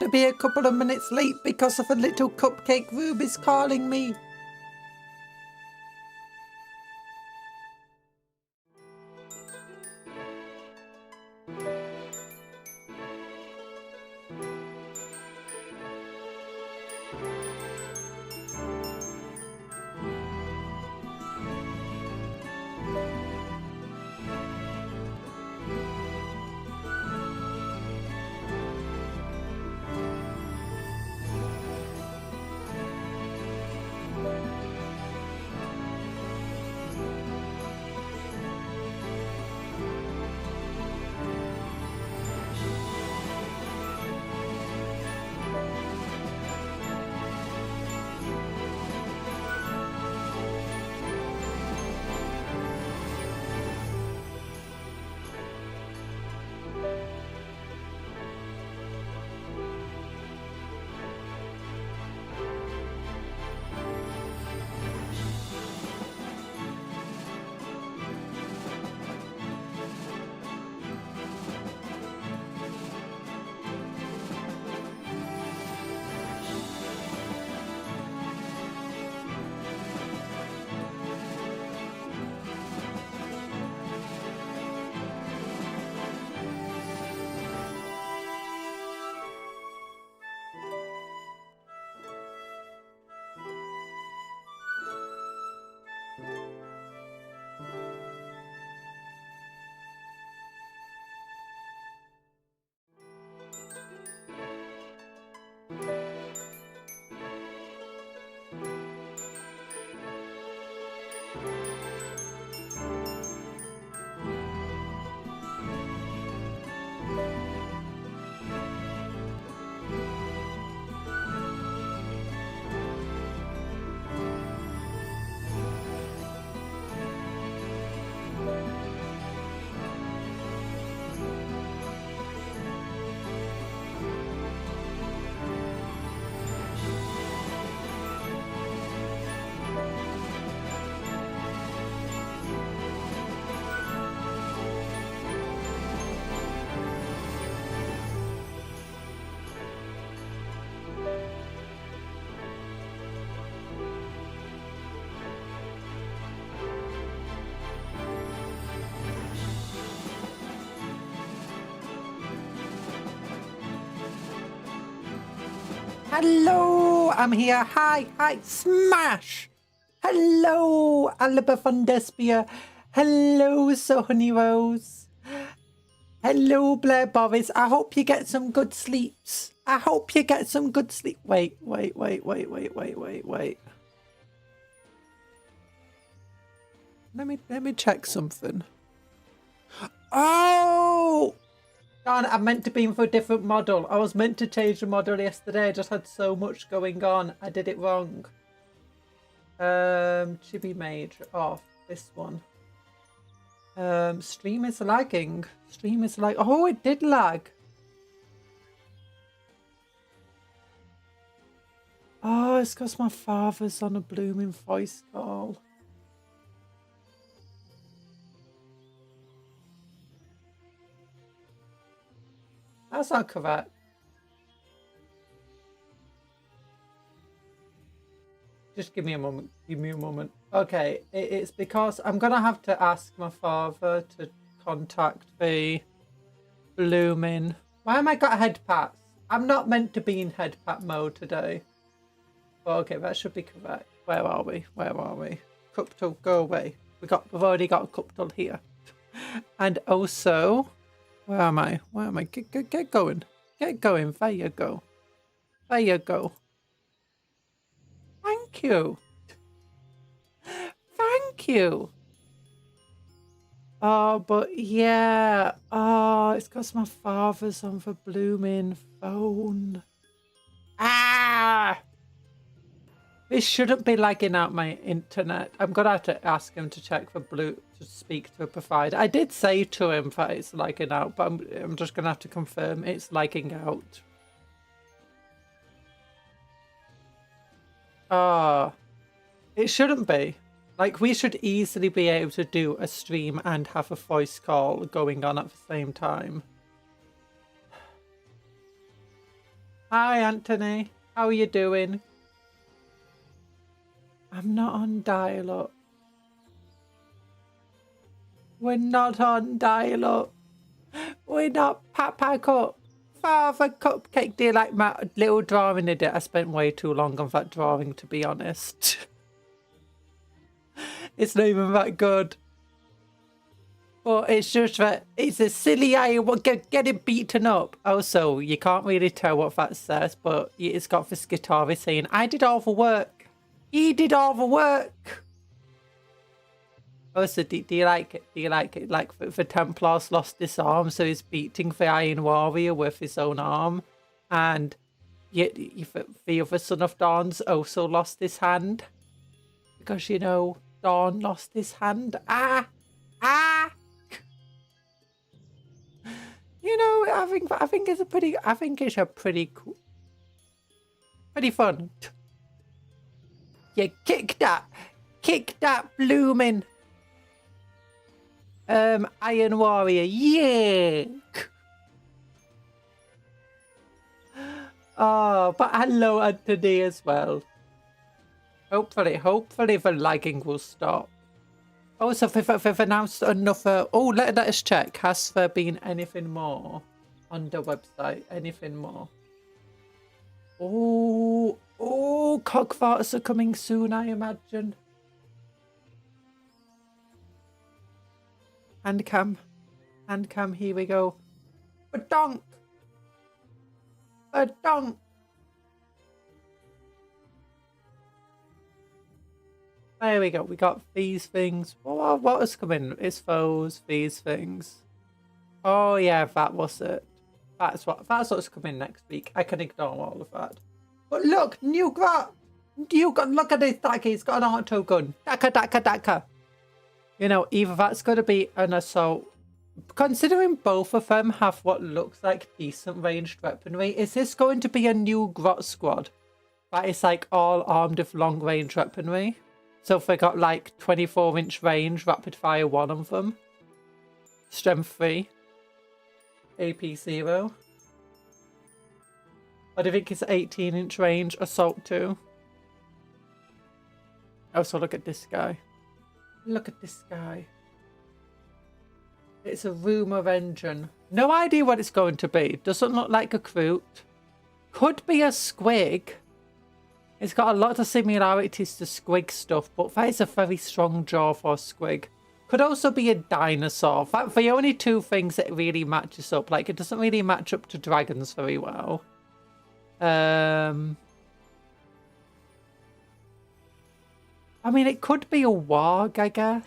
to be a couple of minutes late because of a little cupcake Rube is calling me. Hello, I'm here. Hi, smash. Hello, Alibafundespia. Hello, So Honey Rose. Hello, Blair Boris. I hope you get some good sleeps. I hope you get some good sleep. Wait. Let me check something. Oh! Darn it, I meant to be for a different model. I was meant to change the model yesterday. I just had so much going on. I did it wrong. Chibi Mage off. This one. Stream is lagging. Stream is like. Oh, it did lag. Oh, it's because my father's on a blooming voice call. That's not correct. Just give me a moment. Give me a moment. Okay, it's because I'm going to have to ask my father to contact the blooming... Why am I got head pats? I'm not meant to be in head pat mode today. Well, okay, that should be correct. Where are we? Cuptle, go away. We've already got a Cuptle here. And also... Where am I? Get going. Get going. There you go. Thank you. Oh, but yeah. Oh, it's because my father's on the blooming phone. Ah! This shouldn't be lagging out my internet. I'm going to have to ask him to check for to speak to a provider. I did say to him that it's lagging out, but I'm just going to have to confirm it's lagging out. It shouldn't be. Like, we should easily be able to do a stream and have a voice call going on at the same time. Hi, Anthony. How are you doing? I'm not on dial-up. We're not on dial-up. We're not. Pack up. Father Cupcake, do you like my little drawing I did? I spent way too long on that drawing, to be honest. It's not even that good. But it's just that it's a silly eye getting beaten up. Also, you can't really tell what that says, but it's got this guitar saying, I did all the work. He did all the work. Also, do you like it? Do you like it? Like the Templar's lost his arm, so he's beating the Iron Warrior with his own arm. And the other son of Dawn's also lost his hand. Because, you know, Dawn lost his hand. Ah! You know, I think it's a pretty cool, pretty fun. Yeah, kick that blooming Iron Warrior, yeah. Oh, but hello Anthony as well. Hopefully the lagging will stop. Also, they've announced another... Oh, let us check. Has there been anything more on the website? Anything more? Oh, Cogfarts are coming soon, I imagine. Hand cam, here we go. A donk. There we go. We got these things. What is coming? It's those, these things. Oh yeah, that was it. That's what's coming next week. I can ignore all of that. But look, look at this Daka. He's got an auto gun. Daka. You know, either that's going to be an assault. Considering both of them have what looks like decent ranged weaponry, is this going to be a new Grot squad that is like all armed with long range weaponry? So if they got like 24-inch range, rapid fire 1 of them, strength 3, AP 0. Or do you think it's 18-inch range, assault 2? Also, look at this guy. Look at this guy. It's a rumour engine. No idea what it's going to be. Doesn't look like a Kroot. Could be a Squig. It's got a lot of similarities to Squig stuff, but that is a very strong jaw for a Squig. Could also be a dinosaur. That's the only two things that really matches up. Like, it doesn't really match up to dragons very well. I mean, it could be a warg, I guess.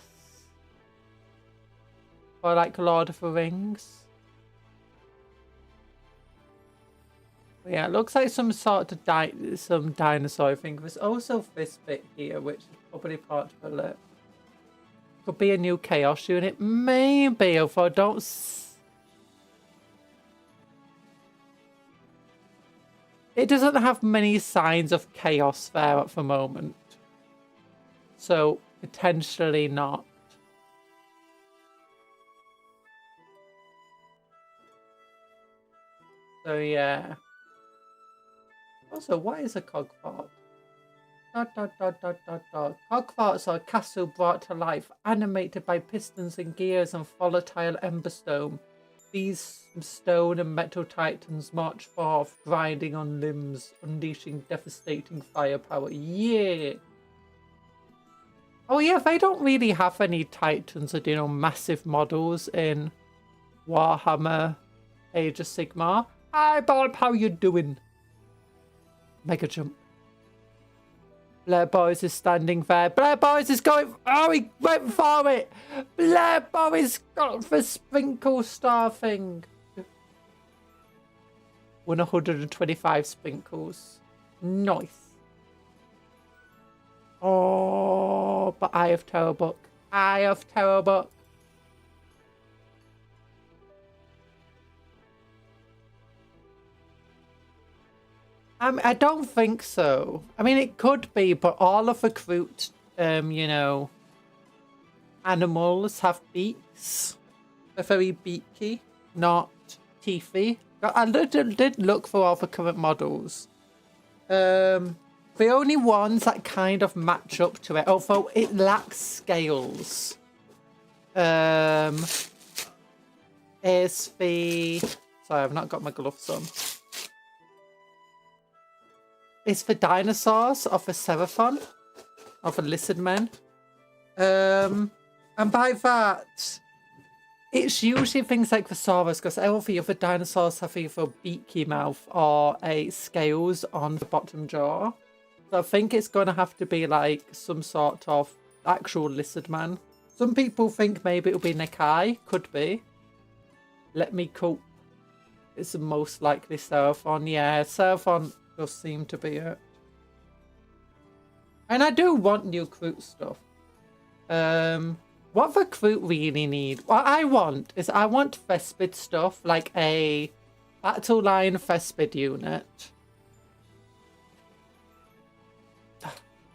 Or like Lord of the Rings. But yeah, it looks like some sort of some dinosaur thing. There's also this bit here, which is probably part of a lip. Could be a new chaos unit. Maybe, if I don't... It doesn't have many signs of chaos there at the moment. So, potentially not. So, yeah. Also, what is a cogfart? Cogfarts are a castle brought to life, animated by pistons and gears and volatile emberstone. These stone and metal titans march forth, grinding on limbs, unleashing devastating firepower. Yeah! Oh yeah, they don't really have any titans or, you know, massive models in Warhammer Age of Sigmar. Hi Bob, how you doing? Mega jump. Blair Boys is standing there. Blair Boys is going... Oh, he went for it! Blair Boys got the sprinkle star thing. 125 sprinkles. Nice. Oh, but Eye of Terror book. Eye of Terror book. I don't think so. I mean, it could be, but all of the Kroot, you know, animals have beaks. They're very beaky, not teethy, I did look for all the current models. The only ones that kind of match up to it, although it lacks scales, is the... Sorry, I've not got my gloves on. It's the dinosaurs of the Seraphon, of the lizard men. And by that, it's usually things like the Saurus, because all the other dinosaurs have either a beaky mouth or a scales on the bottom jaw. So I think it's going to have to be like some sort of actual lizard man. Some people think maybe it'll be Nekai. Could be. Let me cope. It's the most likely Seraphon. Yeah, Seraphon does seem to be it. And I do want new Kroot stuff. What the Kroot really need, what I want is I want Vespid stuff, like a Battle Line Vespid unit.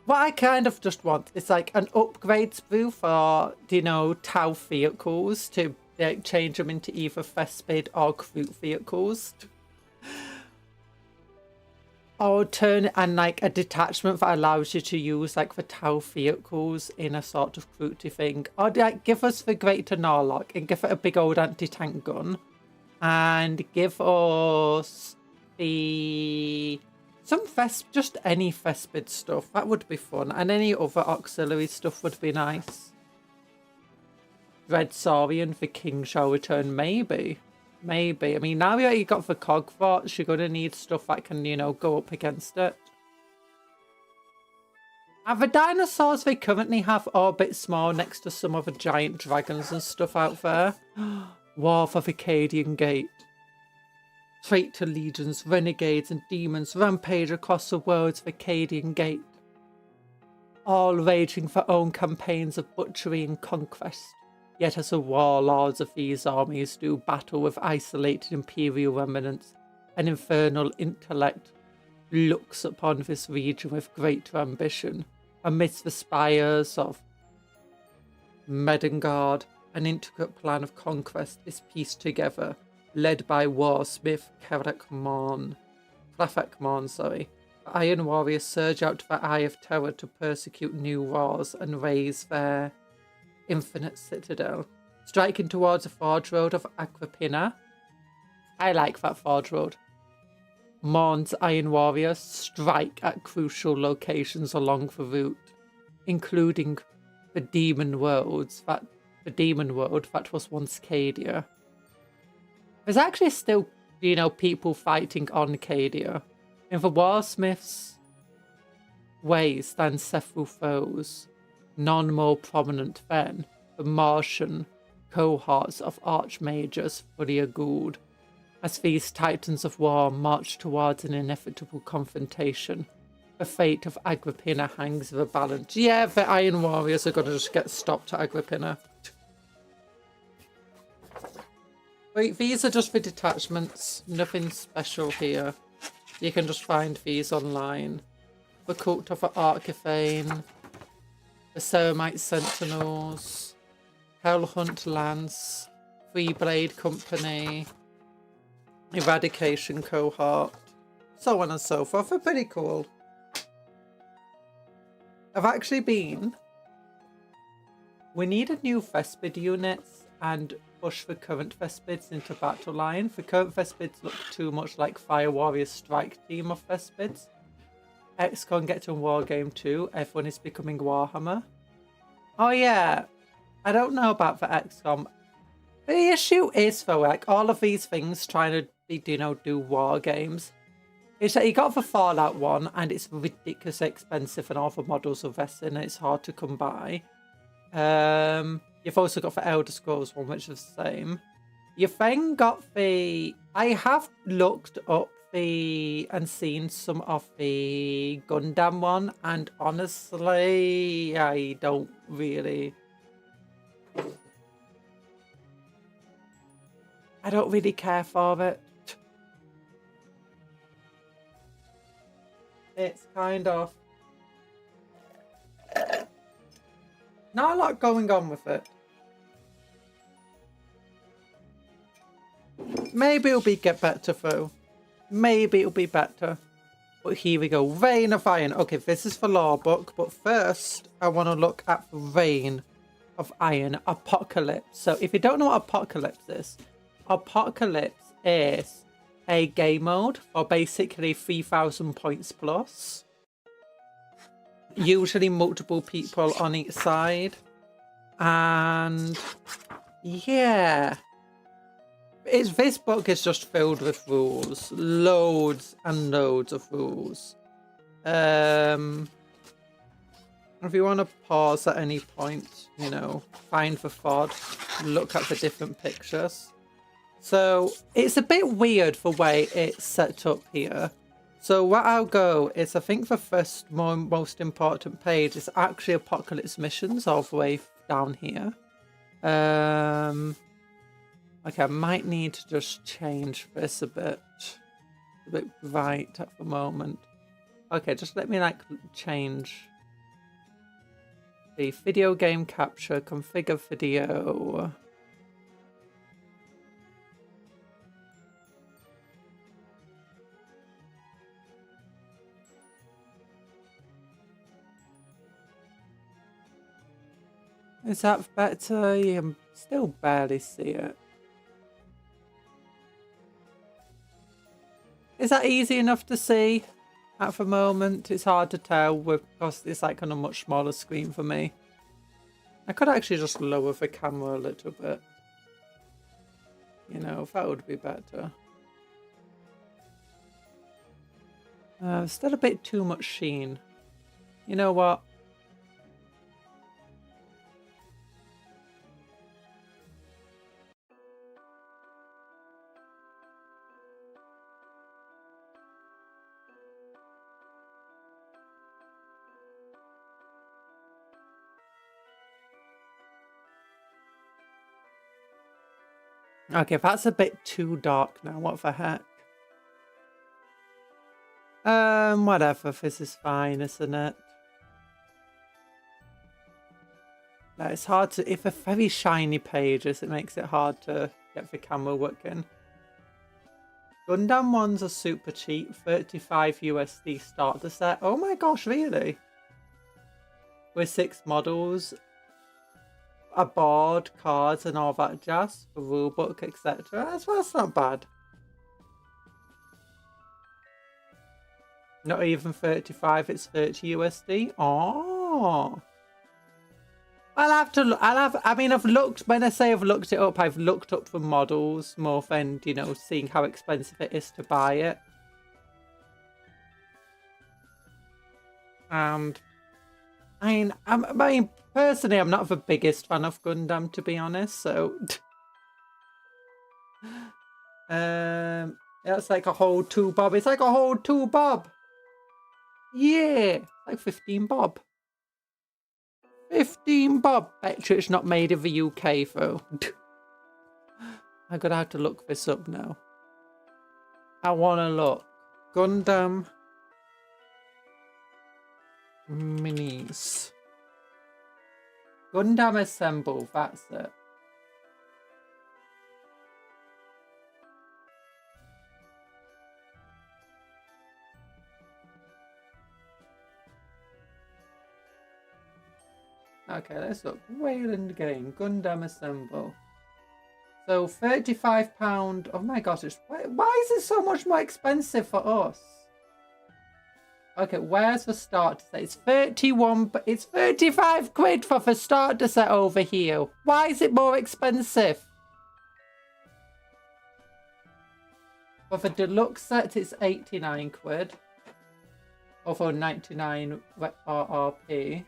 What I kind of just want is like an upgrade sprue for, you know, Tau vehicles to like, change them into either Vespid or Kroot vehicles. Or turn and like a detachment that allows you to use like the Tau vehicles in a sort of Krooty thing. Or like give us the Greater Norlock and give it a big old anti-tank gun. And give us the just any Vespid stuff. That would be fun. And any other auxiliary stuff would be nice. Red Saurian for King shall return, maybe. Maybe. I mean, now you got the cog forts, you're going to need stuff that can, you know, go up against it. And the dinosaurs they currently have are a bit small next to some of the giant dragons and stuff out there. War for the Cadian Gate. Traitor legions, renegades and demons rampage across the world's Vacadian Gate. All raging for own campaigns of butchery and conquest. Yet as the warlords of these armies do battle with isolated imperial remnants, an infernal intellect looks upon this region with greater ambition. Amidst the spires of Medengard, an intricate plan of conquest is pieced together, led by warsmith Karakmon. The Iron Warriors surge out to the Eye of Terror to persecute new wars and raise their infinite citadel, striking towards the forge road of Agripinaa. I like that forge road. Morn's Iron Warriors strike at crucial locations along the route, including the demon world that was once Cadia. There's actually still, you know, people fighting on Cadia. In the Warsmith's way stand several foes, none more prominent than the Martian cohorts of archmages fully agooed. As these titans of war march towards an inevitable confrontation, the fate of Agripinaa hangs in the balance. Yeah, the Iron Warriors are going to just get stopped at Agripinaa. Wait, these are just the detachments. Nothing special here. You can just find these online. The Cult of the Archithane. The Ceramite Sentinels, Hellhunt Lance, Freeblade Company, Eradication Cohort, so on and so forth. They're pretty cool. I've actually been... We needed new Vespid units and push the current Vespids into battle line. The current Vespids look too much like Fire Warriors Strike Team of Vespids. XCOM get to Wargame 2, everyone is becoming Warhammer. Oh yeah, I don't know about the XCOM. The issue is though, like all of these things trying to, you know, do war games. It's that you got the Fallout one and it's ridiculously expensive and all the models are vested and it's hard to come by. You've also got the Elder Scrolls one, which is the same. You've then got the... I have looked up and seen some of the Gundam one, and honestly, I don't really care for it. It's kind of not a lot going on with it. Maybe it'll get better though. Maybe it'll be better. But here we go. Reign of Iron. Okay, this is for lore book, but first I want to look at Reign of Iron Apocalypse. So if you don't know what Apocalypse is a game mode for basically 3,000 points plus. Usually multiple people on each side. And yeah. This book is just filled with rules. Loads and loads of rules. If you want to pause at any point, you know, find the FOD, look at the different pictures. So it's a bit weird the way it's set up here. So what I'll go is, I think the first most important page is actually Apocalypse missions all the way down here. Okay, I might need to just change this a bit bright at the moment. Okay, just let me like change the video game capture, configure video. Is that better? You can still barely see it. Is that easy enough to see at the moment? It's hard to tell because it's like on a much smaller screen for me. I could actually just lower the camera a little bit. You know, that would be better. Still a bit too much sheen. You know what? Okay, that's a bit too dark now. What the heck? Whatever. This is fine, isn't it? No, it's hard to... If a very shiny pages, it makes it hard to get the camera working. Gundam ones are super cheap. 35 USD starter set. Oh my gosh, really? With 6 models, a board, cards, and all that jazz, a rulebook, etc. That's not bad. Not even 35, it's 30 USD. Oh. I'll have to look. I mean, I've looked, when I say I've looked it up, I've looked up the models more than, you know, seeing how expensive it is to buy it. And I mean, personally, I'm not the biggest fan of Gundam, to be honest. So, it's like a whole 2 bob. It's like a whole 2 bob. Yeah, like 15 bob. 15 bob. Bet you it's not made in the UK though. I'm gonna have to look this up now. I wanna look. Gundam minis. Gundam Assemble, that's it. Okay, let's look. Wayland Game, Gundam Assemble. So £35. Oh my gosh, why is it so much more expensive for us? Okay, where's the starter set? It's 31, but it's 35 quid for the starter set over here. Why is it more expensive? For the deluxe set, it's 89 quid. Or for 99 RRP.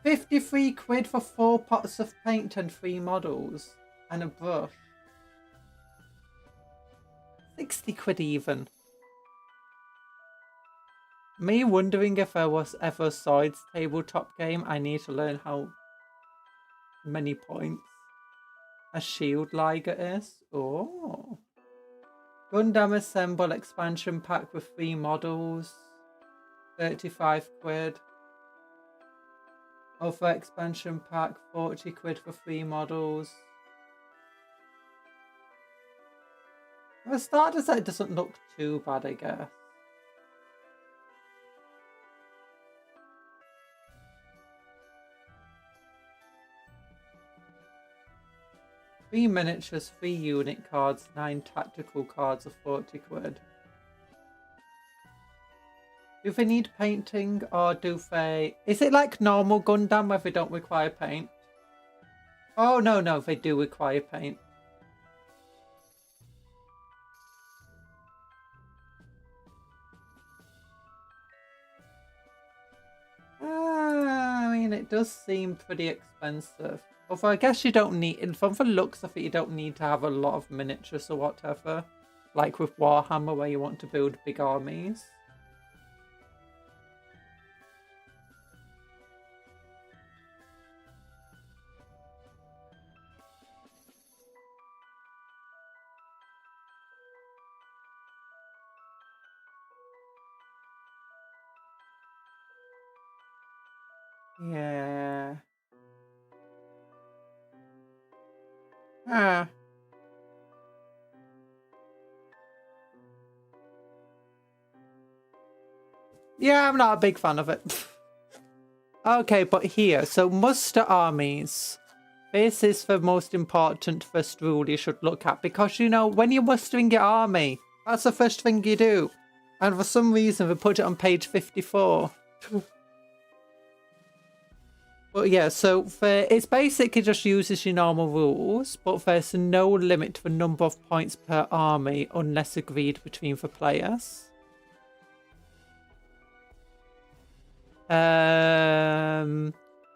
53 quid for 4 pots of paint and 3 models. And a brush. 60 quid even. Me wondering if there was ever a sides tabletop game. I need to learn how many points a shield liger is. Oh. Gundam Assemble expansion pack with 3 models. 35 quid. Offer expansion pack, 40 quid for 3 models. The starter set doesn't look too bad, I guess. Three miniatures, 3 unit cards, 9 tactical cards of 40 quid. Do they need painting or do they... Is it like normal Gundam where they don't require paint? Oh, no, they do require paint. I mean, it does seem pretty expensive. Although I guess you don't need... From the looks of it, you don't need to have a lot of miniatures or whatever. Like with Warhammer where you want to build big armies. Yeah. Ah. Yeah, I'm not a big fan of it. Okay, but here, so muster armies. This is the most important first rule you should look at. Because, you know, when you're mustering your army, that's the first thing you do. And for some reason, they put it on page 54. But yeah, so it's basically just uses your normal rules, but there's no limit to the number of points per army unless agreed between the players.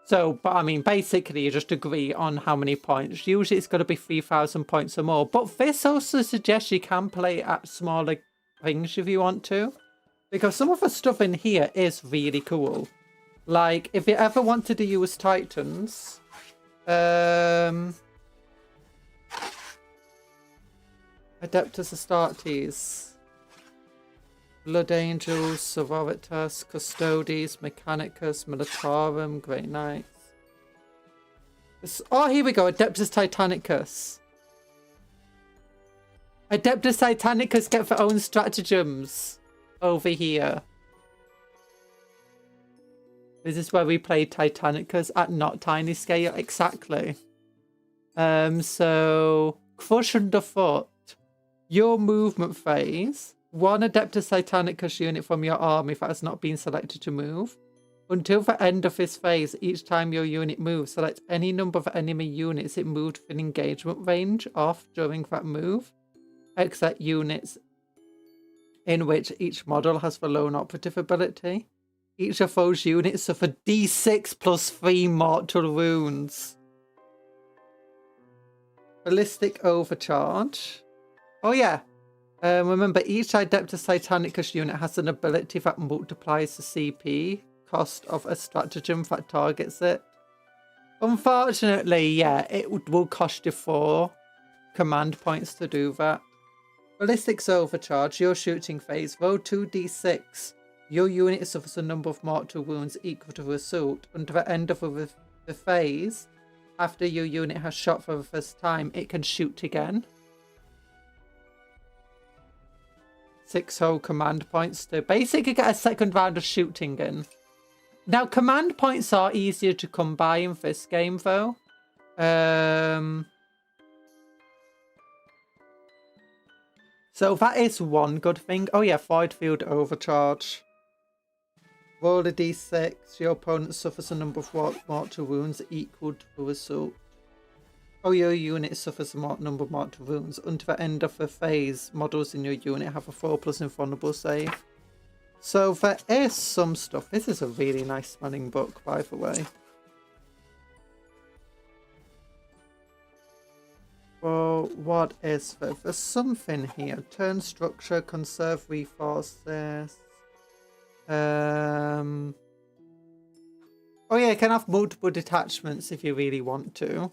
So, but I mean, basically you just agree on how many points. Usually it's got to be 3,000 points or more. But this also suggests you can play at smaller things if you want to. Because some of the stuff in here is really cool. Like, if you ever wanted to use Titans, Adeptus Astartes, Blood Angels, Sororitas, Custodes, Mechanicus, Militarum, Grey Knights. Oh, here we go, Adeptus Titanicus. Adeptus Titanicus get their own stratagems over here. This is where we play Titanicus at not tiny scale, exactly. So, Crush Underfoot. Your movement phase. 1 Adeptus Titanicus unit from your army that has not been selected to move. Until the end of this phase, each time your unit moves, select any number of enemy units it moved within engagement range off during that move. Except units in which each model has the lone operative ability. Each of those units suffer D6 plus 3 mortal wounds. Ballistic Overcharge. Oh yeah. Remember, each Adeptus Titanicus unit has an ability that multiplies the CP cost of a stratagem that targets it. Unfortunately, yeah, it will cost you 4 command points to do that. Ballistics Overcharge. Your shooting phase. Roll 2d6. Your unit suffers a number of mortal wounds equal to the assault. Until the end of the phase, after your unit has shot for the first time, it can shoot again. 6 whole command points to basically get a second round of shooting in. Now, command points are easier to come by in this game, though. So that is one good thing. Oh yeah, Void Field Overcharge. Roll a d6. Your opponent suffers a number of mortal wounds equal to the assault. Oh, your unit suffers a number of mortal wounds. Until the end of the phase, models in your unit have a 4+ invulnerable save. So there is some stuff. This is a really nice smelling book, by the way. Well, what is there? There's something here. Turn structure, conserve resources. Oh yeah, you can have multiple detachments if you really want to.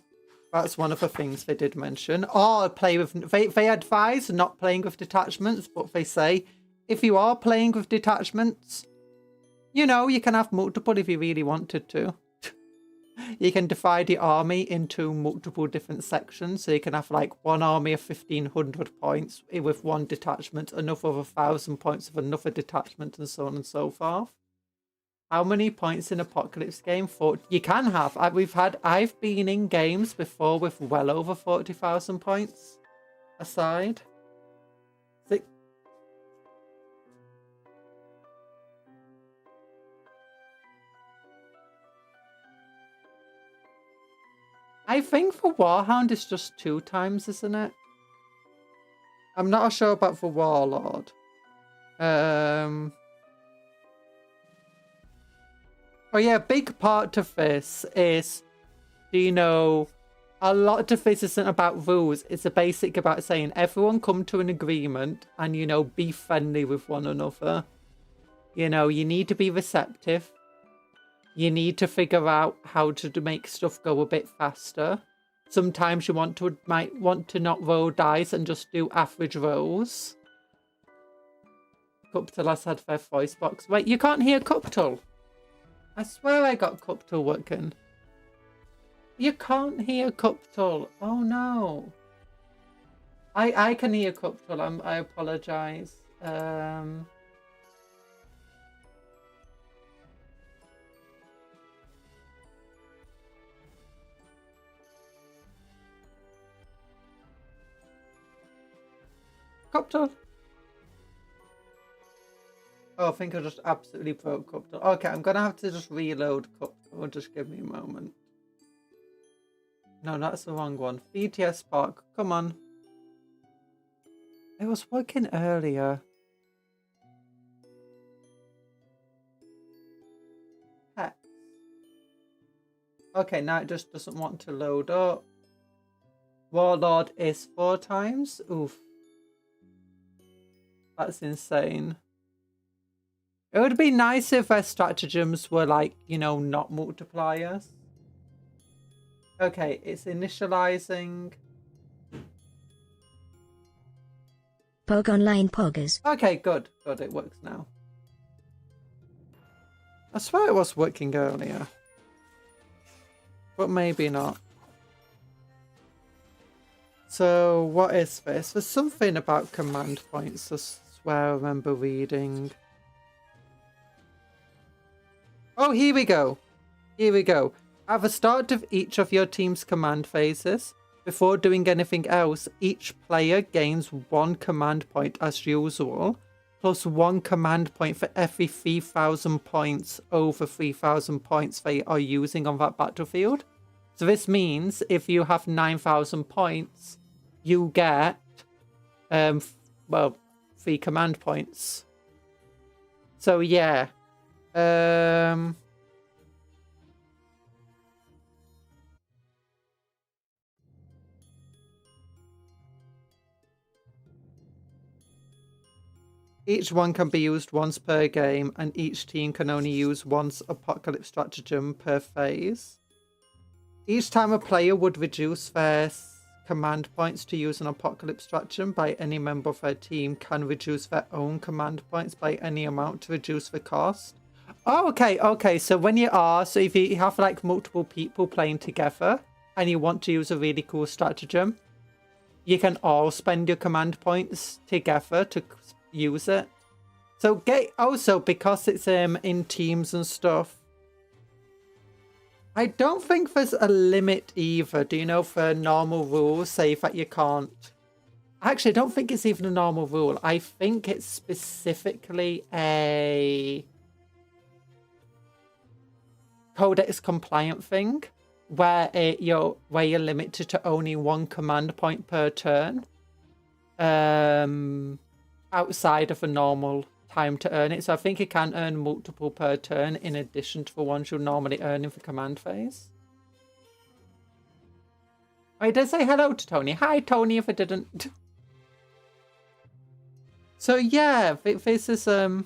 That's one of the things they did mention. Or play with... They advise not playing with detachments, but they say if you are playing with detachments, you know, you can have multiple if you really wanted to. You can divide your army into multiple different sections. So you can have like one army of 1,500 points with one detachment, another of 1,000 points with another detachment, and so on and so forth. How many points in Apocalypse game? 40. You can have. I've been in games before with well over 40,000 points aside. I think for Warhound it's just 2 times, isn't it? I'm not sure about for Warlord. Oh yeah, a big part of this is, you know, a lot of this isn't about rules. It's a basic about saying everyone come to an agreement and, you know, be friendly with one another. You know, you need to be receptive. You need to figure out how to make stuff go a bit faster. Sometimes you might want to not roll dice and just do average rolls. Cuptle has had their voice box. Wait, you can't hear Cuptle? I swear I got Cuptle working. You can't hear Cuptle. Oh no. I can hear Cuptle. I apologize. Cuptle. Oh, I think I just absolutely broke Cuptle. Okay, I'm gonna have to just reload Cuptle. Just give me a moment. No, that's the wrong one. BTS Spark, come on. It was working earlier. Heck. Okay, now it just doesn't want to load up. Warlord is 4 times? Oof. That's insane. It would be nice if their stratagems were like, you know, not multipliers. Okay, it's initializing. Pog online poggers. Okay, good. Good, it works now. I swear it was working earlier. But maybe not. So, what is this? There's something about command points, I swear I remember reading. Oh, here we go. Here we go. At the start of each of your team's command phases, before doing anything else, each player gains 1 command point as usual, plus 1 command point for every 3,000 points over 3,000 points they are using on that battlefield. So this means if you have 9,000 points, you get, well, 3 command points. So yeah. Each one can be used once per game, and each team can only use once Apocalypse stratagem per phase. Each time a player would reduce their command points to use an Apocalypse stratagem by any member of their team can reduce their own command points by any amount to reduce the cost. Oh, okay. So when so if you have like multiple people playing together and you want to use a really cool stratagem, you can all spend your command points together to use it. So also because it's in teams and stuff, I don't think there's a limit either. Do you know, for normal rules say that you can't? Actually, I don't think it's even a normal rule. I think it's specifically a codex compliant thing where you're limited to only 1 command point per turn. Outside of a normal time to earn it. So I think you can earn multiple per turn in addition to the ones you'll normally earn in the command phase. I did say hello to Tony. Hi, Tony, if I didn't. So yeah, this is well,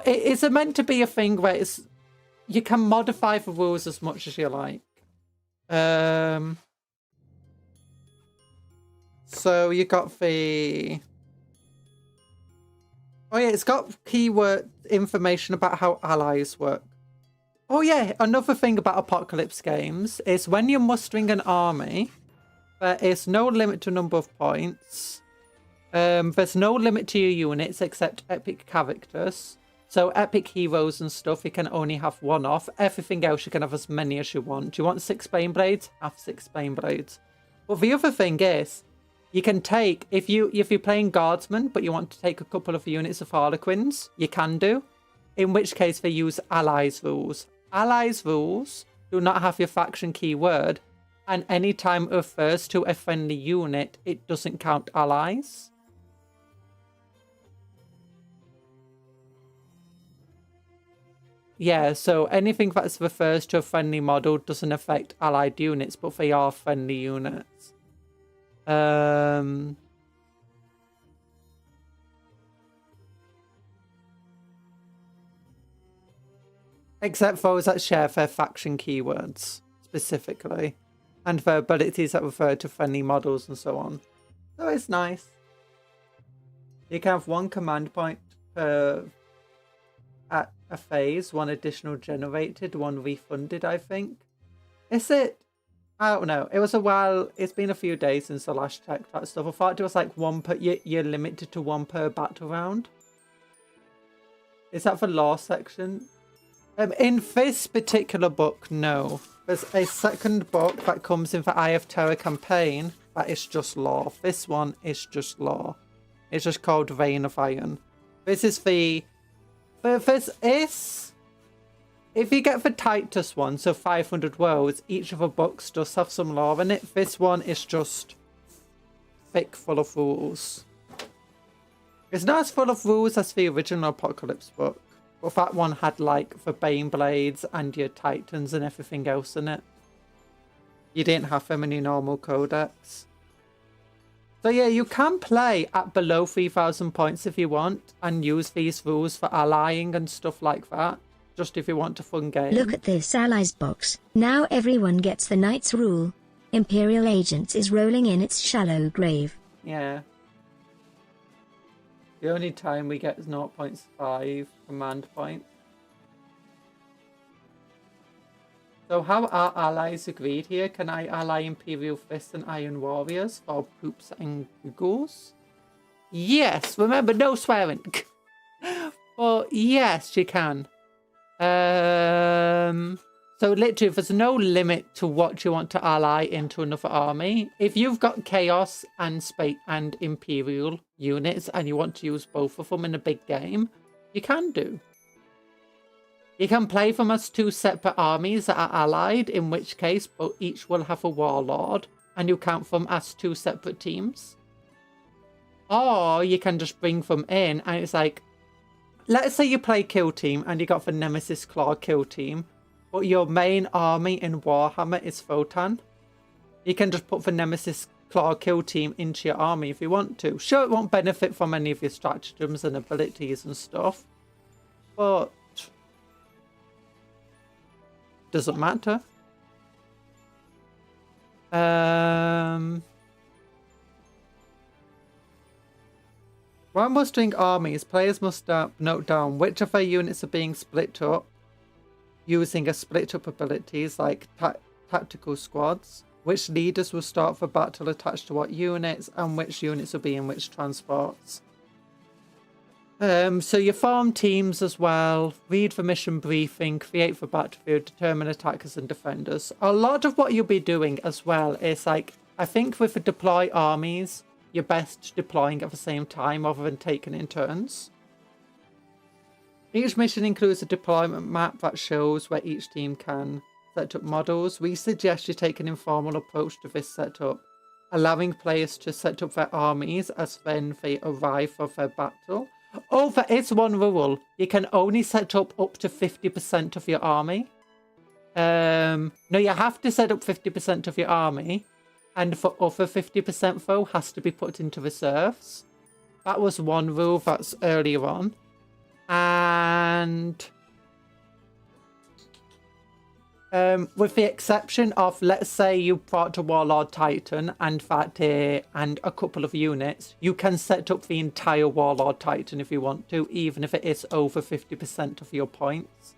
it's meant to be a thing where you can modify the rules as much as you like. So you got the... Oh yeah, it's got keyword information about how allies work. Oh yeah, another thing about Apocalypse games is when you're mustering an army, there is no limit to number of points. There's no limit to your units except epic characters. So epic heroes and stuff, you can only have one off. Everything else, you can have as many as you want. Do you want 6 Baneblades? Have 6 Baneblades. But the other thing is, you can take, if you're playing Guardsmen, but you want to take a couple of units of Harlequins, you can do. In which case, they use Allies rules. Allies rules do not have your faction keyword, and any time it refers to a friendly unit, it doesn't count allies. Yeah, so anything that refers to a friendly model doesn't affect allied units, but they are friendly units. Except those that share their faction keywords, specifically. And their abilities that refer to friendly models and so on. So it's nice. You can have 1 command point per... at a phase, 1 additional generated, 1 refunded, I think. Is it? I don't know. It was a while. It's been a few days since I last checked that stuff. I thought it was like 1 per... You're limited to 1 per battle round. Is that for lore section? In this particular book, no. There's a second book that comes in the Eye of Terror campaign that is just lore. This one is just lore. It's just called Reign of Iron. This is the... This is... If you get the Titus one, so 500 worlds, each of the books does have some lore in it. This one is just thick full of rules. It's not as full of rules as the original Apocalypse book. But that one had like the Baneblades and your Titans and everything else in it. You didn't have them in your normal codex. So yeah, you can play at below 3,000 points if you want and use these rules for allying and stuff like that. Just if you want a fun game. Look at this allies box. Now everyone gets the Knight's rule. Imperial Agents is rolling in its shallow grave. Yeah. The only time we get is 0.5 command point. So how are allies agreed here? Can I ally Imperial Fists and Iron Warriors for poops and googles? Yes, remember, no swearing. But yes, you can. So literally, there's no limit to what you want to ally into another army. If you've got Chaos and Space and Imperial units and you want to use both of them in a big game, you can do. You can play them as 2 separate armies that are allied, in which case each will have a warlord, and you count them as 2 separate teams. Or you can just bring them in, and it's like, let's say you play Kill Team and you got the Nemesis Claw Kill Team, but your main army in Warhammer is Photon. You can just put the Nemesis Claw Kill Team into your army if you want to. Sure, it won't benefit from any of your stratagems and abilities and stuff, but doesn't matter. While mustering armies, players must note down which of their units are being split up using a split up abilities like tactical squads, which leaders will start the battle attached to what units, and which units will be in which transports. So you form teams as well, read the mission briefing, create the battlefield, determine attackers and defenders. A lot of what you'll be doing as well is like, I think with the deploy armies, you're best deploying at the same time rather than taking in turns. Each mission includes a deployment map that shows where each team can set up models. We suggest you take an informal approach to this setup, allowing players to set up their armies as when they arrive for their battle. Oh, there is one rule. You can only set up to 50% of your army. No, you have to set up 50% of your army. And for other 50% though, has to be put into reserves. That was one rule that's earlier on. And with the exception of, let's say you brought a Warlord Titan and that and a couple of units, you can set up the entire Warlord Titan if you want to, even if it is over 50% of your points.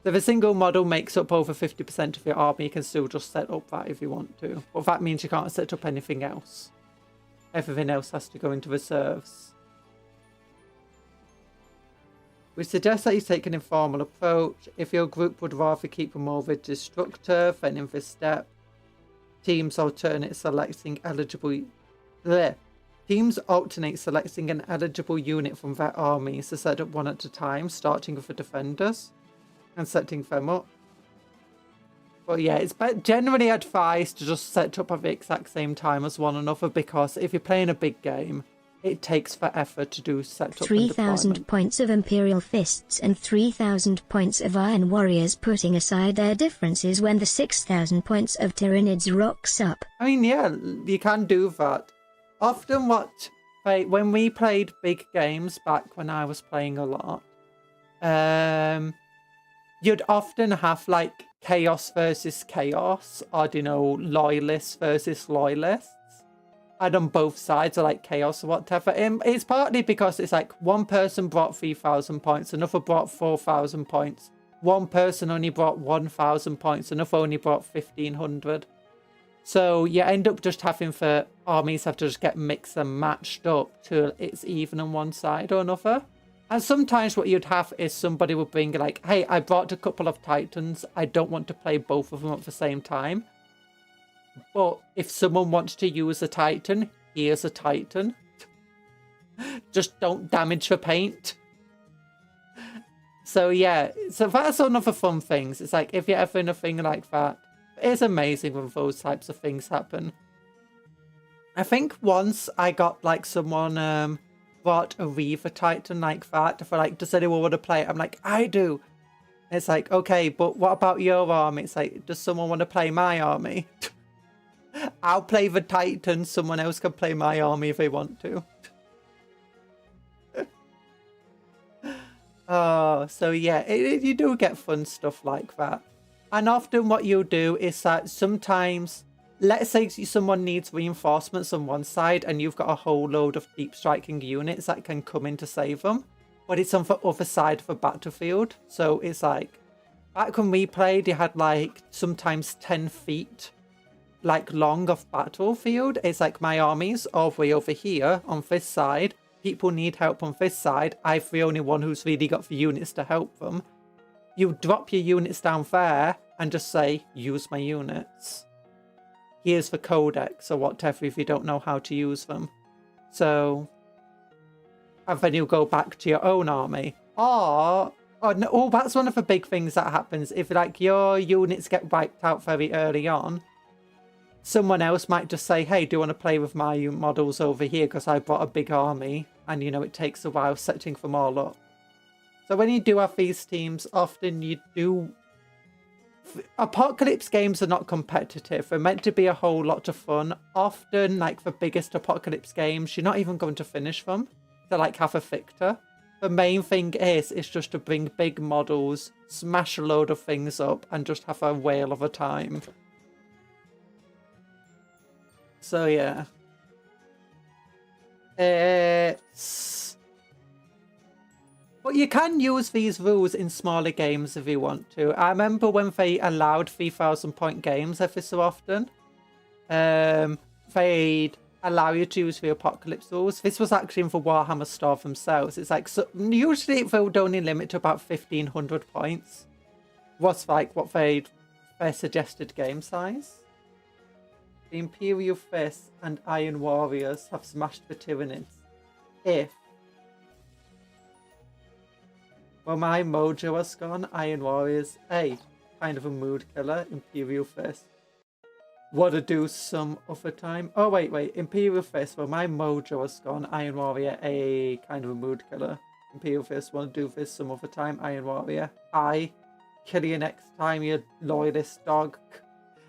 So if a single model makes up over 50% of your army, you can still just set up that if you want to. But that means you can't set up anything else. Everything else has to go into reserves. We suggest that you take an informal approach. If your group would rather keep a more rigid structure, then in this step, teams alternate selecting Teams alternate selecting an eligible unit from their armies to set up one at a time, starting with the defenders and setting them up. But yeah, it's generally advised to just set up at the exact same time as one another, because if you're playing a big game, it takes forever to do setup. 3,000 points of Imperial Fists and 3,000 points of Iron Warriors, putting aside their differences when the 6,000 points of Tyranids rocks up. I mean, yeah, you can do that. Often when we played big games back when I was playing a lot, you'd often have like chaos versus chaos, or, you know, loyalists versus loyalists. And on both sides are like chaos or whatever. And it's partly because it's like one person brought 3,000 points, another brought 4,000 points. One person only brought 1,000 points, another only brought 1,500. So you end up just having for armies have to just get mixed and matched up till it's even on one side or another. And sometimes what you'd have is somebody would bring like, hey, I brought a couple of Titans. I don't want to play both of them at the same time. But if someone wants to use a Titan, here's a Titan. Just don't damage the paint. So yeah, so that's one of the fun things. It's like, if you're ever in a thing like that, it's amazing when those types of things happen. I think once I got like someone brought a Reaver Titan like that. For like, does anyone want to play it? I'm like, I do. It's like, okay, but what about your army? It's like, does someone want to play my army? I'll play the Titan. Someone else can play my army if they want to. Oh, so yeah, you do get fun stuff like that. And often what you'll do is that sometimes, let's say someone needs reinforcements on one side and you've got a whole load of deep striking units that can come in to save them, but it's on the other side of the battlefield. So it's like, back when we played, you had like sometimes 10 feet like long of battlefield. It's like, my army's all the way over here on this side. People need help on this side. I'm the only one who's really got the units to help them. You drop your units down there and just say, use my units. Here's the codex or whatever if you don't know how to use them. So, and then you go back to your own army. Oh, that's one of the big things that happens. If like your units get wiped out very early on, someone else might just say, hey, do you want to play with my models over here? Because I brought a big army. And, you know, it takes a while setting them all up. So when you do have these teams, often you do... Apocalypse games are not competitive. They're meant to be a whole lot of fun. Often, like the biggest Apocalypse games, you're not even going to finish them. To like have a victor. The main thing is just to bring big models, smash a load of things up, and just have a whale of a time. So yeah. But you can use these rules in smaller games if you want to. I remember when they allowed 3,000 point games every so often. They'd allow you to use the Apocalypse rules. This was actually in the Warhammer store themselves. It's like, so usually they would only limit to about 1,500 points. Was like what their suggested game size. The Imperial Fists and Iron Warriors have smashed the Tyranids. Well, my mojo has gone. Iron Warriors, kind of a mood killer. Imperial Fist. Wanna do some other time? Oh, wait. Imperial Fist. Well, my mojo has gone. Iron Warrior, kind of a mood killer. Imperial Fist, wanna do this some other time? Iron Warrior. Kill you next time, you loyalist dog.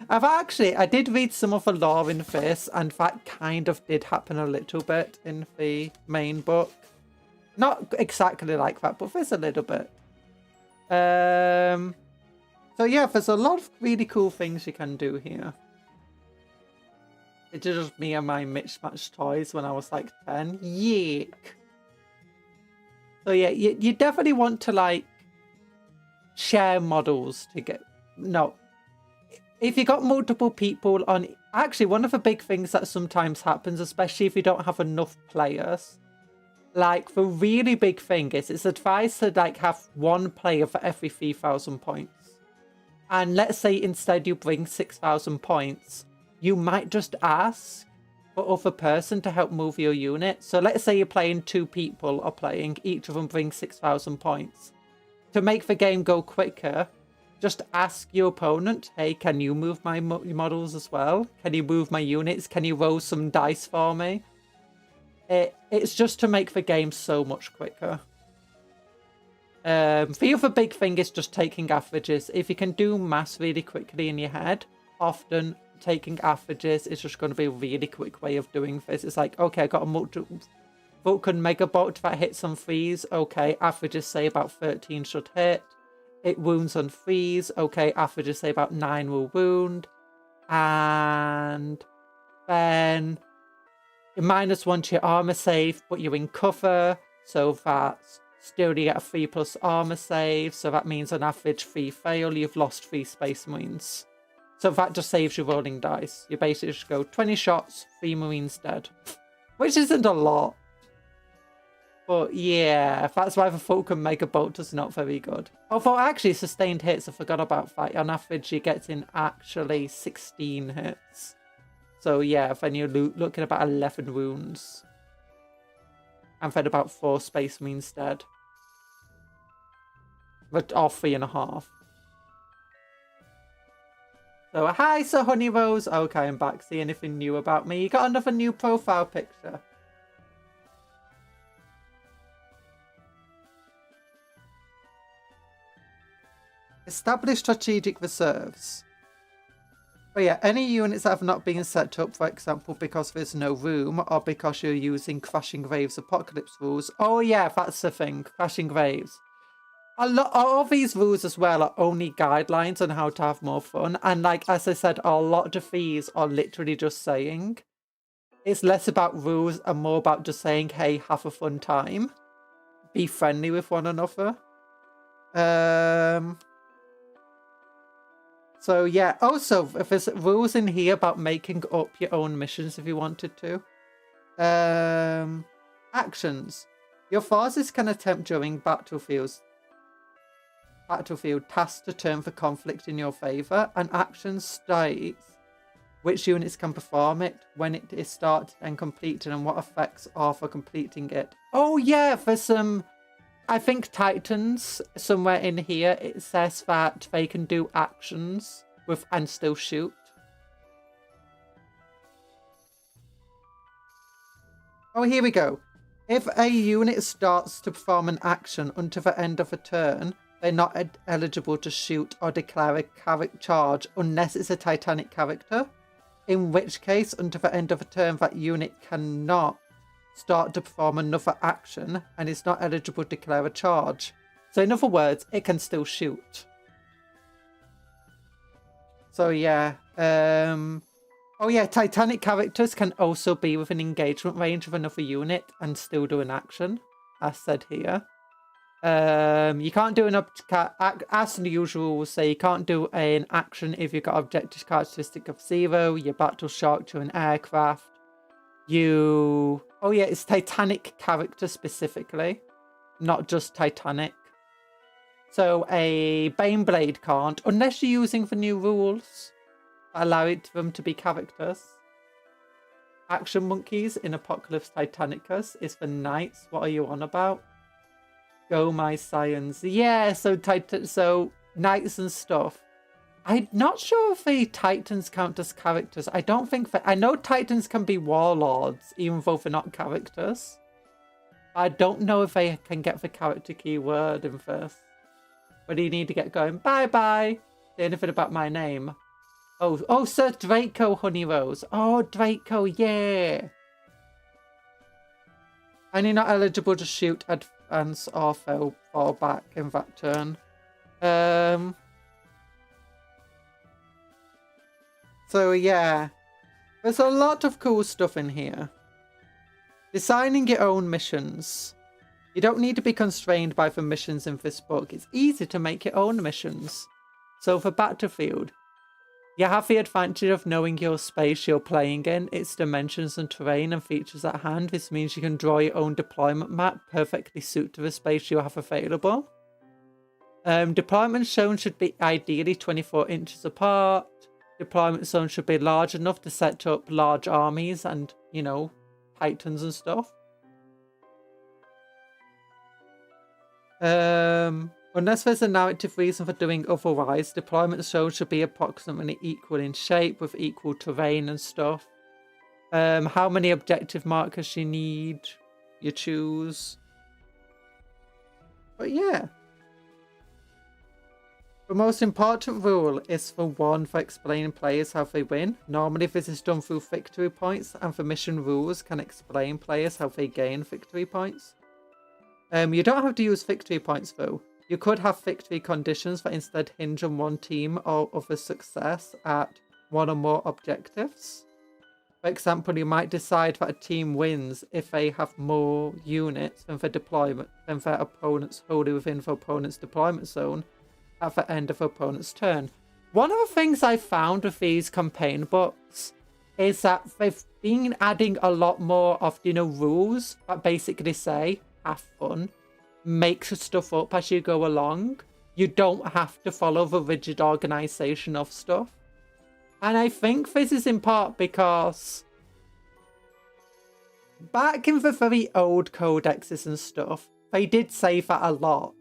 I did read some of the lore in this, and that kind of did happen a little bit in the main book. Not exactly like that, but there's a little bit. So yeah, there's a lot of really cool things you can do here. It's just me and my mismatched toys when I was like 10. Yeek! So yeah, you definitely want to like share models to get... No. If you got multiple people on... Actually, one of the big things that sometimes happens, especially if you don't have enough players, like, the really big thing is it's advised to, like, have one player for every 3,000 points. And let's say instead you bring 6,000 points, you might just ask for other person to help move your unit. So let's say you're playing 2 people are playing, each of them brings 6,000 points. To make the game go quicker, just ask your opponent, hey, can you move my models as well? Can you move my units? Can you roll some dice for me? It's just to make the game so much quicker. The other big thing is just taking averages. If you can do maths really quickly in your head, often taking averages is just going to be a really quick way of doing this. It's like, okay, I got a Vulcan Megabot that hits on 3s. Okay, averages say about 13 should hit. It wounds on 3s. Okay, averages say about 9 will wound. And then you -1 to your armor save, but you're in cover. So that's still you get a 3+ armor save. So that means on average 3 fail. You've lost 3 Space Marines. So that just saves you rolling dice. You basically just go 20 shots, 3 Marines dead. Which isn't a lot. But yeah, that's why the Vulcan Megabolt is not very good. Although actually sustained hits, I forgot about that. On average, you get in actually 16 hits. So yeah, then you're looking at about 11 wounds. And then about 4 Space Marines dead. But off 3.5. So hi, Sir Honey Rose. Okay, I'm back. See anything new about me? You got another new profile picture. Establish strategic reserves. But yeah, any units that have not been set up, for example, because there's no room or because you're using Crashing Waves Apocalypse rules. Oh yeah, that's the thing. Crashing Waves. A lot of these rules as well are only guidelines on how to have more fun. And like, as I said, a lot of these are literally just saying. It's less about rules and more about just saying, hey, have a fun time. Be friendly with one another. So yeah, also, there's rules in here about making up your own missions if you wanted to. Actions. Your forces can attempt during battlefield tasks to turn the conflict in your favor, and action states which units can perform it, when it is started and completed, and what effects are for completing it. Oh yeah, there's some... I think Titans, somewhere in here, it says that they can do actions with and still shoot. Oh, here we go. If a unit starts to perform an action until the end of a turn, they're not eligible to shoot or declare a character charge unless it's a Titanic character. In which case, until the end of a turn, that unit cannot start to perform another action and is not eligible to declare a charge. So in other words, it can still shoot. So yeah. Oh yeah, Titanic characters can also be within engagement range of another unit and still do an action, as said here. You can't do an as the usual will say, you can't do an action if you've got objective characteristic of 0, you're battle shocked to an aircraft. Oh yeah, it's Titanic character specifically, not just Titanic. So a Baneblade can't, unless you're using the new rules that allow them to be characters. Action monkeys in Apocalypse Titanicus is for knights. What are you on about? Go my science. Yeah, so knights and stuff. I'm not sure if the Titans count as characters. I don't think that... I know Titans can be warlords, even though they're not characters. I don't know if they can get the character keyword in this. But you need to get going. Bye-bye. Say anything about my name. Oh, Sir Draco Honey Rose. Oh, Draco, yeah. And you're not eligible to shoot, advance, or fall back in that turn. So yeah, there's a lot of cool stuff in here. Designing your own missions. You don't need to be constrained by the missions in this book. It's easy to make your own missions. So for Battlefield, you have the advantage of knowing your space you're playing in, its dimensions and terrain and features at hand. This means you can draw your own deployment map perfectly suited to the space you have available. Deployment zones should be ideally 24 inches apart. Deployment zones should be large enough to set up large armies and, you know, titans and stuff. Unless there's a narrative reason for doing otherwise, deployment zones should be approximately equal in shape with equal terrain and stuff. How many objective markers you need, you choose. But yeah. The most important rule is the one for explaining players how they win. Normally this is done through victory points, and the mission rules can explain players how they gain victory points. You don't have to use victory points though. You could have victory conditions that instead hinge on one team or other success at one or more objectives. For example, you might decide that a team wins if they have more units than their opponents wholly within the opponent's deployment zone at the end of the opponent's turn. One of the things I found with these campaign books is that they've been adding a lot more of, you know, rules that basically say, have fun, make stuff up as you go along. You don't have to follow the rigid organization of stuff. And I think this is in part because back in the very old codexes and stuff, they did say that a lot.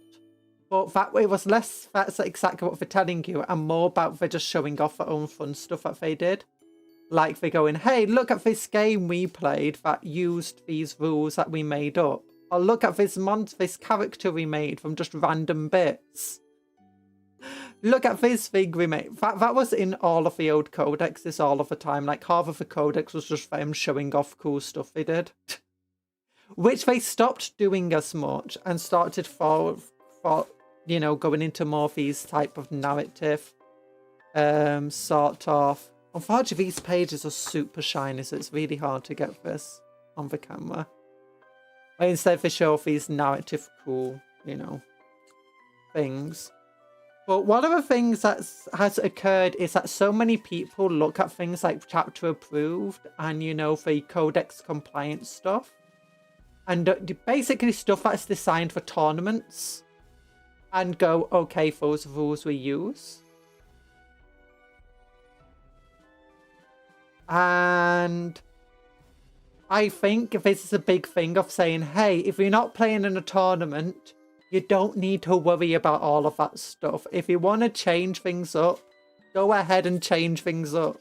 But that way was less, that's exactly what they're telling you, and more about they're just showing off their own fun stuff that they did. Like they're going, hey, look at this game we played that used these rules that we made up. Or look at this character we made from just random bits. Look at this thing we made. That was in all of the old codexes all of the time. Like half of the codex was just them showing off cool stuff they did. Which they stopped doing as much and started for you know, going into more of these type of narrative sort of. Unfortunately, these pages are super shiny, so it's really hard to get this on the camera. But instead they show off these narrative cool, you know, things. But one of the things that has occurred is that so many people look at things like chapter approved and, you know, the codex compliance stuff. And basically stuff that's designed for tournaments. And go, okay, those rules we use. And I think this is a big thing of saying, hey, if you're not playing in a tournament, you don't need to worry about all of that stuff. If you want to change things up, go ahead and change things up.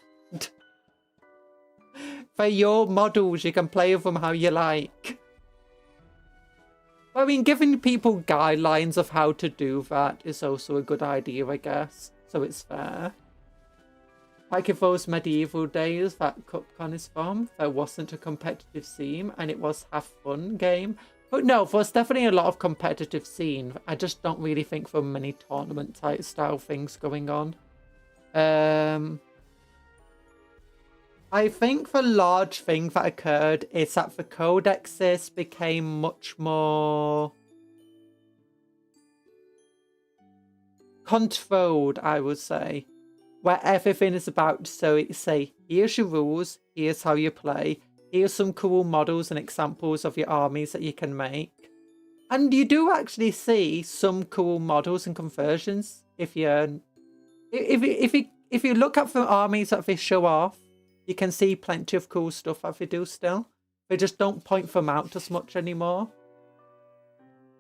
For your models, you can play with them how you like. I mean, giving people guidelines of how to do that is also a good idea, I guess. So it's fair. Like if those medieval days that CupCon is from, there wasn't a competitive scene and it was have fun game. But no, there's definitely a lot of competitive scene. I just don't really think there are many tournament type style things going on. I think the large thing that occurred is that the codexes became much more controlled, I would say. Where everything is about, so say, here's your rules, here's how you play, here's some cool models and examples of your armies that you can make. And you do actually see some cool models and conversions if you look at the armies that they show off, you can see plenty of cool stuff that they do still. They just don't point them out as much anymore.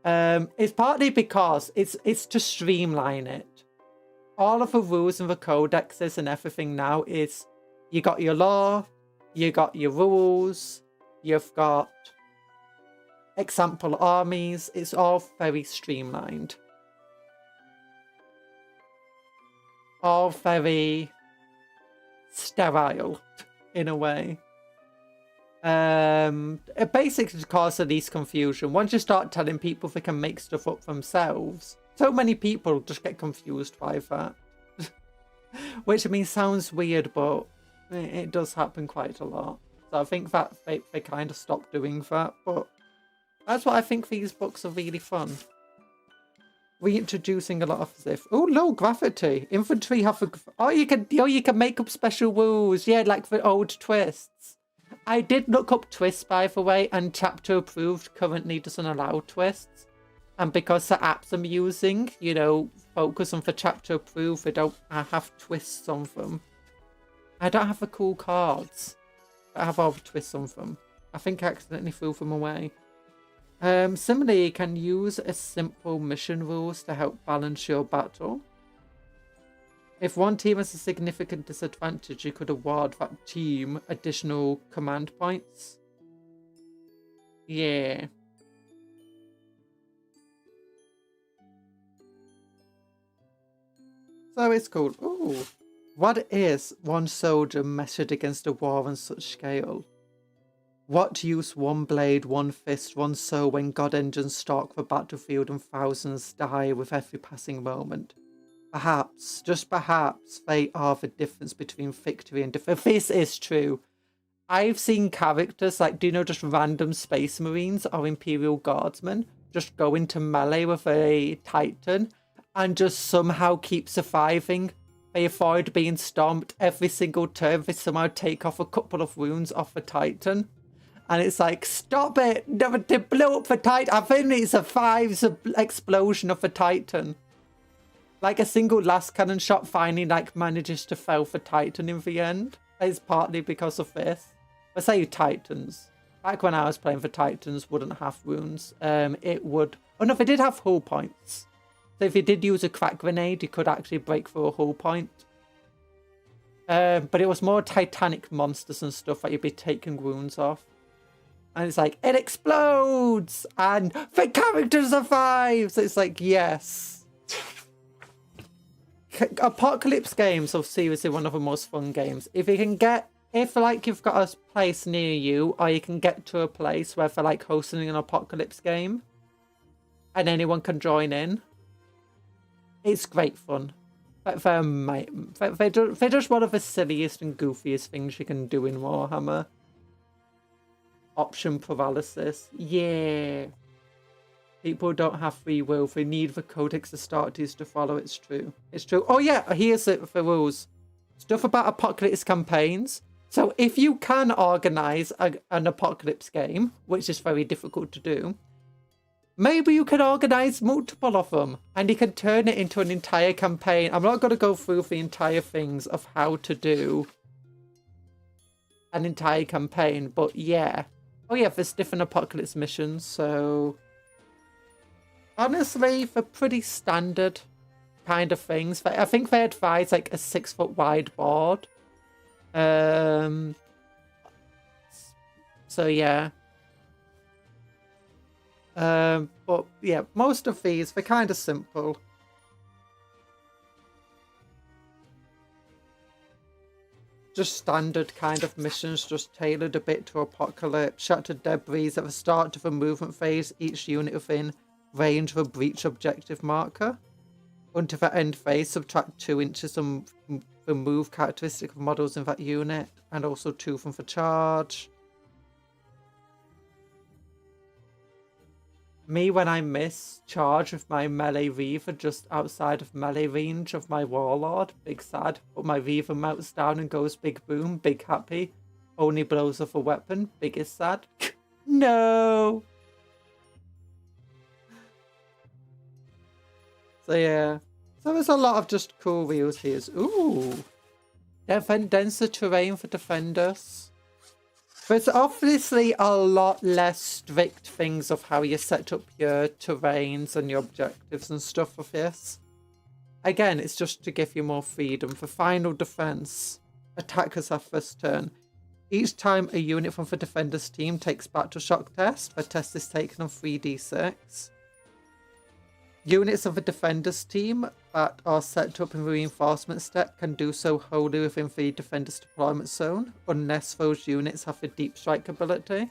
It's partly because it's to streamline it. All of the rules and the codexes and everything now is you got your lore, you got your rules, you've got example armies. It's all very streamlined. All very sterile in a way. It basically causes these confusion. Once you start telling people they can make stuff up themselves, so many people just get confused by that. Which I mean sounds weird, but it does happen quite a lot. So I think that they kind of stopped doing that. But That's what I think these books are really fun. Reintroducing a lot of this. Oh, low gravity. Infantry have a... Oh, you can make up special rules. Yeah, like for old twists. I did look up twists, by the way, and chapter approved currently doesn't allow twists. And because the apps I'm using, you know, focus on for chapter approved, I have twists on them. I don't have the cool cards. I have all the twists on them. I think I accidentally threw them away. Similarly, you can use a simple mission rules to help balance your battle. If one team has a significant disadvantage, you could award that team additional command points. Yeah. So it's called, ooh. What is one soldier measured against a war on such scale? What use one blade, one fist, one soul when god engines stalk the battlefield and thousands die with every passing moment? Perhaps, just perhaps, they are the difference between victory and defeat. This is true. I've seen characters like, do you know, just random space marines or imperial guardsmen just go into melee with a titan and just somehow keep surviving. They avoid being stomped every single turn. They somehow take off a couple of wounds off the titan. And it's like, stop it! They blew up the Titan. I think it survives the explosion of the Titan. Like a single last cannon shot finally like manages to fell the Titan in the end. It's partly because of this. I say Titans. Back when I was playing, the Titans wouldn't have wounds. It would... Oh no, they did have hull points. So if you did use a crack grenade, you could actually break through a hull point. But it was more Titanic monsters and stuff that you'd be taking wounds off. And it's like, it explodes! And the character survives! It's like, yes. Apocalypse games are seriously one of the most fun games. If you can get, if like you've got a place near you, or you can get to a place where they're like hosting an apocalypse game, and anyone can join in, it's great fun. They're just one of the silliest and goofiest things you can do in Warhammer. Option paralysis. Yeah. People don't have free will. They need the Codex Astartes to follow. It's true. It's true. Oh yeah, here's it for rules. Stuff about apocalypse campaigns. So if you can organize an apocalypse game, which is very difficult to do, maybe you can organize multiple of them and you can turn it into an entire campaign. I'm not going to go through the entire things of how to do an entire campaign, but yeah. Oh yeah, there's different apocalypse missions, so... Honestly, they're pretty standard kind of things. I think they advise like a 6-foot wide board. So yeah. But yeah, most of these, they're kind of simple. Just standard kind of missions, just tailored a bit to apocalypse. Shattered debris at the start of the movement phase. Each unit within range of a breach objective marker. Until the end phase, subtract 2 inches from the move characteristic of models in that unit. And also 2 from the charge. Me, when I miss charge with my melee Reaver just outside of melee range of my Warlord, big sad. But my Reaver melts down and goes big boom, big happy. Only blows off a weapon, biggest sad. No! So yeah. So there's a lot of just cool wheels here. Ooh! Denser terrain for defenders. There's obviously a lot less strict things of how you set up your terrains and your objectives and stuff with this. Again, it's just to give you more freedom. For final defense, attackers have first turn. Each time a unit from the defender's team takes battle shock test, the test is taken on 3d6. Units of the defender's team that are set up in the reinforcement step can do so wholly within the defender's deployment zone, unless those units have the deep strike ability.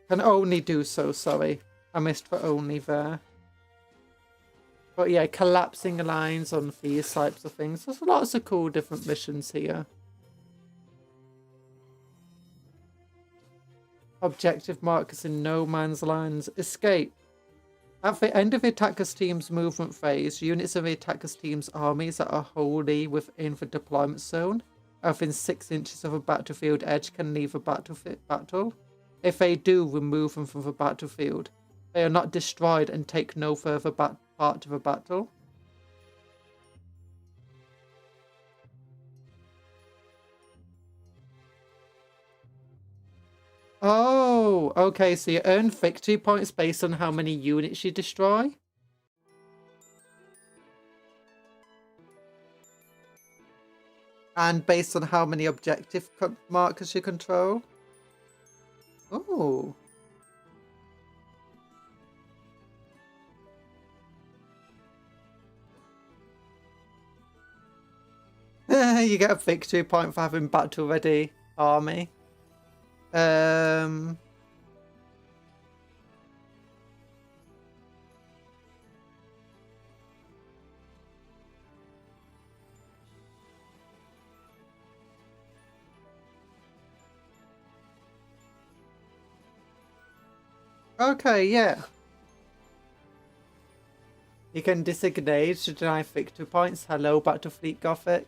Can only do so, sorry. I missed the only there. But yeah, collapsing lines on these types of things. There's lots of cool different missions here. Objective markers in no man's lands. Escape. At the end of the attacker's team's movement phase, units of the attacker's team's armies that are wholly within the deployment zone, within 6 inches of a battlefield edge, can leave a battle. If they do, remove them from the battlefield. They are not destroyed and take no further part of the battle. Oh, okay, so you earn victory points based on how many units you destroy. And based on how many objective markers you control. Oh. You get a victory point for having battle ready army. Okay, yeah. You can disengage to deny victory points. Hello, Battlefleet Gothic.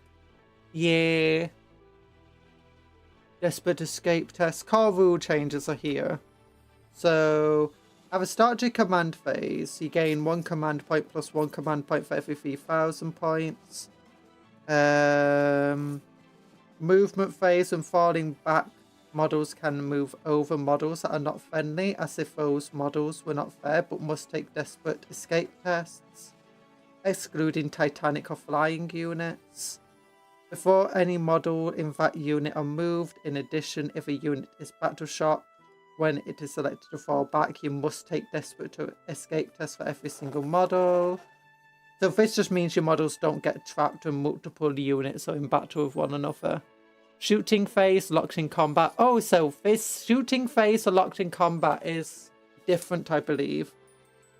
Yeah. Desperate escape test. Core rule changes are here. So, at the start of your command phase, you gain 1 command point plus 1 command point for every 3,000 points. Movement phase and falling back, models can move over models that are not friendly, as if those models were not fair, but must take desperate escape tests, excluding Titanic or flying units. Before any model in that unit are moved, in addition, if a unit is battle shocked, when it is selected to fall back, you must take desperate escape tests for every single model. So this just means your models don't get trapped when multiple units are in battle with one another. Shooting phase, locked in combat. Oh, so this shooting phase or locked in combat is different, I believe.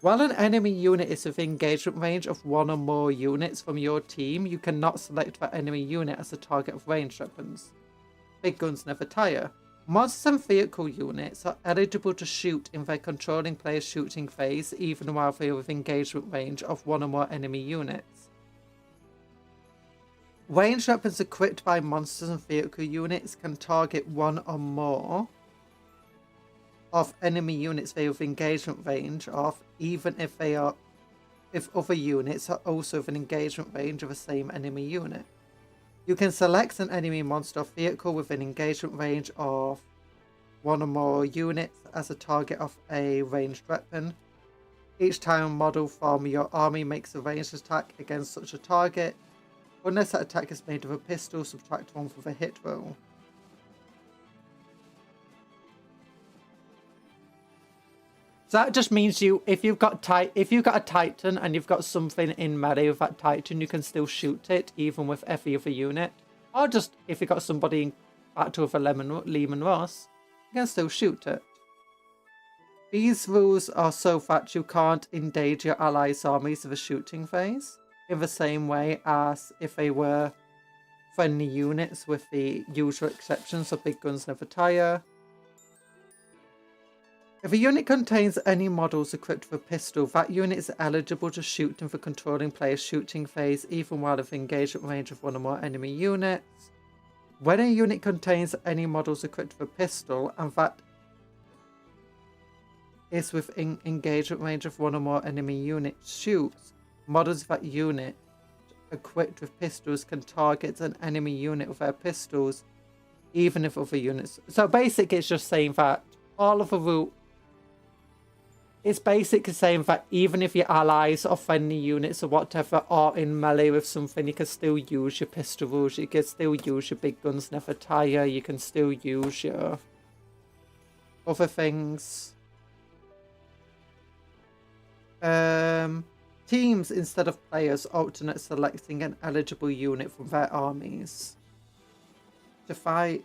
While an enemy unit is within engagement range of 1 or more units from your team, you cannot select that enemy unit as a target of ranged weapons. Big guns never tire. Monsters and vehicle units are eligible to shoot in their controlling player's shooting phase, even while they are within engagement range of 1 or more enemy units. Ranged weapons equipped by monsters and vehicle units can target 1 or more of enemy units they have engagement range of, even if other units are also within engagement range of the same enemy unit. You can select an enemy monster or vehicle within engagement range of 1 or more units as a target of a ranged weapon. Each time a model from your army makes a ranged attack against such a target, unless that attack is made with a pistol, subtract 1 for the hit roll. So that just means if you've got a Titan and you've got something in melee with that Titan, you can still shoot it even with every other unit. Or just if you've got somebody in battle with a Lehman Ross, you can still shoot it. These rules are so that you can't engage your allies' armies with a shooting phase, in the same way as if they were friendly units, with the usual exceptions of big guns never tire. If a unit contains any models equipped with a pistol, that unit is eligible to shoot in the controlling player's shooting phase, even while within engagement range of 1 or more enemy units. When a unit contains any models equipped with a pistol, and that is within engagement range of 1 or more enemy units shoots, models of that unit equipped with pistols can target an enemy unit with their pistols, even if other units... So basically it's just saying that all of the rule... It's basically saying that even if your allies or friendly units or whatever are in melee with something, you can still use your pistol rules, you can still use your big guns never tire, you can still use your other things. Teams, instead of players, alternate selecting an eligible unit from their armies to fight.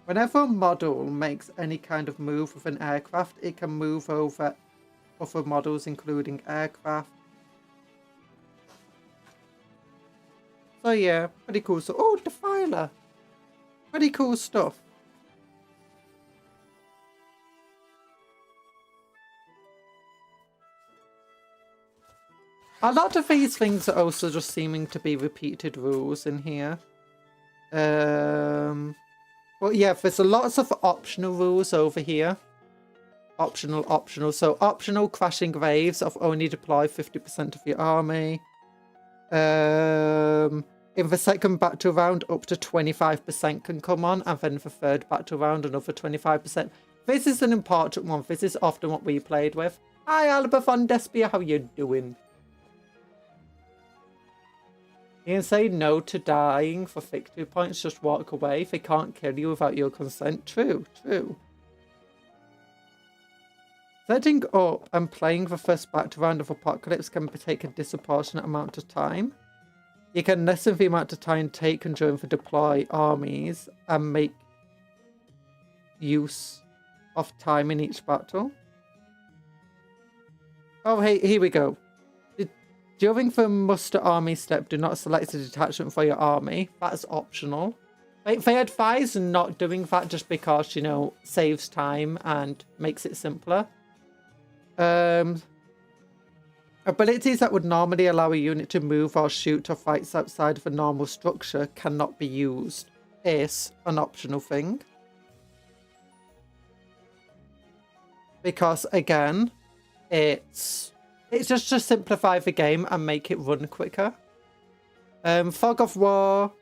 Whenever a model makes any kind of move with an aircraft, it can move over other models including aircraft. So yeah, pretty cool. So, oh, Defiler. Pretty cool stuff. A lot of these things are also just seeming to be repeated rules in here. Well, yeah, there's lots of optional rules over here. Optional. So, optional crashing waves of only deploy 50% of your army. In the second battle round, up to 25% can come on, and then the third battle round, another 25%. This is an important one. This is often what we played with. Hi, Alba von Despia, how you doing? You can say no to dying for victory points, just walk away. They can't kill you without your consent. True. Setting up and playing the first battle round of Apocalypse can take a disproportionate amount of time. You can lessen the amount of time taken during the deploy armies and make use of time in each battle. Oh, hey, here we go. During the muster army step, do not select a detachment for your army. That is optional. They advise not doing that just because, you know, saves time and makes it simpler. Abilities that would normally allow a unit to move or shoot or fight outside of a normal structure cannot be used. Is an optional thing. Because, again, it's just to simplify the game and make it run quicker. Fog of War.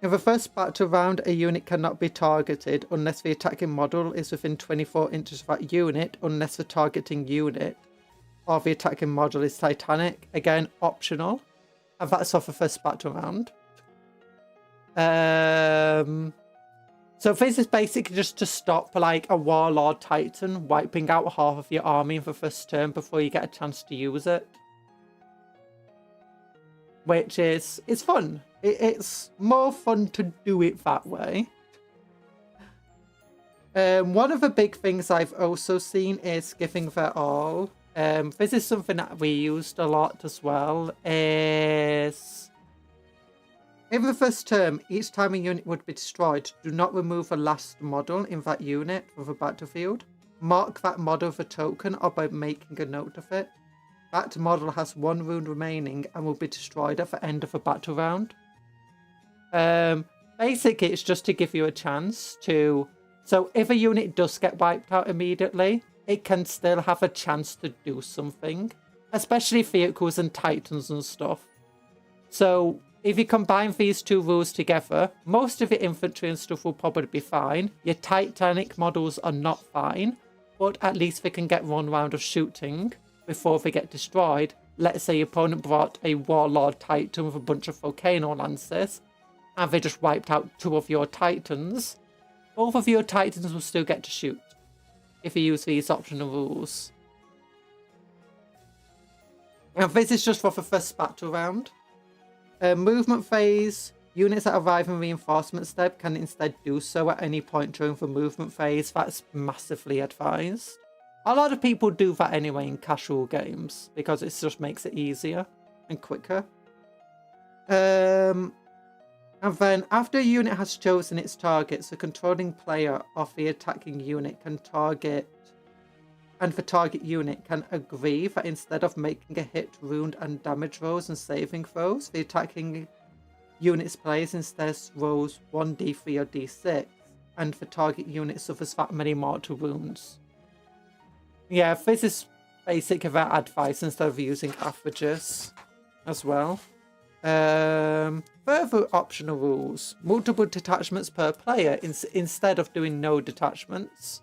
In the first battle round, a unit cannot be targeted unless the attacking model is within 24 inches of that unit, unless the targeting unit or the attacking model is Titanic. Again, optional. And that's off the first battle round. So this is basically just to stop like a Warlord Titan wiping out half of your army in the first turn before you get a chance to use it. Which is, it's fun. It's more fun to do it that way. One of the big things I've also seen is giving their all. This is something that we used a lot as well. Is in the first term, each time a unit would be destroyed, do not remove a last model in that unit from the battlefield. Mark that model with a token or by making a note of it. That model has 1 wound remaining and will be destroyed at the end of a battle round. Basically, it's just to give you a chance to... So if a unit does get wiped out immediately, it can still have a chance to do something. Especially vehicles and titans and stuff. So if you combine these two rules together, most of your infantry and stuff will probably be fine. Your Titanic models are not fine, but at least they can get 1 round of shooting before they get destroyed. Let's say your opponent brought a Warlord Titan with a bunch of Volcano Lancers, and they just wiped out 2 of your Titans. Both of your Titans will still get to shoot if you use these optional rules. And this is just for the first battle round. Movement phase. Units that arrive in reinforcement step can instead do so at any point during the movement phase. That's massively advised. A lot of people do that anyway in casual games because it just makes it easier and quicker. And then after a unit has chosen its targets, the controlling player of the attacking unit can target, and the target unit can agree that instead of making a hit, wound and damage rolls and saving throws, the attacking unit's players instead rolls 1d3 or d6, and the target unit suffers that many mortal wounds. Yeah, this is basically that advice instead of using averages as well. Further optional rules. Multiple detachments per player instead of doing no detachments.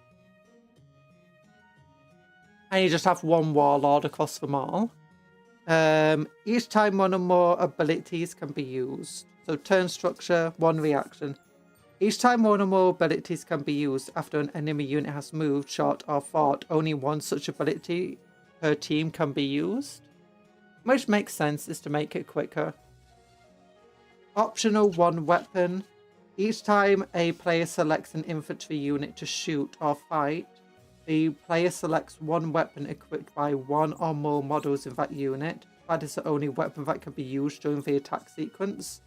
And you just have 1 Warlord across them all. Each time 1 or more abilities can be used. So turn structure, 1 reaction. Each time 1 or more abilities can be used after an enemy unit has moved, shot or fought, only 1 such ability per team can be used. Which makes sense, is to make it quicker. Optional 1 weapon. Each time a player selects an infantry unit to shoot or fight, The player selects one weapon equipped by one or more models in that unit. That is the only weapon that can be used during the attack sequence.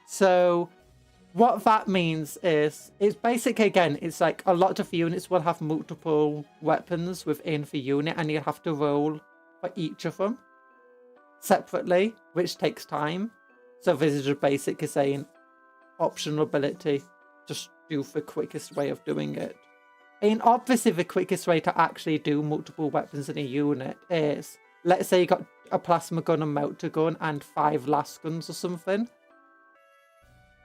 So what that means is, it's basically, again, it's like a lot of units will have multiple weapons within the unit, and you have to roll for each of them separately, which takes time. So this is just basically saying optional ability, just do the quickest way of doing it. And obviously the quickest way to actually do multiple weapons in a unit is, let's say you got a plasma gun, a melter gun, and 5 las guns or something,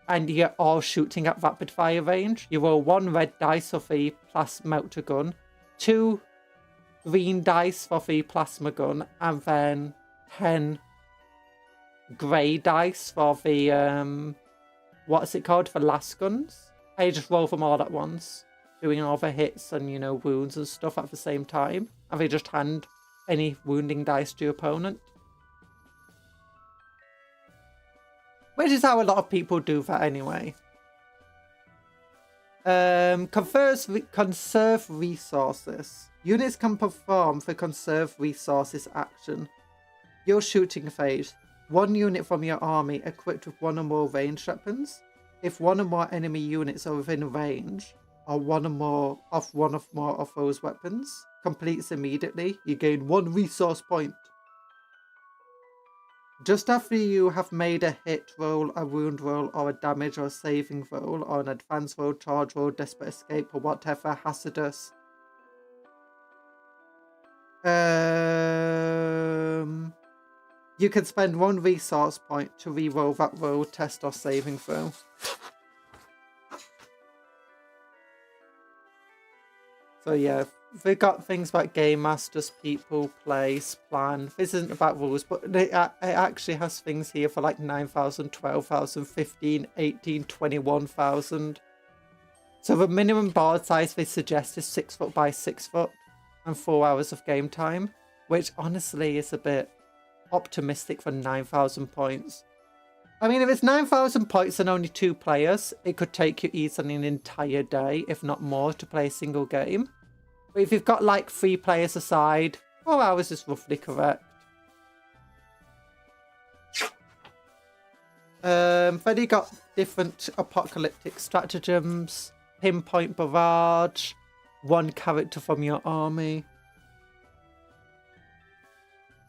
and you're all shooting at rapid fire range. You roll 1 red dice for the melter gun, 2 green dice for the plasma gun, and then 10 grey dice for the what's it called, for las guns. And you just roll them all at once, doing all the hits and, you know, wounds and stuff at the same time, and they just hand any wounding dice to your opponent. Which is how a lot of people do that anyway. Conserve resources. Units can perform the conserve resources action. Your shooting phase. 1 unit from your army equipped with 1 or more ranged weapons. If 1 or more enemy units are within range, or one or more of those weapons completes immediately, you gain 1 resource point. Just after you have made a hit roll, a wound roll, or a damage or saving roll, or an advance roll, charge roll, desperate escape, or whatever hazardous you can spend 1 resource point to re-roll that roll, test, or saving throw. So yeah, we got things about game masters, people, place, plan. This isn't about rules, but it actually has things here for like 9,000, 12,000, 15, 18, 21,000. So the minimum board size they suggest is 6 foot by 6 foot and 4 hours of game time, which honestly is a bit optimistic for 9,000 points. I mean, if it's 9,000 points and only 2 players, it could take you easily an entire day, if not more, to play a single game. But if you've got like 3 players aside, 4 hours is roughly correct. Then you got different apocalyptic stratagems, pinpoint barrage, 1 character from your army,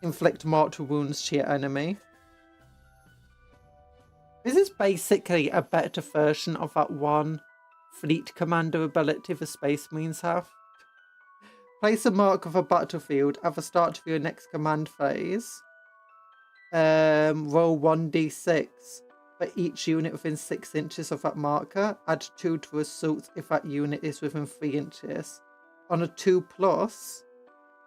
inflict mortal wounds to your enemy. This is basically a better version of that one fleet commander ability the Space Marines have. Place a mark of a battlefield at the start of your next command phase. Roll 1d6 for each unit within 6 inches of that marker. Add 2 to assault if that unit is within 3 inches. On a 2+,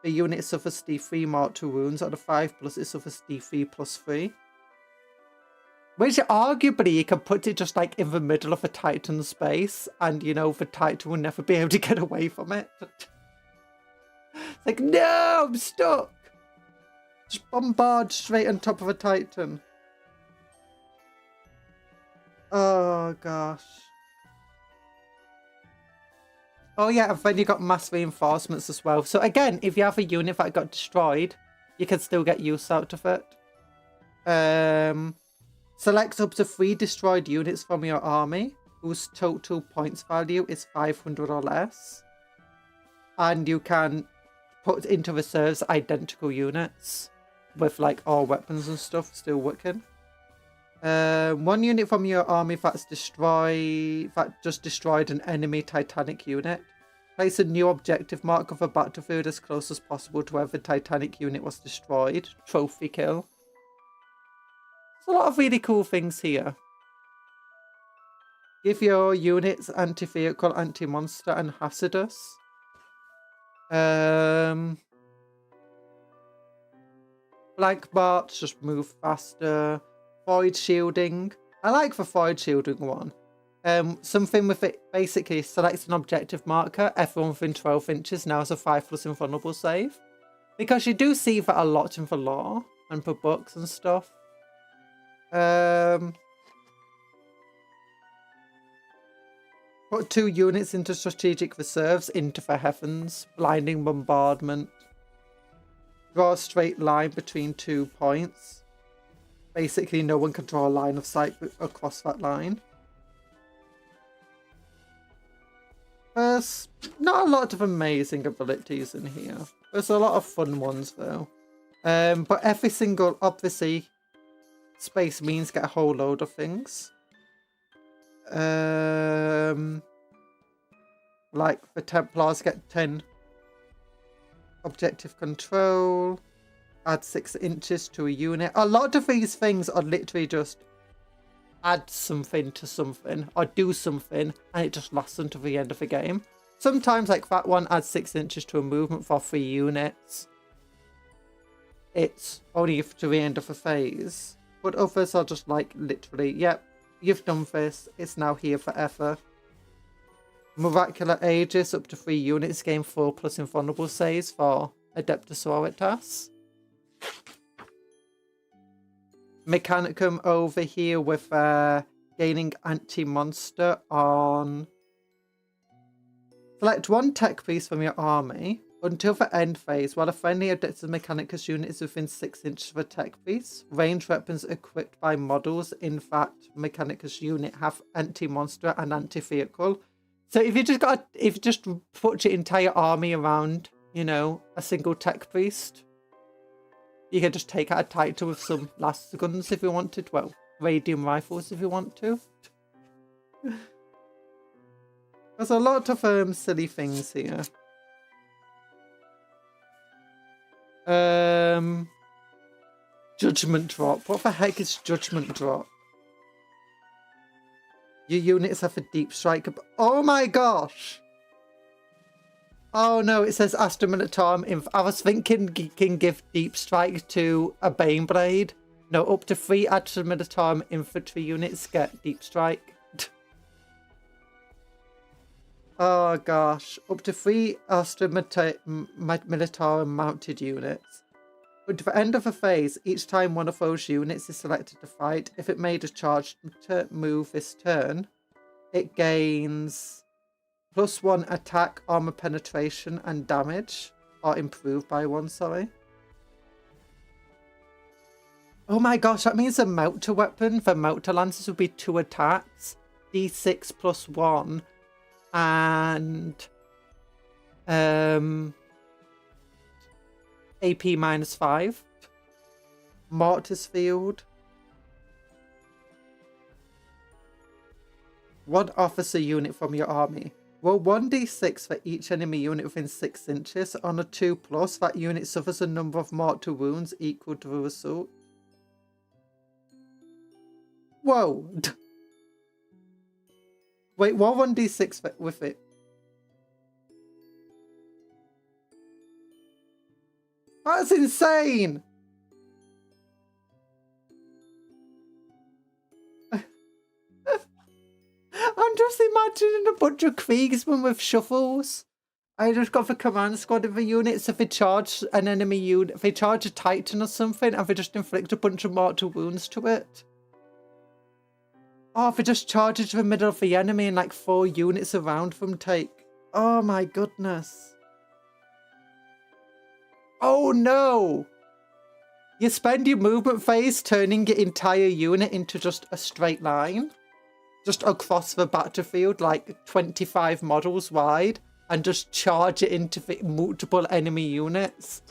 the unit suffers D3 mortal wounds. On a 5+, it suffers D3 plus 3. Which arguably you can put it just like in the middle of a Titan space, and you know the Titan will never be able to get away from it. It's like, no, I'm stuck. Just bombard straight on top of a Titan. Oh gosh. Oh yeah, and then you got mass reinforcements as well. So again, if you have a unit that got destroyed, you can still get use out of it. Select up to 3 destroyed units from your army, whose total points value is 500 or less. And you can put into reserves identical units with like all weapons and stuff still working. 1 unit from your army that just destroyed an enemy Titanic unit. Place a new objective mark of a battlefield as close as possible to where the Titanic unit was destroyed. Trophy kill. There's a lot of really cool things here. Give your units anti-vehicle, anti-monster, and hazardous. Blank march, just move faster. Void shielding. I like the void shielding one. Something with it, basically select an objective marker. Everyone within 12 inches now has a 5+ invulnerable save. Because you do see that a lot in the lore and for books and stuff. Put 2 units into strategic reserves into the heavens. Blinding bombardment. Draw a straight line between 2 points. Basically, no one can draw a line of sight across that line. There's not a lot of amazing abilities in here. There's a lot of fun ones, though. But every single, obviously, Space Marines get a whole load of things. Like the Templars get 10 objective control, add 6 inches to a unit. A lot of these things are literally just add something to something or do something and it just lasts until the end of the game. Sometimes like that one adds 6 inches to a movement for 3 units. It's only to the end of a phase. But others are just like literally, yep, you've done this, it's now here forever. Miraculous Aegis, up to 3 units, gain 4+ invulnerable saves for Adeptus Sororitas. Mechanicum over here with gaining anti-monster on... Select 1 tech piece from your army until the end phase. While a friendly Adeptus Mechanicus unit is within 6 inches of a tech piece, ranged weapons equipped by models in that Mechanicus unit have anti-monster and anti-vehicle. So if you just put your entire army around, you know, a single tech priest, you can just take out a Titan with some laser guns if you wanted. Well, radium rifles if you want to. There's a lot of silly things here. Judgment drop. What the heck is judgment drop? Your units have a deep strike. Oh my gosh! Oh no, it says Astra Militarum. I was thinking you can give deep strike to a Baneblade. No, up to 3 Astra Militarum infantry units get deep strike. Oh gosh, up to 3 Astra Militarum mounted units. At the end of a phase, each time one of those units is selected to fight, if it made a charged move this turn, it gains +1 attack, armor penetration, and damage, or improved by 1, sorry. Oh my gosh, that means a melter weapon for melter lances would be 2 attacks, d6 +1, and AP -5. Mortis field. 1 officer unit from your army. Roll 1d6 for each enemy unit within 6 inches. On a 2+, that unit suffers a number of mortal wounds equal to the result. Whoa! Wait, roll 1d6 with it. That's insane! I'm just imagining a bunch of Kriegsmen with shuffles. I just got the command squad of the units. If they charge an enemy unit, if they charge a Titan or something, and they just inflict a bunch of mortal wounds to it. Oh, if they just charge it to the middle of the enemy and like 4 units around them take. Oh my goodness. Oh no! You spend your movement phase turning your entire unit into just a straight line. Just across the battlefield, like 25 models wide, and just charge it into multiple enemy units.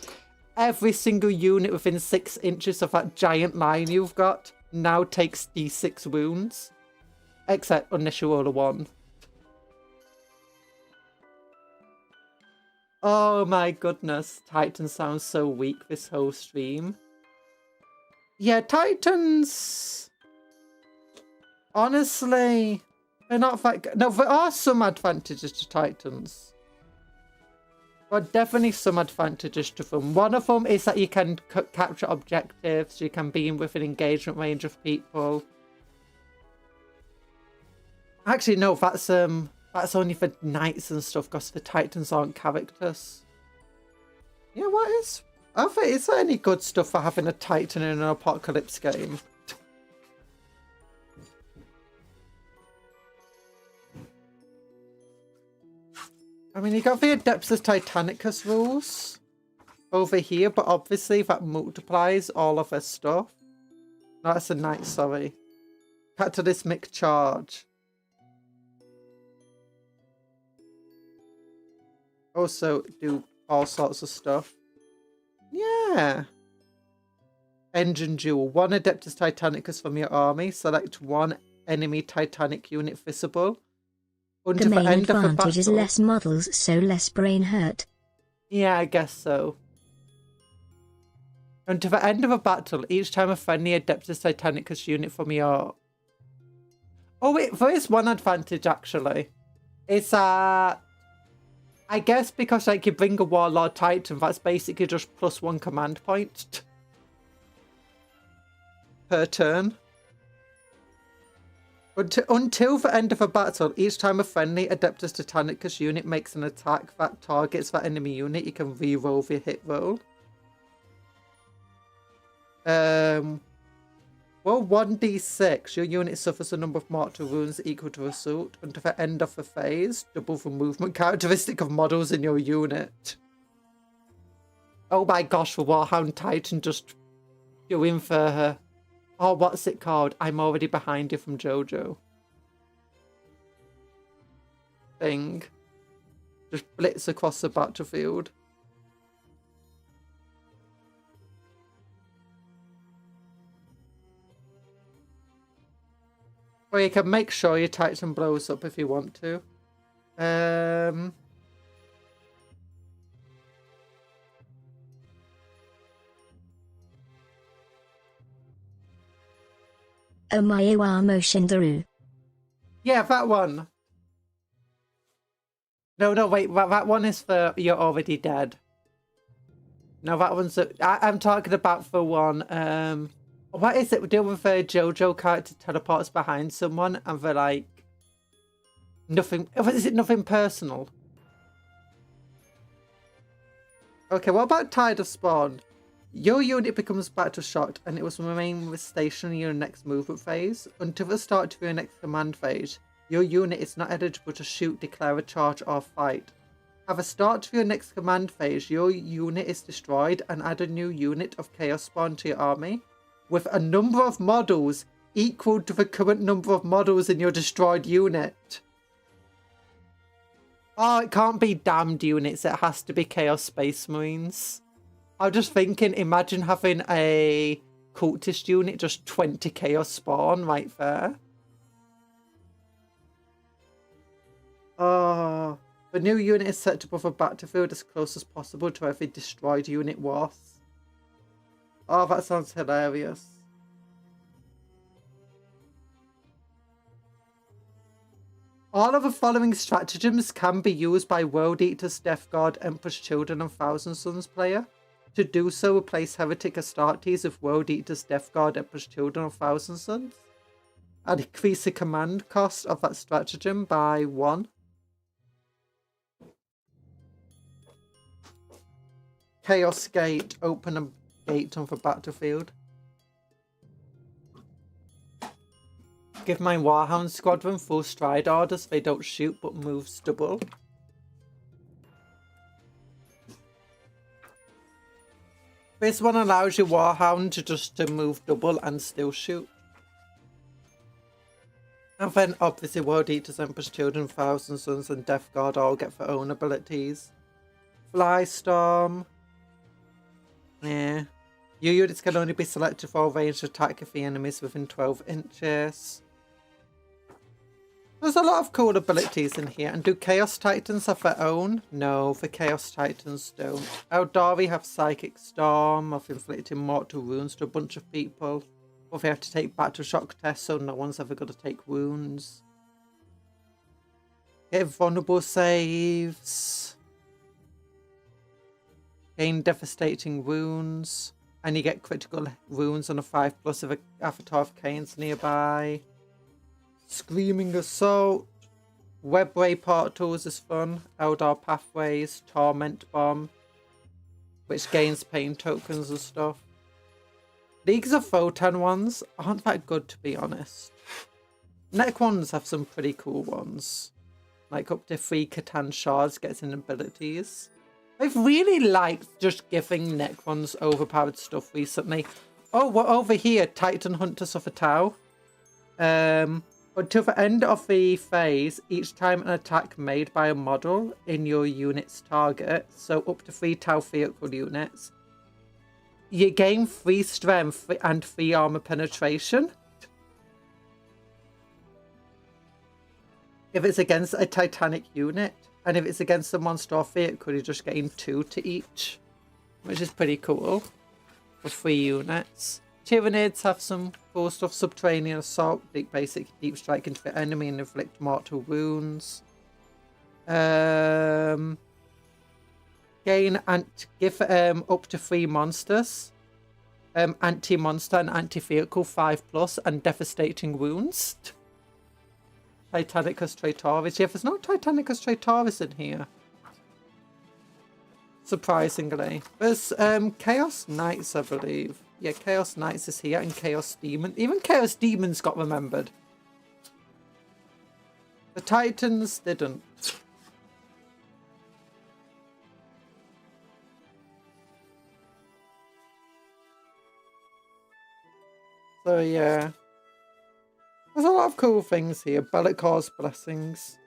Every single unit within 6 inches of that giant line you've got now takes d6 wounds. Except unless you roll a 1. Oh my goodness, Titan sounds so weak this whole stream. Yeah, Titans... Honestly, they're not that good. No, there are some advantages to Titans. There are definitely some advantages to them. One of them is that you can capture objectives, you can be in with an engagement range of people. Actually, no, that's only for knights and stuff, because the Titans aren't characters. Yeah, what is... Is there any good stuff for having a Titan in an apocalypse game? I mean, you got the Adeptus Titanicus rules over here, but obviously that multiplies all of her stuff. No, that's a knight, sorry. Catalysmic charge. Also do all sorts of stuff. Yeah. Engine duel. 1 Adeptus Titanicus from your army. Select 1 enemy Titanic unit visible. The main advantage is less models, so less brain hurt. Yeah, I guess so. Until the end of a battle, each time a friendly Adeptus Titanicus unit from your... Oh wait, there is one advantage actually. It's I guess because like you bring a Warlord Titan, that's basically just +1 command point per turn. Until the end of a battle, each time a friendly Adeptus Titanicus unit makes an attack that targets that enemy unit, you can re-roll the hit roll. Well, 1d6. Your unit suffers a number of mortal wounds equal to assault. Until the end of the phase, double the movement characteristic of models in your unit. Oh my gosh, the Warhound Titan just going for her. Oh, what's it called? I'm already behind you from JoJo. Thing. Just blitz across the battlefield. Or you can make sure your Titan blows up if you want to. Omaewa Moshindaru. Yeah, that one. No, wait. That one is for You're Already Dead. No, that one's... I'm talking about the one... What is it? We're doing with a JoJo character teleports behind someone and they're like... Nothing... Is it nothing personal? Okay, what about Tide of Spawn? Your unit becomes battle shocked and it will remain stationary in your next movement phase. Until the start of your next command phase, your unit is not eligible to shoot, declare a charge, or fight. At the start of your next command phase, your unit is destroyed and add a new unit of Chaos Spawn to your army, with a number of models equal to the current number of models in your destroyed unit. Oh, it can't be damned units, it has to be Chaos Space Marines. I'm just thinking, imagine having a cultist unit, just 20 Chaos Spawn right there. Oh, the new unit is set above a battlefield as close as possible to where the destroyed unit was. Oh, that sounds hilarious. All of the following stratagems can be used by World Eaters, Death Guard, Emperor's Children, and Thousand Sons player. To do so, replace Heretic Astartes with World Eaters, Death Guard, Emperor's Children, and Thousand Sons. And increase the command cost of that stratagem by 1. Chaos Gate. Open a gate on the battlefield. Give my Warhound Squadron full stride orders. They don't shoot but moves double. This one allows your Warhound to move double and still shoot. And then obviously World Eaters, Emperor's Children, Thousand Sons, and Death Guard all get their own abilities. Fly Storm. Yeah. Your units can only be selected for ranged attack if the enemy is within 12 inches. There's a lot of cool abilities in here. And do Chaos Titans have their own? No, the Chaos Titans don't. Eldari have Psychic Storm of inflicting mortal wounds to a bunch of people. Or they have to take battle shock tests, so no one's ever going to take wounds. Get vulnerable saves. Gain devastating wounds. And you get critical wounds on a 5+ if an Avatar of Cain's nearby. Screaming Assault. Webway Portals is fun. Eldar Pathways. Torment Bomb, which gains pain tokens and stuff. Leagues of Photon ones aren't that good, to be honest. Neck ones have some pretty cool ones. Like up to 3 Catan shards gets in abilities. I've really liked just giving Necrons overpowered stuff recently. Oh, we're over here. Titan Hunter Suffer Tau. Until the end of the phase, each time an attack made by a model in your unit's target, so up to 3 Tau vehicle units, you gain 3 strength and 3 armor penetration. If it's against a Titanic unit, and if it's against a monster or vehicle, you're just getting 2 to each, which is pretty cool for 3 units. Tyranids have some cool stuff. Subterranean Assault, basic deep strike into the enemy and inflict mortal wounds. Gain and give up to 3 monsters. Anti-monster and anti-vehicle 5+ and devastating wounds. Titanicus Traitoris. Yeah, there's no Titanicus Traitoris in here. Surprisingly. There's Chaos Knights, I believe. Yeah, Chaos Knights is here, and Chaos Demon. Even Chaos Demons got remembered. The Titans didn't. So yeah. There's a lot of cool things here. Bellicor's Blessings.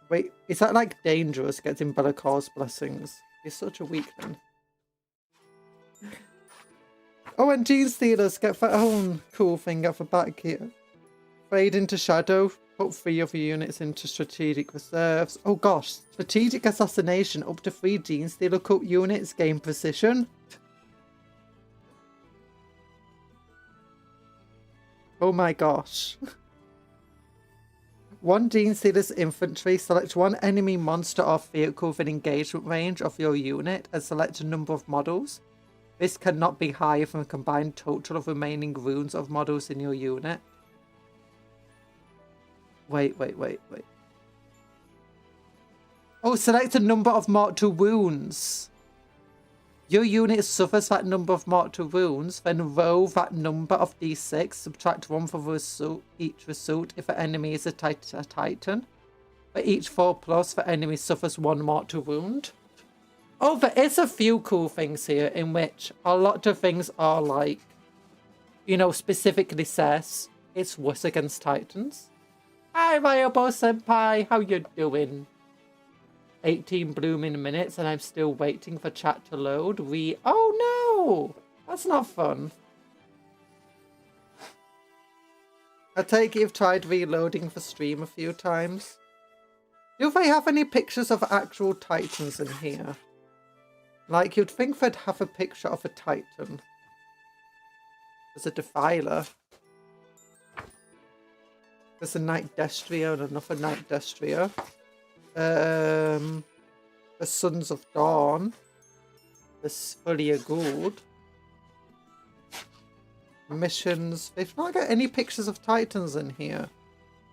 Wait, is that like dangerous getting Bellicor's Blessings? He's such a weakling. Oh, and Gene Stealers get their own cool thing at the back here. Fade into Shadow. Put 3 other units into Strategic Reserves. Oh gosh. Strategic Assassination. Up to 3 Gene Stealer Cult units gain precision. Oh my gosh. 1 Gene Stealer's infantry. Select 1 enemy monster or vehicle within engagement range of your unit and select a number of models. This cannot be higher than the combined total of remaining runes of models in your unit. Wait. Oh, select a number of mortal wounds. Your unit suffers that number of mortal wounds, then roll that number of d6, subtract 1 for each result if the enemy is a titan. For each 4+, the enemy suffers 1 mortal wound. Oh, there is a few cool things here in which a lot of things are like, you know, specifically says it's worse against titans. Hi, Viable Senpai, how you doing? 18 blooming minutes and I'm still waiting for chat to load. Oh no! That's not fun. I take it you've tried reloading for stream a few times. Do they have any pictures of actual titans in here? Like, you'd think they'd have a picture of a titan. There's a Defiler. There's a Night Destria and another Night Destria. The Sons of Dawn. There's Fulia Gould. Missions. They've not got any pictures of titans in here.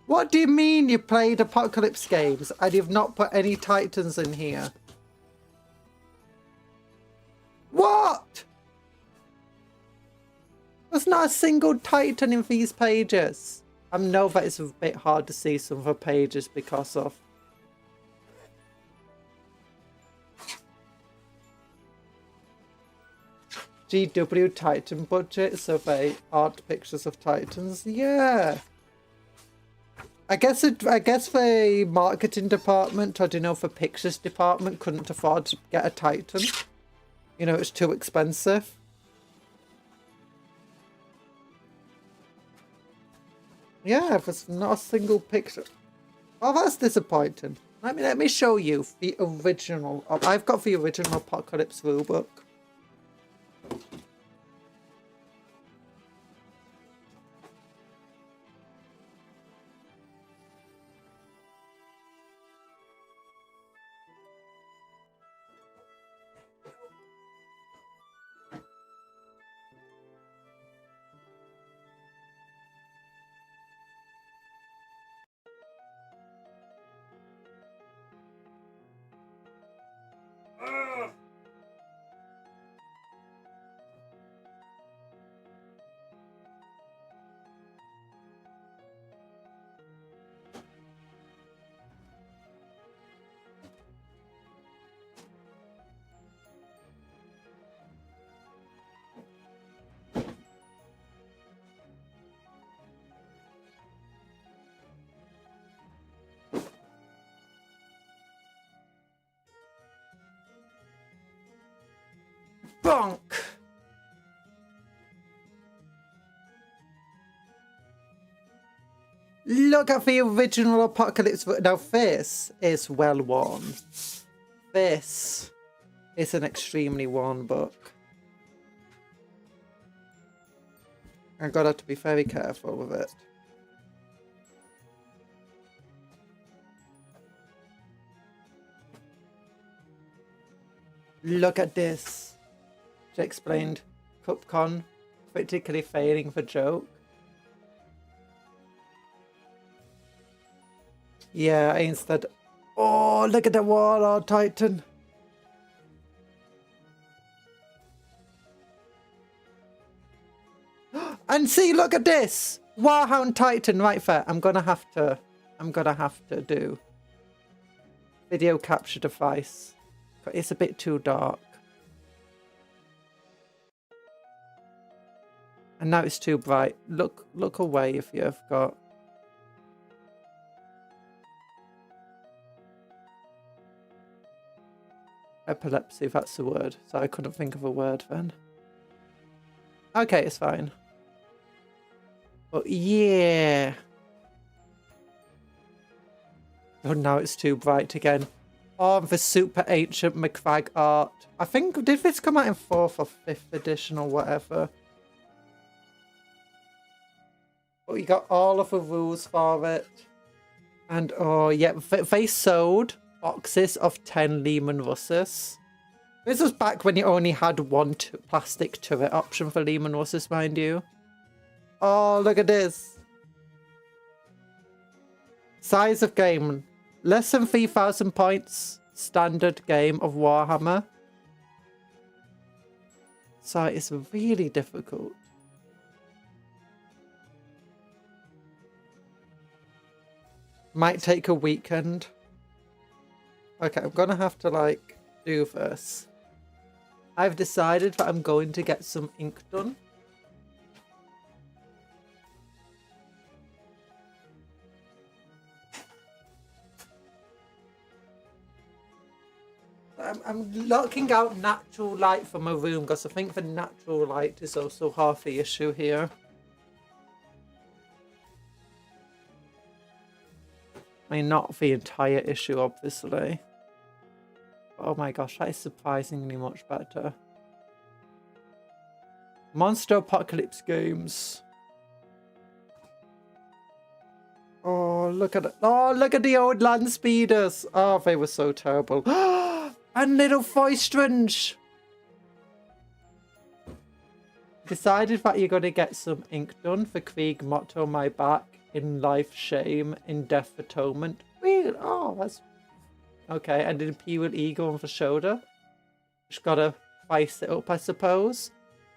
What do you mean you played Apocalypse games and you've not put any titans in here? What? There's not a single titan in these pages. I know that it's a bit hard to see some of the pages because of GW Titan budget, so they aren't pictures of titans. Yeah. I guess the marketing department, or do you know, the pictures department couldn't afford to get a titan. You know, it's too expensive. Yeah, there's not a single picture. Oh, that's disappointing. Let me show you the original. I've got the original Apocalypse rulebook. Bonk! Look at the original Apocalypse. Now this is well worn. This is an extremely worn book. I gotta to be very careful with it. Look at this. She explained CupCon critically failing for joke. Yeah, instead. Oh, look at the Warlord Titan. And see, look at this Warhound Titan right there. I'm gonna have to do video capture device. It's a bit too dark. And now it's too bright. Look away if you've got. Epilepsy, that's the word. So I couldn't think of a word then. Okay, it's fine. But yeah. Oh, now it's too bright again. Oh, the super ancient McFag art. I think, did this come out in 4th or 5th edition or whatever? But you got all of the rules for it. And oh yeah, they sold boxes of 10 Lehman Russes. This was back when you only had one plastic turret option for Lehman Russes, mind you. Oh, look at this. Size of game. Less than 3,000 points. Standard game of Warhammer. So it's really difficult. Might take a weekend. Okay, I'm gonna have to like do this. I've decided that I'm going to get some ink done. I'm locking out natural light from my room because I think the natural light is also half the issue here. I mean, not the entire issue, obviously. Oh my gosh, that is surprisingly much better. Monster Apocalypse games. Oh, look at it. Oh, look at the old land speeders. Oh, they were so terrible. And little Foistrange. Decided that you're going to get some ink done for Krieg motto my back. In life shame, in death atonement. Really? Oh, that's okay. And Imperial Eagle on the shoulder. Just gotta spice it up, I suppose.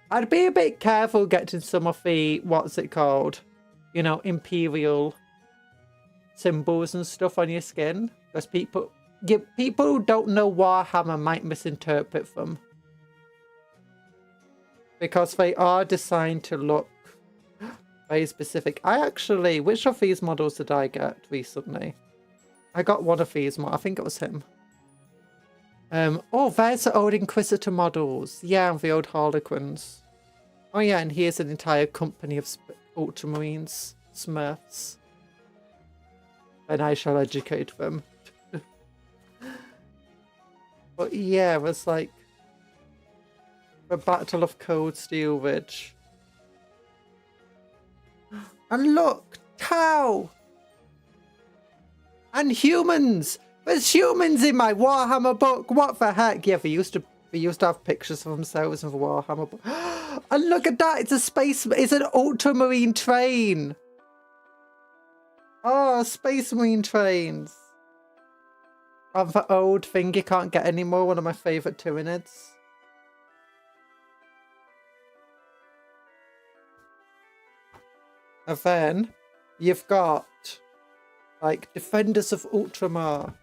I'd be a bit careful getting some of the, what's it called? You know, Imperial symbols and stuff on your skin. Because people who don't know Warhammer might misinterpret them. Because they are designed to look very specific. I actually, which of these models did I get recently? I got one of these. I think it was him. Oh, there's the old Inquisitor models. Yeah, the old Harlequins. Oh yeah, and here's an entire company of Ultramarines, Smurfs. And I shall educate them. But yeah, it was like the Battle of Cold Steel Ridge. And look, Tau! And humans! There's humans in my Warhammer book! What the heck? Yeah, they used to have pictures of themselves in the Warhammer book. And look at that! It's an ultramarine train! Oh, space marine trains! And the old thing you can't get anymore, one of my favourite Tyranids. And then you've got like Defenders of Ultramar.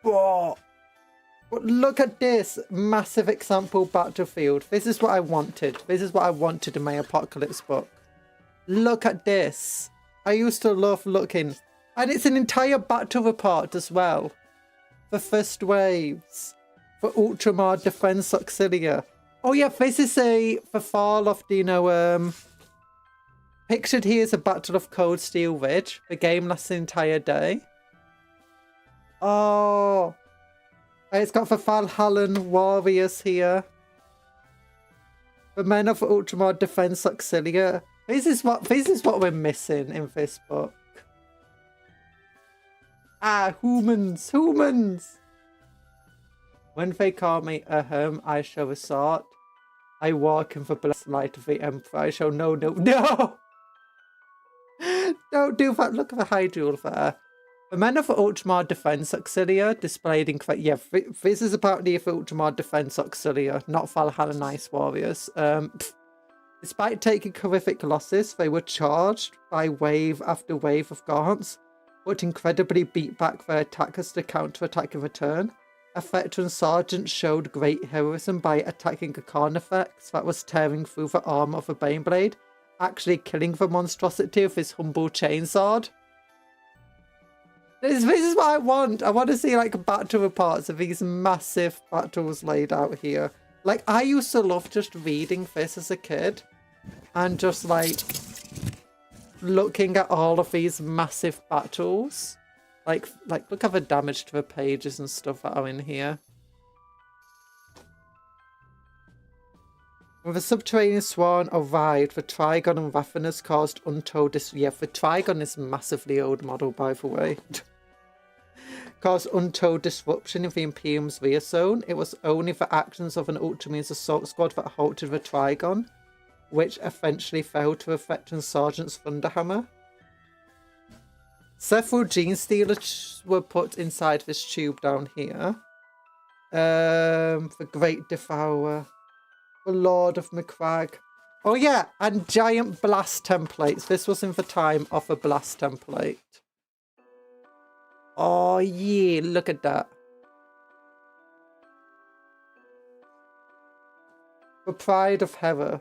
Whoa! But look at this massive example battlefield. This is what I wanted. This is what I wanted in my Apocalypse book. Look at this. I used to love looking. And it's an entire battle report as well. The first waves. For Ultramar Defense Auxilia. Oh yeah, this is for fall off, do you know, pictured here is a Battle of Cold Steel Ridge. The game lasts the entire day. Oh, it's got the Valhallan warriors here. The men of Ultramar Defense Auxilia. This is what we're missing in this book. Ah, humans. When they call me Ahem, I shall assort. I walk in the blessed light of the Emperor. I shall no. Don't do that. Look at the Hydrule there. The men of the Ultramar Defense Auxilia displayed incredible. Yeah, this is apparently the Ultramar Defense Auxilia, not Valhalla Ice Warriors. Despite taking horrific losses, they were charged by wave after wave of gaunts, but incredibly beat back their attackers to counterattack in return. A veteran sergeant showed great heroism by attacking a Carnifex that was tearing through the armor of a Baneblade, actually killing the monstrosity with his humble chainsword. This is what I want. I want to see like battle reports of these massive battles laid out here. Like, I used to love just reading this as a kid and just like looking at all of these massive battles. Like look at the damage to the pages and stuff that are in here. When the subterranean sworn arrived, the Trigon and Raffinus caused untold yeah, the Trigon is a massively old model, by the way. Caused untold disruption in the Imperium's rear zone. It was only the actions of an Ultramarines assault squad that halted the Trigon, which eventually fell to a veteran sergeant's thunderhammer. Several gene stealers were put inside this tube down here. The Great Devourer, the Lord of McCrag. Oh yeah, and giant blast templates. This was in the time of a blast template. Oh yeah, look at that. The Pride of Hera.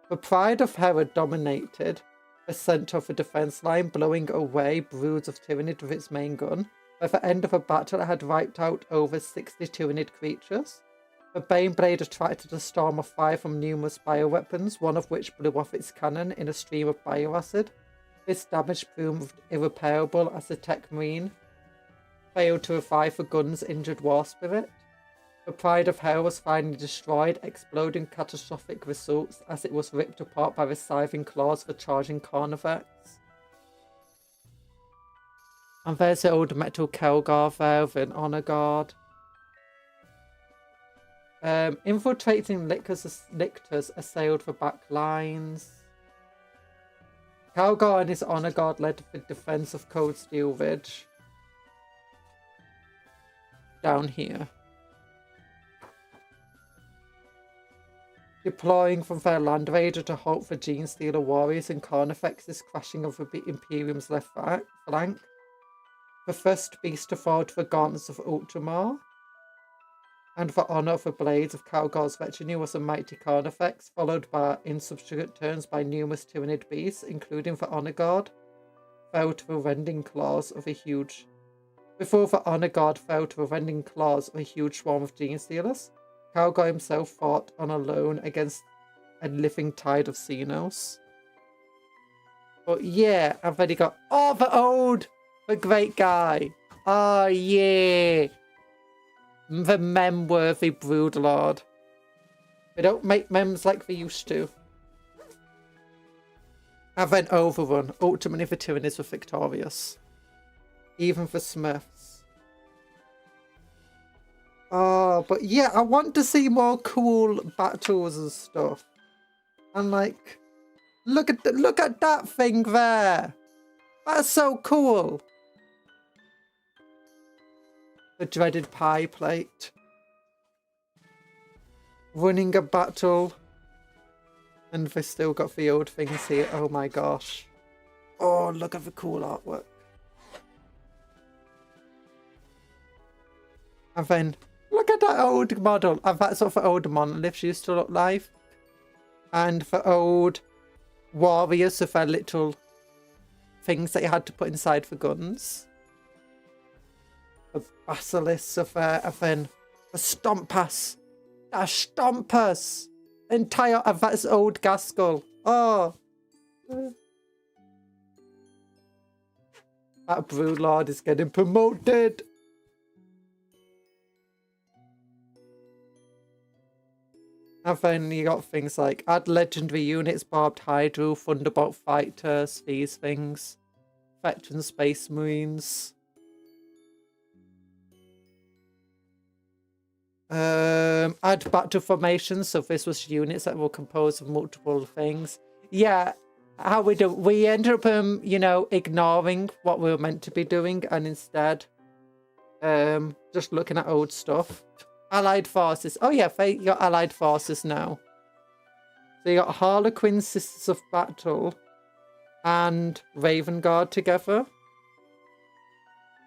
The Pride of Hera dominated the centre of the defence line, blowing away broods of Tyranid with its main gun. By the end of the battle, it had wiped out over 60 Tyranid creatures. The Baneblade attracted a storm of fire from numerous bioweapons, one of which blew off its cannon in a stream of bioacid. This damage proved irreparable as the Tech Marine failed to revive the gun's injured war spirit. The Pride of Hell was finally destroyed, exploding catastrophic results as it was ripped apart by the scything claws of the charging Carnifex. And there's the old metal Kelgar there with an honor guard. Infiltrating lictors assailed the back lines. Kelgar and his honor guard led the defense of Cold Steel Ridge. Down here. Deploying from their Land Raider to halt the Gene Stealer warriors and Carnifexes crashing over the Imperium's left flank. The first beast to fall to the gauntlets of Ultramar. And the honour of the blades of Calgar's retinue was a mighty Carnifex, followed by, in subsequent turns, by numerous Tyranid beasts, including the Honour Guard, fell to the rending claws of a huge... Before the Honour Guard fell to the rending claws of a huge swarm of Gene Stealers, Calgar himself fought on alone against a living tide of Xenos. But yeah, I've already got... Oh, the great guy! Oh, yeah! The mem-worthy Broodlord. They don't make mems like they used to. And then Overrun. Ultimately, the Tyranids were victorious. Even the Smiths. Oh, but yeah, I want to see more cool battles and stuff. And like, look at that thing there. That's so cool. The dreaded pie plate. Running a battle. And they've still got the old things here. Oh my gosh. Oh, look at the cool artwork. And then, look at that old model. And that's what the old monoliths used to look like. And the old warriors with their little things that you had to put inside the guns. The basilisks of then the Stomp Pass. A Stompus! Entire of that's old Gaskell. Oh. That Broodlord is getting promoted. And then you got things like add legendary units, Barbed Hydro, Thunderbolt Fighters, these things. Veteran Space Marines. Add battle formations, so this was units that were composed of multiple things. Yeah, how we do, we ended up, you know, ignoring what we were meant to be doing and instead, just looking at old stuff. Allied forces. Oh yeah, you got allied forces now. So you got Harlequin, Sisters of Battle, and Raven Guard together.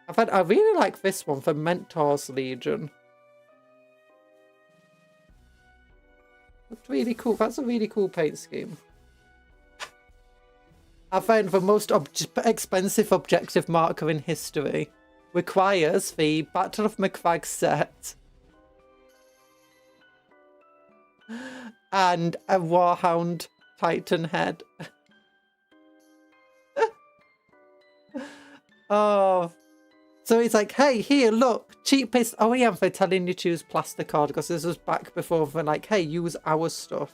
I really like this one for Mentor's Legion. That's really cool. That's a really cool paint scheme. I found the most expensive objective marker in history requires the Battle of McFag set and a Warhound Titan head. Oh. So it's like, hey, here, look, cheapest. Oh yeah, they're telling you to choose Plasticard because this was back before they're like, hey, use our stuff.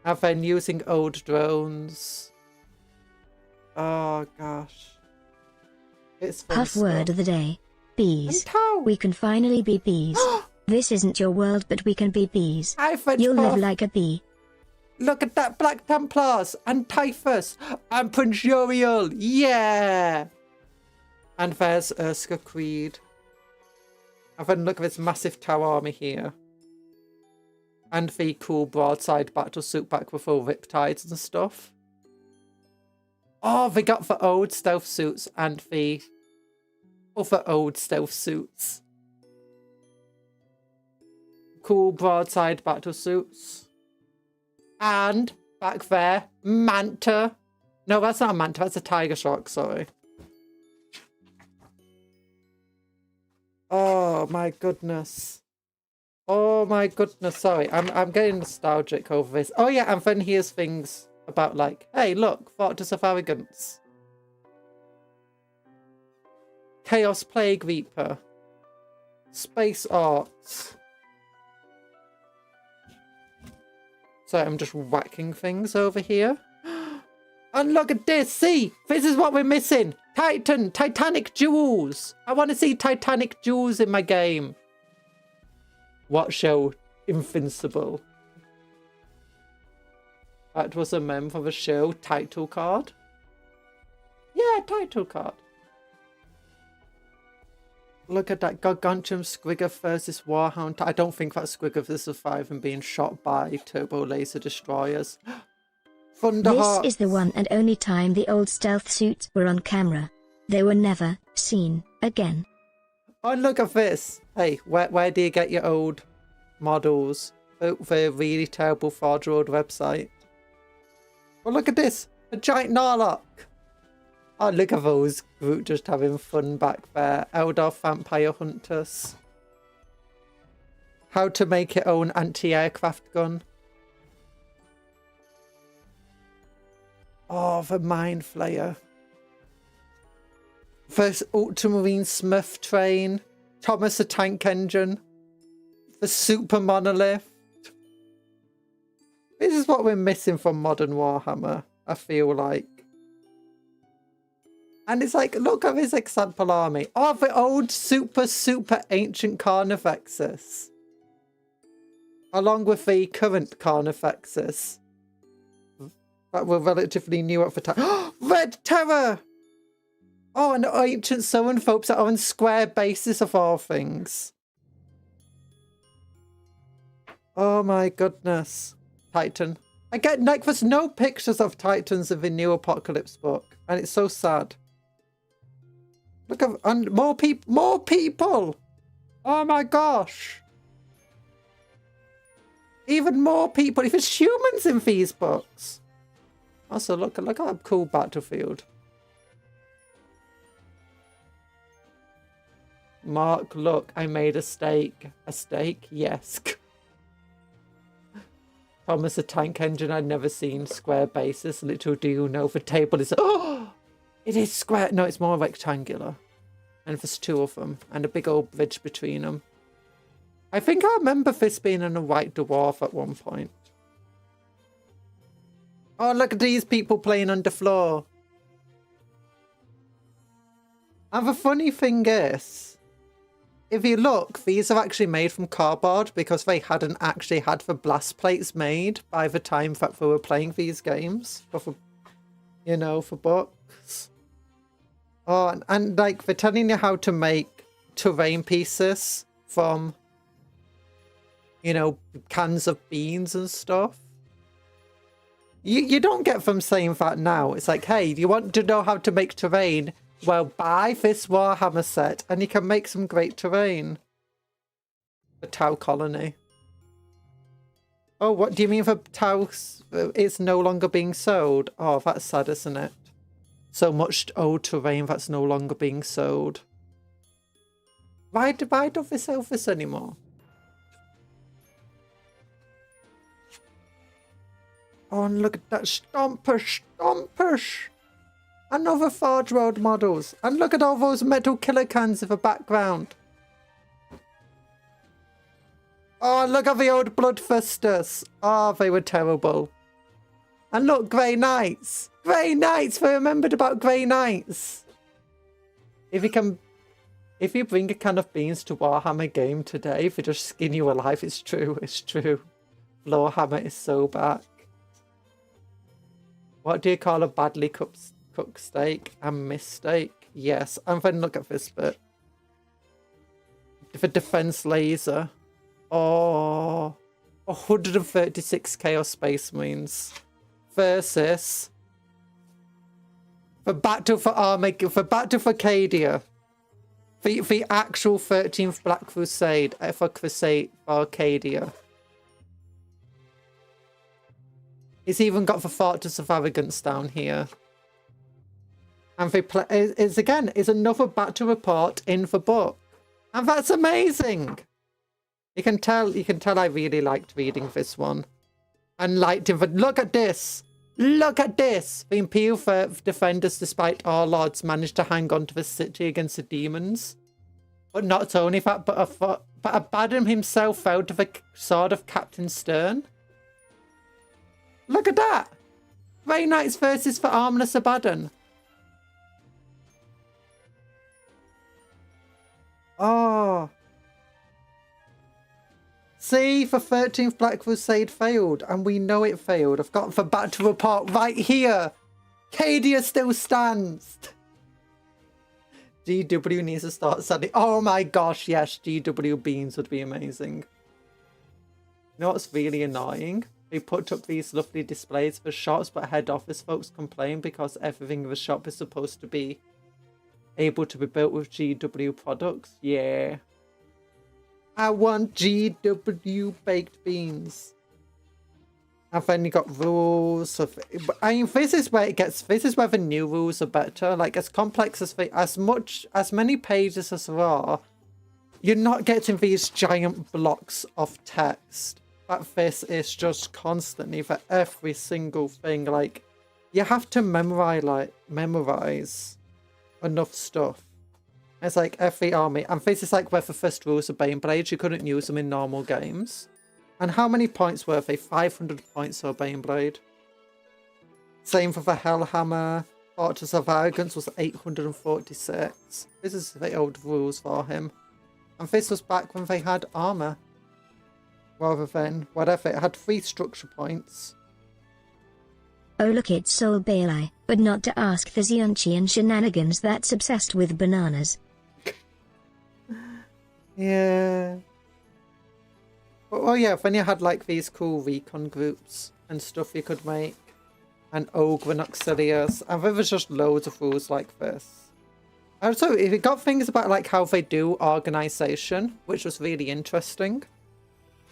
And then using old drones. Oh gosh. It's fun Puff stuff. word of the day. Bees. We can finally be bees. This isn't your world, but we can be bees. You'll live like a bee. Look at that, Black Templars and Typhus and Prince Uriel. Yeah. And there's Urska Creed. And then look at this massive Tau army here. And the cool broadside battle suit back with all riptides and stuff. Oh, they got the old stealth suits and the other old stealth suits. Cool broadside battle suits. And back there, Manta. No, that's not a Manta, that's a Tiger Shark, sorry. Oh my goodness. Oh my goodness, sorry. I'm getting nostalgic over this. Oh yeah, and then here's things about like, hey look, Fortress of Arrogance. Chaos Plague Reaper. Space Arts. So I'm just whacking things over here. And look at this, see? This is what we're missing. Titanic jewels. I want to see Titanic jewels in my game. What show? Invincible. That was a meme for the show. Title card. Yeah, title card. Look at that Gargantuan Squiggoth versus Warhound. I don't think that Squiggoth is surviving being shot by turbo laser destroyers. Thunderheart. This is the one and only time the old stealth suits were on camera. They were never seen again. Oh, look at this. Hey, where do you get your old models? Oh, the really terrible Forge Road website. Well, look at this. A giant Narlock. Oh, look at those Groot just having fun back there. Eldar Vampire Hunters. How to make your own anti-aircraft gun. Oh, the Mind Flayer. First Ultramarine Smith Train. Thomas the Tank Engine. The Super Monolith. This is what we're missing from modern Warhammer, I feel like. And it's like, look at this example army. Oh, the old super ancient Carnifexes. Along with the current Carnifexes. That were relatively new at the time. Red Terror! Oh, and ancient Zoanthropes that are on square bases of all things. Oh my goodness. Titan. Again, like, there's no pictures of Titans in the new Apocalypse book. And it's so sad. Look at, and more people! Oh my gosh! Even more people. If there's humans in these books. Also, look at a cool battlefield. Mark, look, I made a steak. A steak? Yes. Thomas, a tank engine I'd never seen. Square basis. Little do you know the table is... Oh! It is square. No, it's more rectangular. And there's two of them. And a big old bridge between them. I think I remember this being in a white dwarf at one point. Oh, look at these people playing on the floor. And the funny thing is, if you look, these are actually made from cardboard because they hadn't actually had the blast plates made by the time that they were playing these games. For, you know, for books. Oh, and like, they're telling you how to make terrain pieces from, you know, cans of beans and stuff. You don't get them saying that now. It's like, hey, do you want to know how to make terrain? Well, buy this Warhammer set and you can make some great terrain. The Tau colony. Oh, what do you mean the Tau is no longer being sold? Oh, that's sad, isn't it? So much old terrain that's no longer being sold. Why don't they sell this anymore? Oh, and look at that Stompers. Another Forge World models. And look at all those metal killer cans in the background. Oh, look at the old Bloodthirsters. Oh, they were terrible. And look, Grey Knights. Grey Knights. They remembered about Grey Knights. If you bring a can of beans to Warhammer game today, they just skin you alive. It's true. It's true. Warhammer is so back. What do you call a badly cooked steak? A mistake? Yes. And then look at this bit. The defense laser. Oh. 136 Chaos Space Marines. Versus the Battle for Arcadia. The actual 13th Black Crusade for Arcadia. It's even got the Fortress of Arrogance down here. And they play is another battle report in the book. And that's amazing. You can tell I really liked reading this one. And liked it, but look at this. Look at this. The Imperial defenders, despite all odds, managed to hang on to the city against the demons. But not only that, but Abaddon himself fell to the sword of Captain Stern. Look at that! Grey Knights versus the Armless Abaddon. Oh. See, the 13th Black Crusade failed, and we know it failed. I've got the battle report right here. Cadia still stands. GW needs to start selling. Oh my gosh, yes, GW beans would be amazing. You know what's really annoying? They put up these lovely displays for shops, but head office folks complain because everything in the shop is supposed to be able to be built with GW products. Yeah. I want GW baked beans. And then you got rules of, I mean, this is where the new rules are better. Like, as complex as many pages as there are, you're not getting these giant blocks of text. But this is just constantly for every single thing. Like, you have to memorize enough stuff. It's like every army, and this is like where the first rules of Baneblades, you couldn't use them in normal games. And how many points were they? 500 points for Baneblade. Same for the Hellhammer. Fortress of Arrogance was 846. This is the old rules for him. And this was back when they had armor. Rather than whatever, it had 3 structure points. Oh look, it's Sol Bailey, but not to ask the Xionchian shenanigans that's obsessed with bananas. Yeah. Oh yeah, then you had like these cool recon groups and stuff you could make. And Ogre and Auxilius. And there was just loads of rules like this. Also, it got things about like how they do organization, which was really interesting.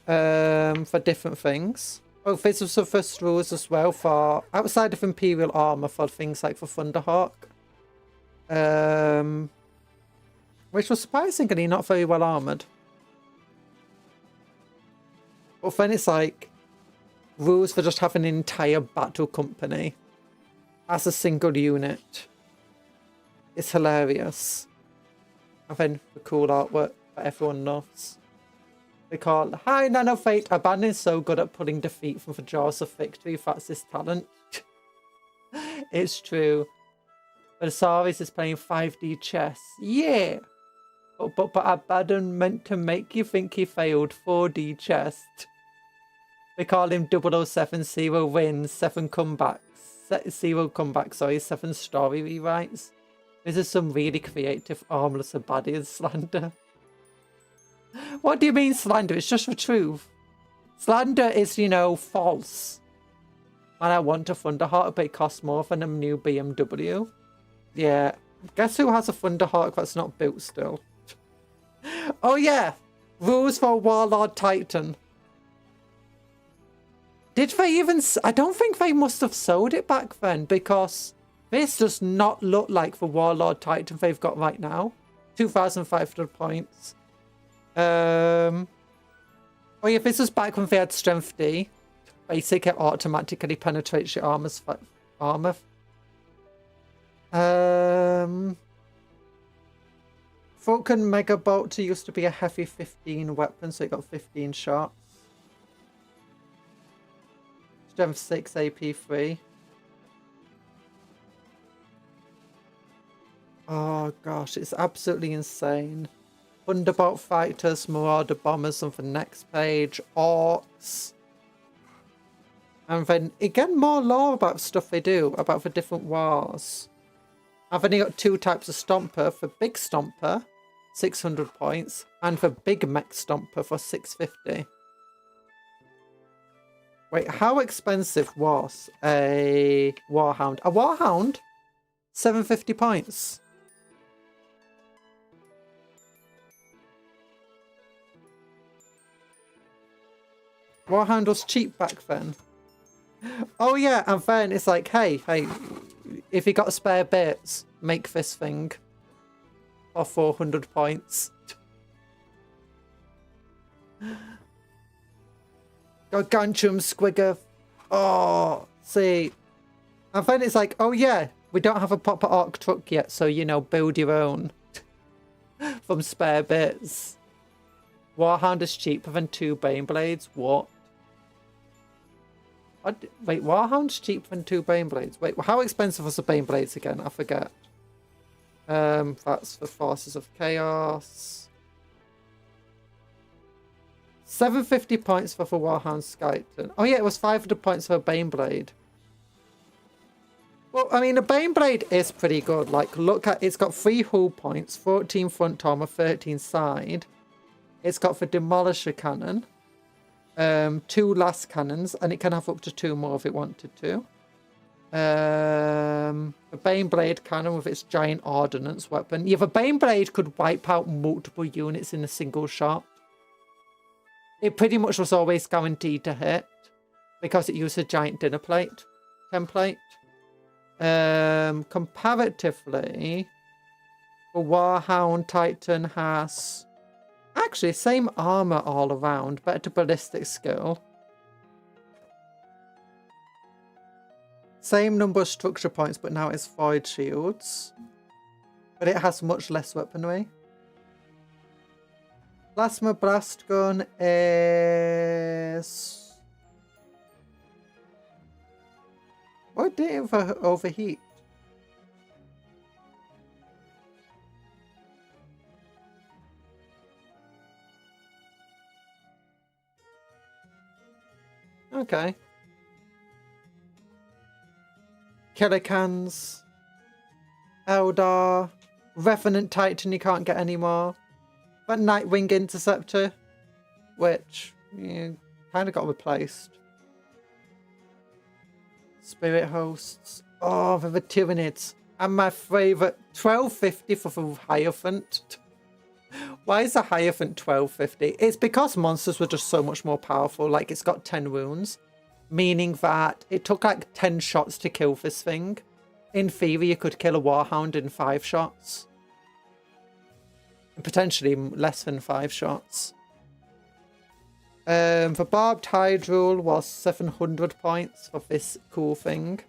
For different things. Oh, this was the first rules as well for outside of Imperial armor for things like for Thunderhawk. Which was surprisingly not very well armoured. But then it's like rules for just having an entire battle company as a single unit. It's hilarious. And then the cool artwork that everyone loves. They call Hi Nano Fate. Aban is so good at pulling defeat from the jaws of victory. That's his talent. It's true. But Asaris is playing 5D chess. Yeah. But Abaddon meant to make you think he failed 4D chess. They call him 007, 0 wins, 7 comebacks. 0 comebacks, sorry, 7 story rewrites. This is some really creative, armless Abadian slander. What do you mean slander? It's just the truth. Slander is, you know, false. And I want a Thunderheart, but it costs more than a new BMW. Yeah. Guess who has a Thunderheart that's not built still? Oh yeah! Rules for Warlord Titan. Did they even... I don't think they must have sold it back then, because this does not look like the Warlord Titan they've got right now. 2,500 points. Oh yeah, this was back when they had Strength D. Basic, it automatically penetrates your armor. Falcon Mega Bolter used to be a heavy 15 weapon, so it got 15 shots. Strength 6, AP 3. Oh gosh, it's absolutely insane. Thunderbolt Fighters, Marauder Bombers on the next page. Orcs. And then again, more lore about stuff they do, about the different wars. I've only got 2 types of Stomper. For Big Stomper, 600 points. And for Big Mech Stomper for 650. Wait, how expensive was a Warhound? A Warhound? 750 points. Warhound was cheap back then. Oh yeah, and then it's like, hey, if you got spare bits, make this thing. For 400 points. Gargantuan Squigger. Oh, see. And then it's like, oh yeah, we don't have a proper Arc truck yet, so, you know, build your own. From spare bits. Warhound is cheaper than 2 Baneblades. What? Wait, Warhound's cheaper than 2 Baneblades. Wait, how expensive was the Baneblades again? I forget. That's for Forces of Chaos. 750 points for the Warhound Skyton. Oh yeah, it was 500 points for a Baneblade. Well, I mean, a Baneblade is pretty good. Like, look at, it's got 3 hull points, 14 front armor, 13 side. It's got the Demolisher Cannon. 2 last cannons, and it can have up to 2 more if it wanted to. The Baneblade cannon with its giant ordnance weapon. Yeah, the Baneblade could wipe out multiple units in a single shot. It pretty much was always guaranteed to hit because it used a giant dinner plate template. Comparatively, the Warhound Titan has actually same armor all around, better ballistic skill. Same number of structure points, but now it's void shields. But it has much less weaponry. Plasma blast gun is... What did it overheat? Okay. Killicans. Eldar. Revenant Titan you can't get anymore. But Nightwing Interceptor. Which, you kind of got replaced. Spirit Hosts. Oh, the Tyranids. And my favourite, 1250 for the Hierophant. Why is the Hierophant 1250? It's because monsters were just so much more powerful. Like, it's got 10 wounds. Meaning that it took like 10 shots to kill this thing. In theory, you could kill a Warhound in 5 shots. Potentially less than 5 shots. The barbed hide rule was 700 points for this cool thing.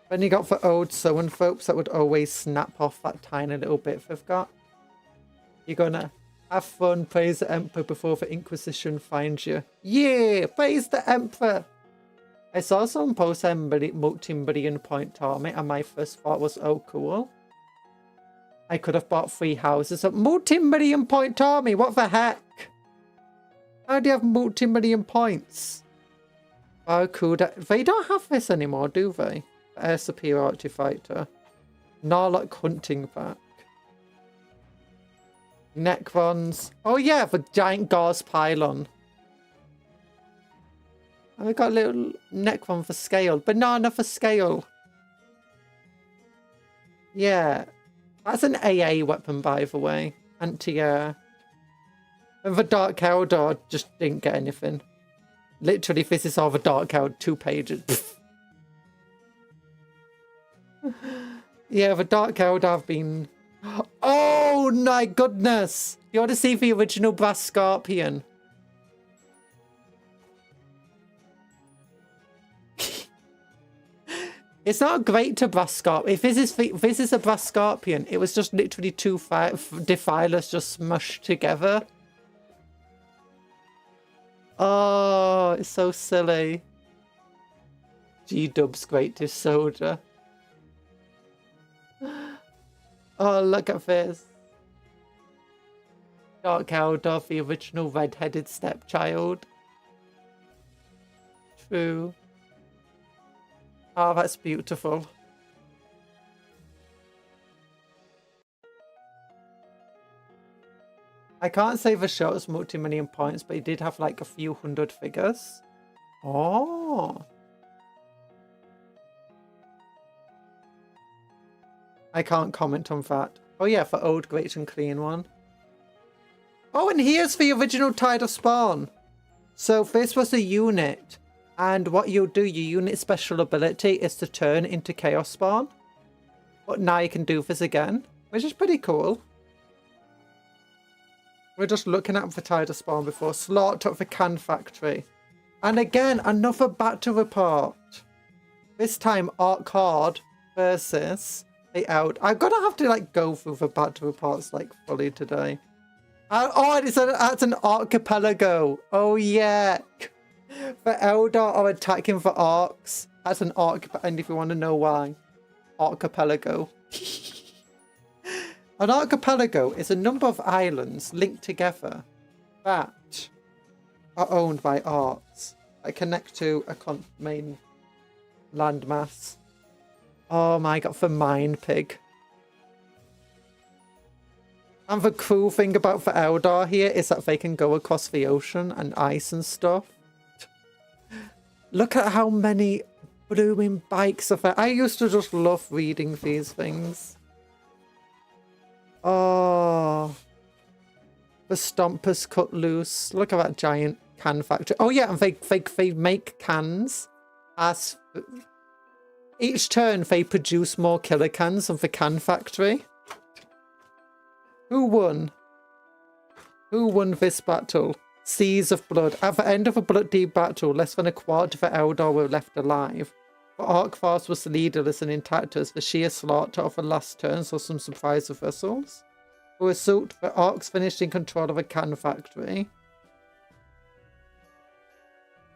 Then you got for old sewing folks that would always snap off that tiny little bit they've got. You're gonna have fun, praise the Emperor before the Inquisition finds you. Yeah, praise the Emperor! I saw someone post a multi-million point army and my first thought was, oh cool. I could have bought 3 houses. A multi-million point army, what the heck? How do you have multi-million points? Oh cool, they don't have this anymore, do they? Air superiority fighter. Narlock hunting pack. Necrons. Oh yeah, the giant gauze pylon. And we got a little Necron for scale. Banana for scale. Yeah. That's an AA weapon, by the way. Anti-air. And the Dark Eldar just didn't get anything. Literally, this is all the Dark Eldar, 2 pages. Yeah, the Dark Eldar have been... Oh my goodness! You want to see the original Brass Scorpion? It's not great to Brass Scorpion. If this is a Brass Scorpion, it was just literally 2 defilers just smushed together. Oh, it's so silly. G-Dub's greatest soldier. Oh, look at this. Dark Eldar, the original red-headed stepchild. True. Oh, that's beautiful. I can't say the show was multi-million points, but it did have like a few hundred figures. Oh. I can't comment on that. Oh yeah, for old, great and clean one. Oh, and here's the original Tide of Spawn. So this was a unit. And what you'll do, your unit special ability is to turn into Chaos Spawn. But now you can do this again, which is pretty cool. We're just looking at the Tide of Spawn before. Slaughter of the Can Factory. And again, another battle report. This time, Arc Horde versus the Out. I'm gonna have to like go through the battle reports like fully today. Oh, it's an archipelago. Oh yeah. The Eldar are attacking the Orcs. That's an archipelago, and if you want to know why, archipelago. An archipelago is a number of islands linked together that are owned by orcs that connect to a main landmass. Oh my god, for Mine Pig. And the cool thing about the Eldar here is that they can go across the ocean and ice and stuff. Look at how many blooming bikes are there. I used to just love reading these things. Oh. The Stompers cut loose. Look at that giant can factory. Oh yeah, and they make cans. As each turn they produce more killer cans of the can factory. Who won? Who won this battle? Seas of blood. At the end of a bloody battle, less than a quarter of the Eldar were left alive. The Orc force was leaderless and intact as the sheer slaughter of the last turn saw some surprise of vessels. For assault, the Orcs finished in control of a can factory.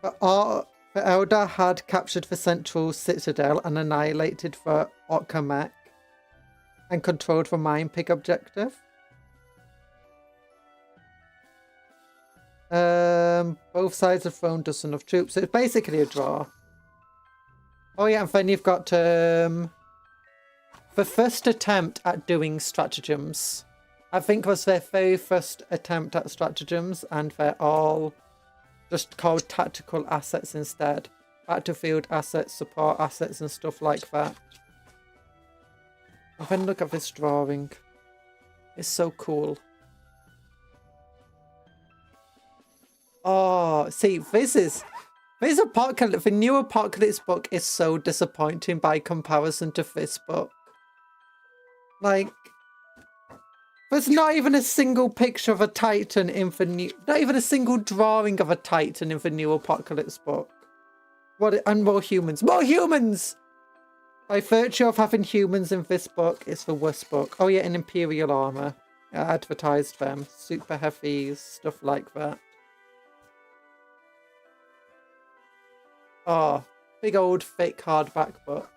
The Eldar had captured the central citadel and annihilated the Orcamek and controlled the Mine Pig objective. Both sides have thrown dozens of troops. So it's basically a draw. Oh yeah, and then you've got the first attempt at doing stratagems. I think was their very first attempt at stratagems, and they're all just called tactical assets instead. Battlefield assets, support assets, and stuff like that. And then look at this drawing. It's so cool. Oh, see, this Apocalypse, the new Apocalypse book is so disappointing by comparison to this book. Like, there's not even a single picture of a Titan in the new... Not even a single drawing of a Titan in the new Apocalypse book. What? And more humans. More humans! By virtue of having humans in this book, it's the worst book. Oh yeah, in Imperial armor. I advertised them. Super heavy, stuff like that. Oh, big old thick hardback book.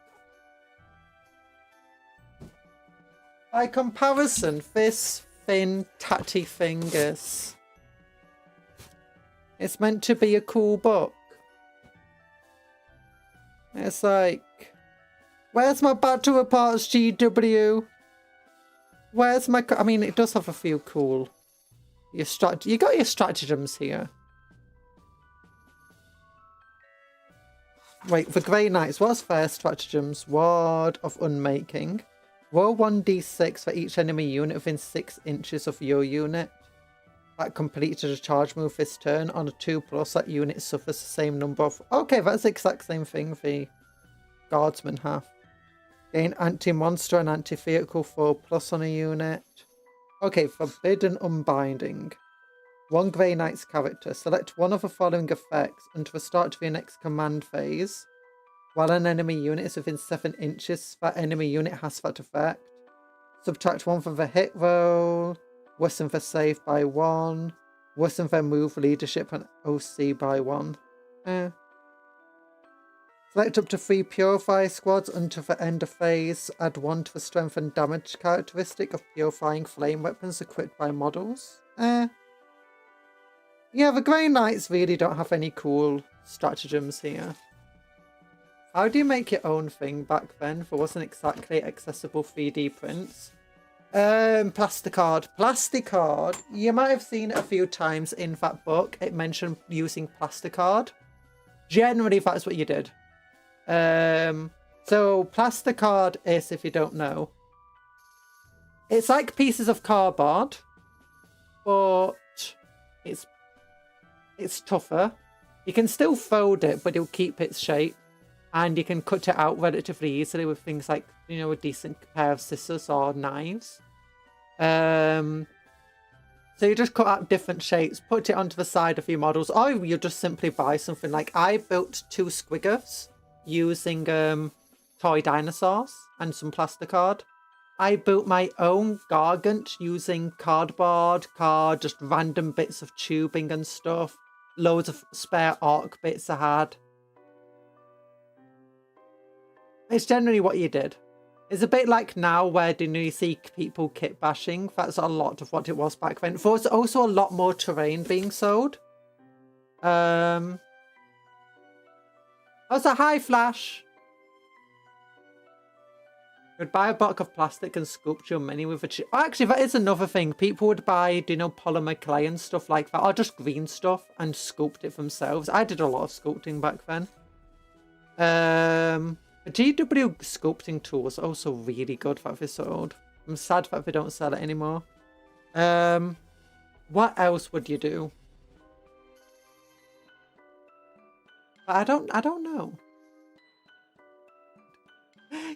By comparison, this thin, tatty fingers. It's meant to be a cool book. It's like, where's my battle reports, GW? Where's my... I mean, it does have a few cool... You got your stratagems here. Wait, the Grey Knights, what's their stratagems? Ward of Unmaking. Roll 1d6 for each enemy unit within 6 inches of your unit. That completed a charge move this turn. On a 2+, that unit suffers the same number of... Okay, that's the exact same thing the Guardsmen have. Gain anti-monster and anti-vehicle 4+ on a unit. Okay, Forbidden Unbinding. One Grey Knight's character. Select one of the following effects until the start of your next command phase. While an enemy unit is within 7 inches, that enemy unit has that effect. Subtract 1 from the hit roll. Worsen their save by 1. Worsen their move, leadership, and OC by 1. Select up to 3 Purify squads until the end of phase. Add 1 to the strength and damage characteristic of Purifying flame weapons equipped by models. Yeah, the Grey Knights really don't have any cool stratagems here. How do you make your own thing back then? There wasn't exactly accessible 3D prints. Plasticard. Plasticard. You might have seen it a few times in that book. It mentioned using Plasticard. Generally, that's what you did. So Plasticard is, if you don't know, it's like pieces of cardboard, but it's tougher. You can still fold it, but it'll keep its shape. And you can cut it out relatively easily with things like, you know, a decent pair of scissors or knives. So you just cut out different shapes, put it onto the side of your models, or you just simply buy something. Like, I built 2 squiggers using toy dinosaurs and some plasticard. I built my own Gargant using cardboard, just random bits of tubing and stuff. Loads of spare arc bits I had. It's generally what you did. It's a bit like now where you see people kit bashing. That's a lot of what it was back then. There was also a lot more terrain being sold. Also, hi Flash. You'd buy a block of plastic and sculpt your mini with a chip. Oh, actually, that is another thing. People would buy, you know, polymer clay and stuff like that, or just green stuff and sculpt it themselves. I did a lot of sculpting back then. The GW sculpting tool was also really good that they sold. I'm sad that they don't sell it anymore. What else would you do? I don't know.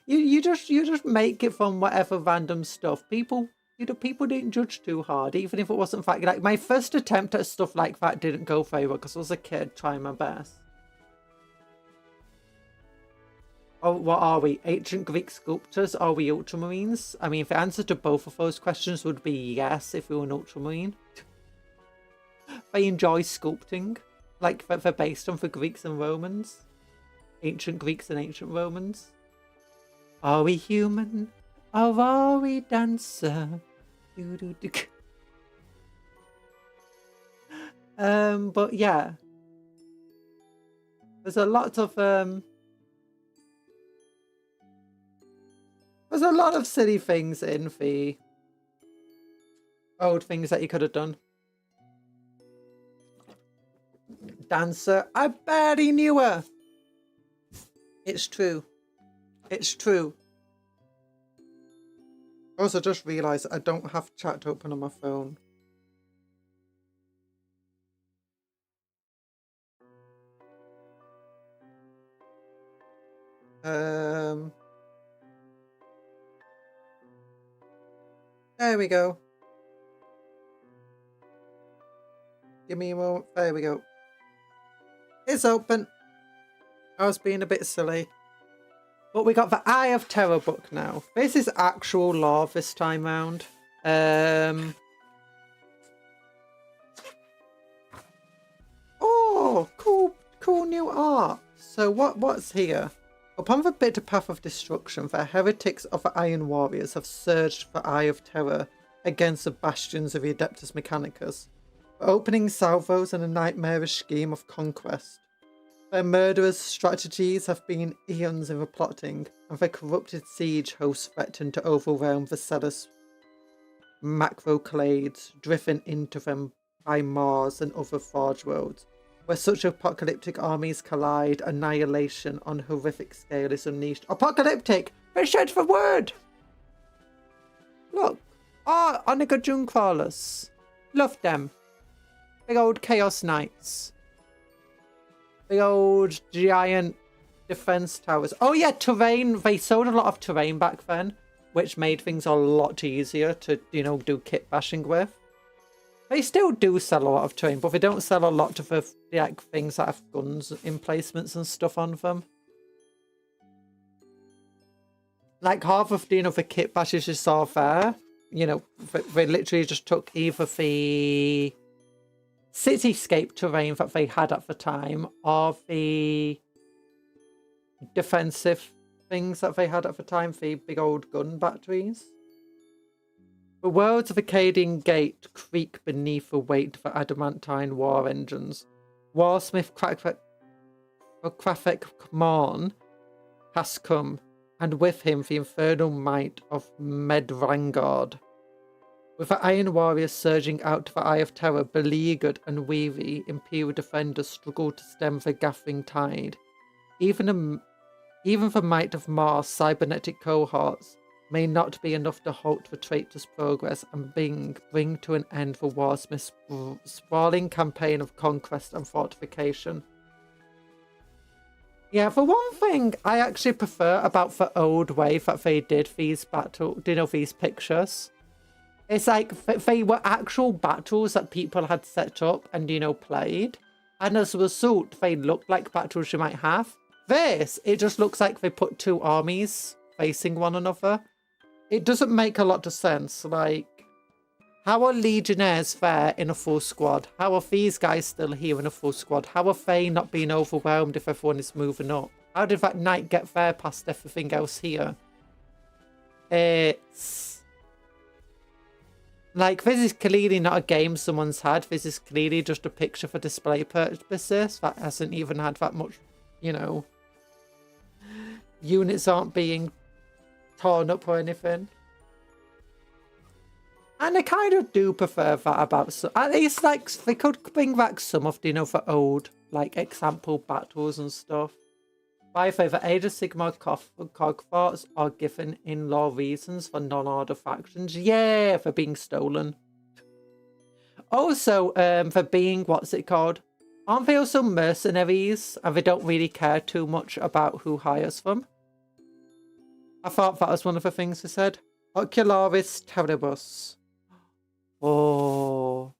You just make it from whatever random stuff. People didn't judge too hard, even if it wasn't fact. Like, my first attempt at stuff like that didn't go very well because I was a kid trying my best. Oh, what are we? Ancient Greek sculptors? Are we Ultramarines? I mean, the answer to both of those questions would be yes if we were an Ultramarine. They enjoy sculpting. Like, they're based on the Greeks and Romans. Ancient Greeks and ancient Romans. Are we human? Or are we dancer? But yeah. There's a lot of there's a lot of silly things in the old things that you could have done. Dancer, I barely knew her. It's true. It's true. Also, just realised I don't have chat open on my phone. There we go. Give me a moment. There we go. It's open. I was being a bit silly. But we got the Eye of Terror book now. This is actual lore this time round. Oh, cool new art. So what's here? Upon the bitter path of destruction, the heretics of the Iron Warriors have surged for Eye of Terror against the bastions of the Adeptus Mechanicus, opening salvos in a nightmarish scheme of conquest. Their murderous strategies have been eons in the plotting, and their corrupted siege hosts threaten to overwhelm the Cetus macroclades driven into them by Mars and other forge worlds. Where such apocalyptic armies collide, annihilation on horrific scale is unleashed. Apocalyptic! Fish out the word! Look. Oh, Oniga June Crawlers. Love them. Big old Chaos Knights. Big old giant defense towers. Oh yeah, terrain. They sold a lot of terrain back then, which made things a lot easier to, you know, do kit bashing with. They still do sell a lot of terrain, but they don't sell a lot of the like, things that have guns emplacements and stuff on them. Like half of, you know, the kit bashes you saw there, you know, they literally just took either the cityscape terrain that they had at the time or the defensive things that they had at the time, the big old gun batteries. The worlds of Acadian Gate creak beneath the weight of the adamantine war engines. Warsmith Krafek Morn has come, and with him the infernal might of Medrangard. With the Iron Warriors surging out to the Eye of Terror, beleaguered and weary, Imperial defenders struggle to stem the gathering tide. Even the might of Mars' cybernetic cohorts may not be enough to halt the traitor's progress and bring to an end the Warsmith's sprawling campaign of conquest and fortification. Yeah, for one thing, I actually prefer about the old way that they did these these pictures. It's like they were actual battles that people had set up and, you know, played. And as a result, they looked like battles you might have. This, it just looks like they put two armies facing one another. It doesn't make a lot of sense. Like, how are legionnaires there in a full squad? How are these guys still here in a full squad? How are they not being overwhelmed if everyone is moving up? How did that knight get there past everything else here? It's like, this is clearly not a game someone's had. This is clearly just a picture for display purposes that hasn't even had that much, you know, units aren't being torn up or anything. And I kind of do prefer that about some, at least, like, they could bring back some of the, you know, the old, like, example battles and stuff. By the way, the Age of Sigmar cogforts are given in law reasons for non-order factions. Yeah, for being stolen. Also, for being, what's it called? Aren't they also mercenaries? And they don't really care too much about who hires them. I thought that was one of the things they said. Ocularis Terribus. Oh.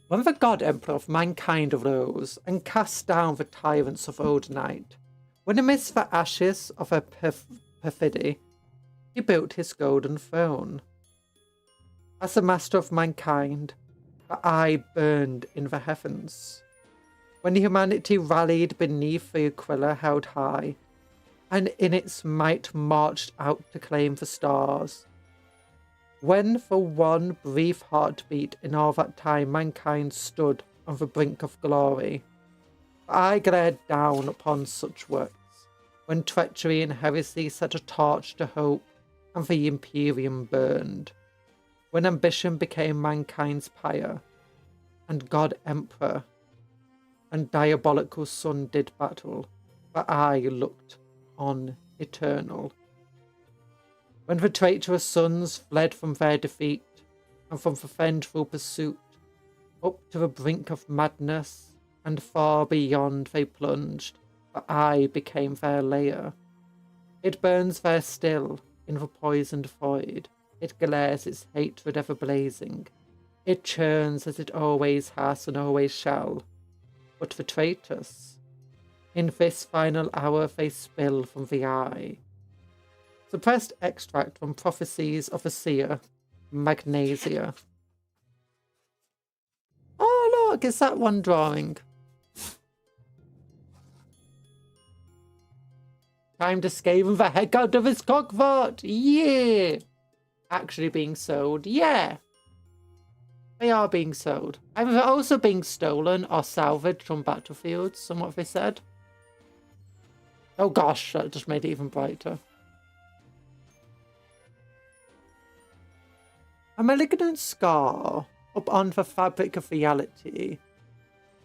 When the God Emperor of mankind arose and cast down the tyrants of old night, when amidst the ashes of her perfidy, he built his golden throne. As the master of mankind, the eye burned in the heavens. When humanity rallied beneath the Aquila held high, and in its might marched out to claim the stars. When for one brief heartbeat in all that time mankind stood on the brink of glory, I glared down upon such works, when treachery and heresy set a torch to hope, and the Imperium burned. When ambition became mankind's pyre, and God Emperor and diabolical Son did battle, but I looked on eternal. When the traitorous sons fled from their defeat, and from the vengeful pursuit, up to the brink of madness, and far beyond they plunged, but I became their lair. It burns there still, in the poisoned void, It glares, its hatred ever blazing. It churns as it always has and always shall. But for traitors, in this final hour they spill from the eye. Suppressed extract from Prophecies of a Seer, Magnesia. Oh look, it's that one drawing. Time to scave the heck out of his cockpit! Yeah! Actually being sold, yeah! They are being sold. And they're also being stolen or salvaged from battlefields, from what they said. Oh gosh, that just made it even brighter. A malignant scar up on the fabric of reality,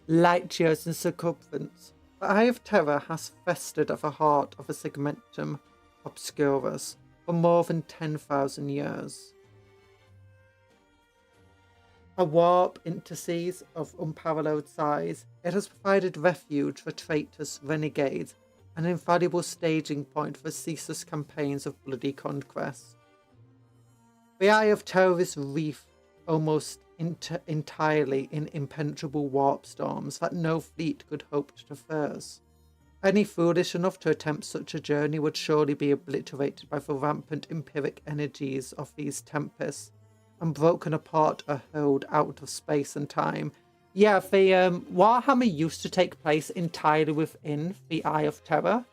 light years in circumference. The Eye of Terror has festered at the heart of a segmentum obscurus for more than 10,000 years. A warp interstice of unparalleled size, it has provided refuge for traitors, renegades, an invaluable staging point for ceaseless campaigns of bloody conquest. The Eye of Terror is wreathed almost entirely in impenetrable warp storms that no fleet could hope to traverse. Any foolish enough to attempt such a journey would surely be obliterated by the rampant empiric energies of these tempests, and broken apart or hurled out of space and time. Yeah, the Warhammer used to take place entirely within the Eye of Terror,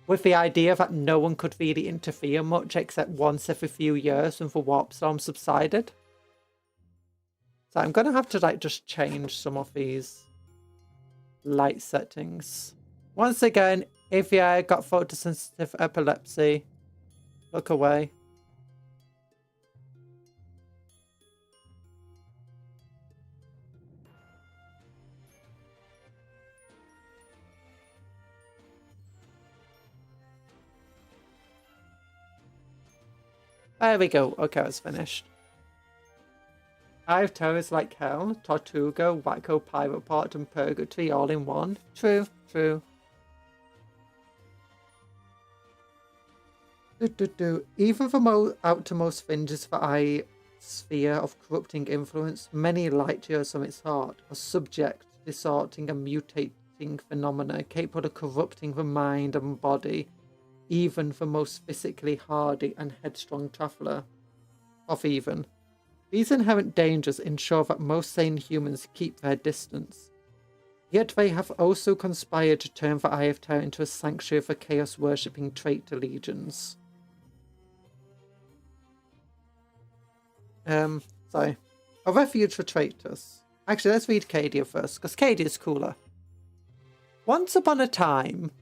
with the idea that no one could really interfere much except once every few years when the warp storm subsided. So I'm going to have to just change some of these light settings. Once again, if you got photosensitive epilepsy, look away. There we go. Okay, it's finished. Eye of Terror is like hell, Tortuga, Wacko, Pirate Port, and Purgatory all in one. True, true. Even the outermost fringes of the eye sphere of corrupting influence, many light years from its heart, are subject to distorting and mutating phenomena capable of corrupting the mind and body, even the most physically hardy and headstrong traveller. These inherent dangers ensure that most sane humans keep their distance. Yet they have also conspired to turn the Eye of Terror into a sanctuary for chaos-worshipping traitor legions. Sorry. A refuge for traitors. Actually, let's read Cadia first, because Cadia is cooler. Once upon a time,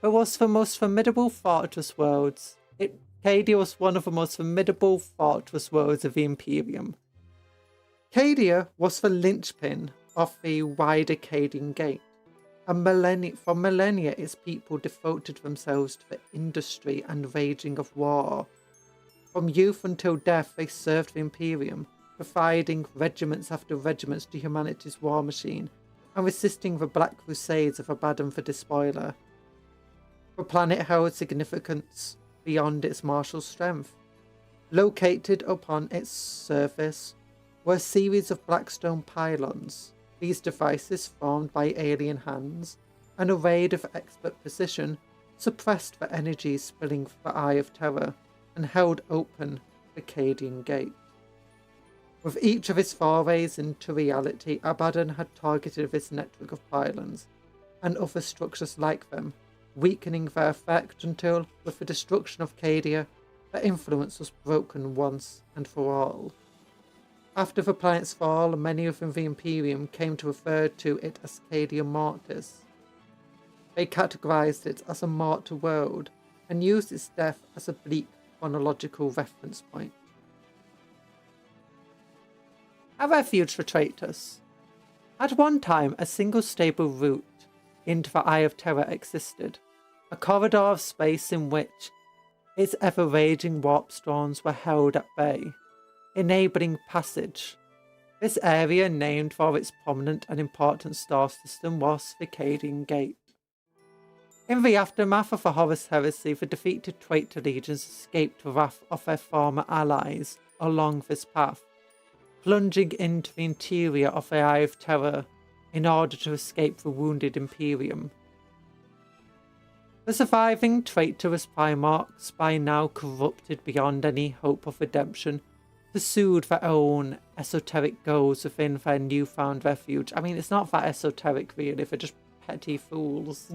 there was the most formidable fortress worlds. Cadia was one of the most formidable fortress worlds of the Imperium. Cadia was the linchpin of the wider Cadian Gate, and for millennia its people devoted themselves to the industry and raging of war. From youth until death they served the Imperium, providing regiments after regiments to humanity's war machine, and resisting the Black Crusades of Abaddon the Despoiler. The planet held significance beyond its martial strength. Located upon its surface were a series of black stone pylons. These devices, formed by alien hands and arrayed with expert precision, suppressed the energies spilling from the Eye of Terror and held open the Cadian Gate. With each of its forays into reality, Abaddon had targeted this network of pylons and other structures like them, weakening their effect until, with the destruction of Cadia, their influence was broken once and for all. After the planet's fall, many within the Imperium came to refer to it as Cadia Mortis. They categorized it as a mortar world and used its death as a bleak chronological reference point. A refuge for traitors. At one time, a single stable route into the Eye of Terror existed, a corridor of space in which its ever-raging warp storms were held at bay, enabling passage. This area, named for its prominent and important star system, was the Cadian Gate. In the aftermath of the Horus Heresy, the defeated traitor legions escaped the wrath of their former allies along this path, plunging into the interior of the Eye of Terror in order to escape the wounded Imperium. The surviving traitorous Primarchs, by now corrupted beyond any hope of redemption, pursued their own esoteric goals within their newfound refuge. I mean, it's not that esoteric really, they're just petty fools.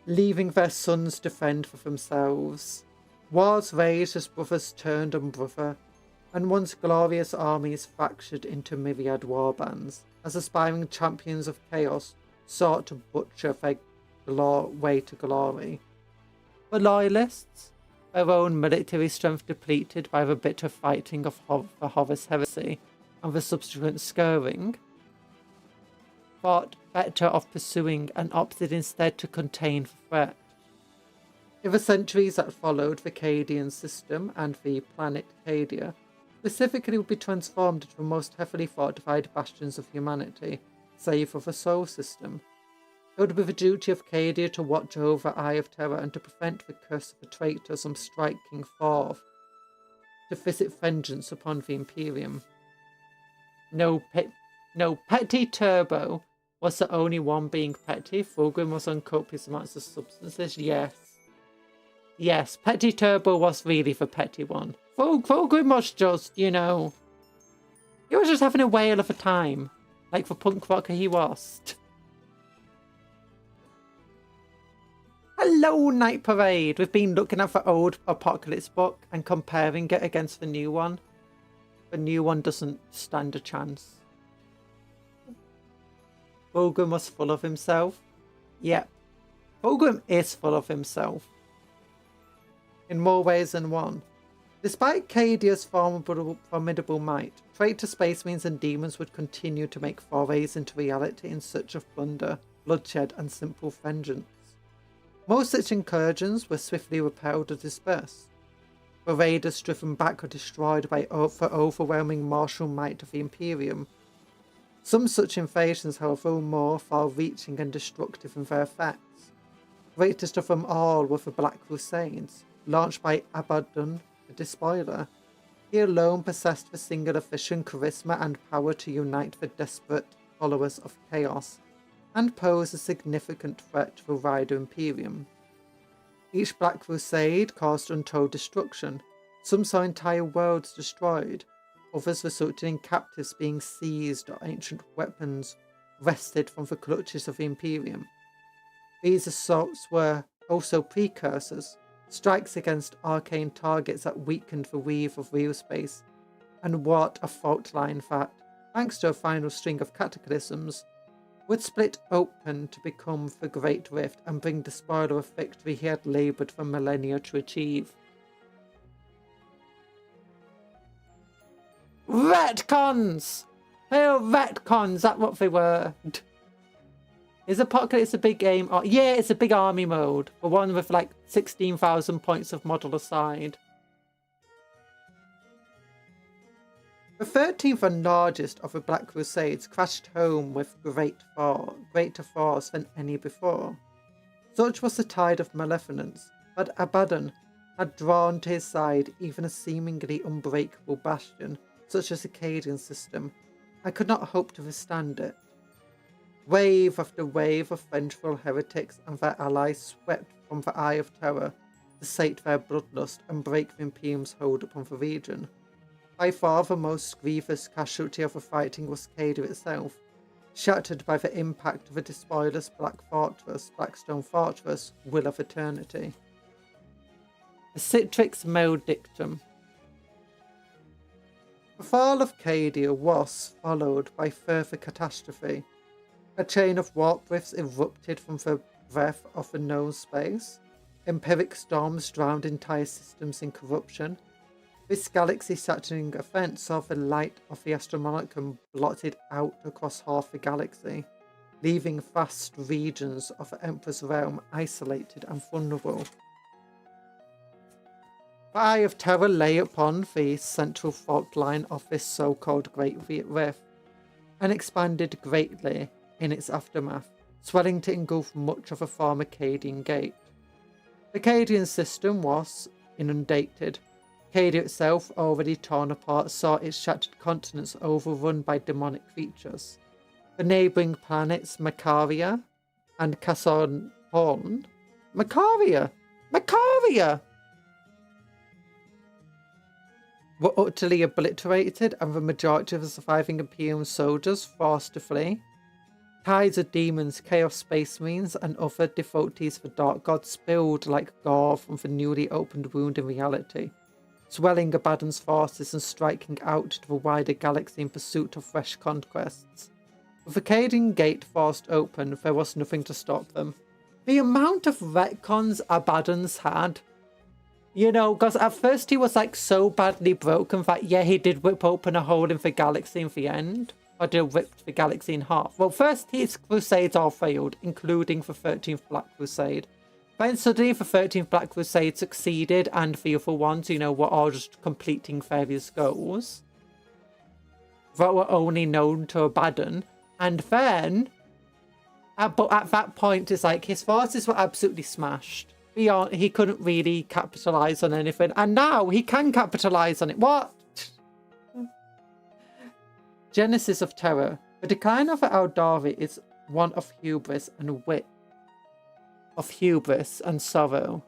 Leaving their sons to fend for themselves. Wars raged as brothers turned on brother, and once glorious armies fractured into myriad warbands, as aspiring champions of chaos sought to butcher their way to glory. The Loyalists, their own military strength depleted by the bitter fighting of the Horus Heresy and the subsequent scouring, thought better of pursuing and opted instead to contain the threat. In the centuries that followed, the Cadian system and the planet Cadia specifically would be transformed into the most heavily fortified bastions of humanity, save for the Sol system. It would be the duty of Cadia to watch over Eye of Terror and to prevent the curse of the traitors from striking forth to visit vengeance upon the Imperium. No, Petty Turbo was the only one being petty. Fulgrim was on copious amounts of substances. Yes, Petty Turbo was really the petty one. Fulgrim was just, you know, he was just having a whale of a time, like the punk rocker he was. Hello, Night Parade. We've been looking at the old Apocalypse book and comparing it against the new one. The new one doesn't stand a chance. Fulgrim was full of himself. Yep. Fulgrim is full of himself. In more ways than one. Despite Cadia's formidable might, traitor space marines and demons would continue to make forays into reality in search of plunder, bloodshed, and simple vengeance. Most such incursions were swiftly repelled or dispersed. The raiders driven back or destroyed by the overwhelming martial might of the Imperium. Some such invasions, however, were more far-reaching and destructive in their effects. Greatest of them all were the Black Crusades, launched by Abaddon, the Despoiler. He alone possessed the singular vision, charisma, and power to unite the desperate followers of chaos, and pose a significant threat to the wider Imperium. Each Black Crusade caused untold destruction. Some saw entire worlds destroyed. Others resulted in captives being seized or ancient weapons wrested from the clutches of the Imperium. These assaults were also precursors, strikes against arcane targets that weakened the weave of real space, and what a fault line that, thanks to a final string of cataclysms, would split open to become the Great Rift and bring the spoiler of victory he had laboured for millennia to achieve. Retcons! They are retcons, that's what they were. Is Apocalypse a big game? Oh, yeah, it's a big army mode. The one with like 16,000 points of model aside. The 13th and largest of the Black Crusades crashed home with greater force than any before. Such was the tide of malevolence that Abaddon had drawn to his side even a seemingly unbreakable bastion such as the Cadian system, and could not hope to withstand it. Wave after wave of vengeful heretics and their allies swept from the Eye of Terror to sate their bloodlust and break the Imperium's hold upon the region. By far the most grievous casualty of the fighting was Cadia itself, shattered by the impact of the despoilers Blackstone Fortress, Will of Eternity. The Citrix Maledictum. The fall of Cadia was followed by further catastrophe. A chain of warp rifts erupted from the breadth of the known space. Empiric storms drowned entire systems in corruption. This galaxy-shattering event saw the light of the Astromonicum blotted out across half the galaxy, leaving vast regions of the Emperor's realm isolated and vulnerable. The Eye of Terror lay upon the central fault line of this so-called Great Rift, and expanded greatly in its aftermath, swelling to engulf much of the former Cadian Gate. The Cadian system was inundated. Cadia itself, already torn apart, saw its shattered continents overrun by demonic creatures. The neighbouring planets Macaria and Cassorn Macaria were utterly obliterated, and the majority of the surviving Imperium soldiers forced to flee. Tides of demons, chaos space marines, and other devotees of the Dark God spilled like gore from the newly opened wound in reality, swelling Abaddon's forces and striking out to the wider galaxy in pursuit of fresh conquests. With the Cadian Gate forced open, there was nothing to stop them. The amount of retcons Abaddon's had, you know, because at first he was like so badly broken that, yeah, he did rip open a hole in the galaxy in the end. Or did rip the galaxy in half. Well, first his crusades all failed, including the 13th Black Crusade. Then suddenly the 13th Black Crusade succeeded, and the other ones, you know, were all just completing various goals that were only known to Abaddon. And then, but at that point, it's like his forces were absolutely smashed. He couldn't really capitalize on anything, and now he can capitalize on it. What? Genesis of Terror. The decline of the Eldari is one of hubris and wit, of hubris and sorrow.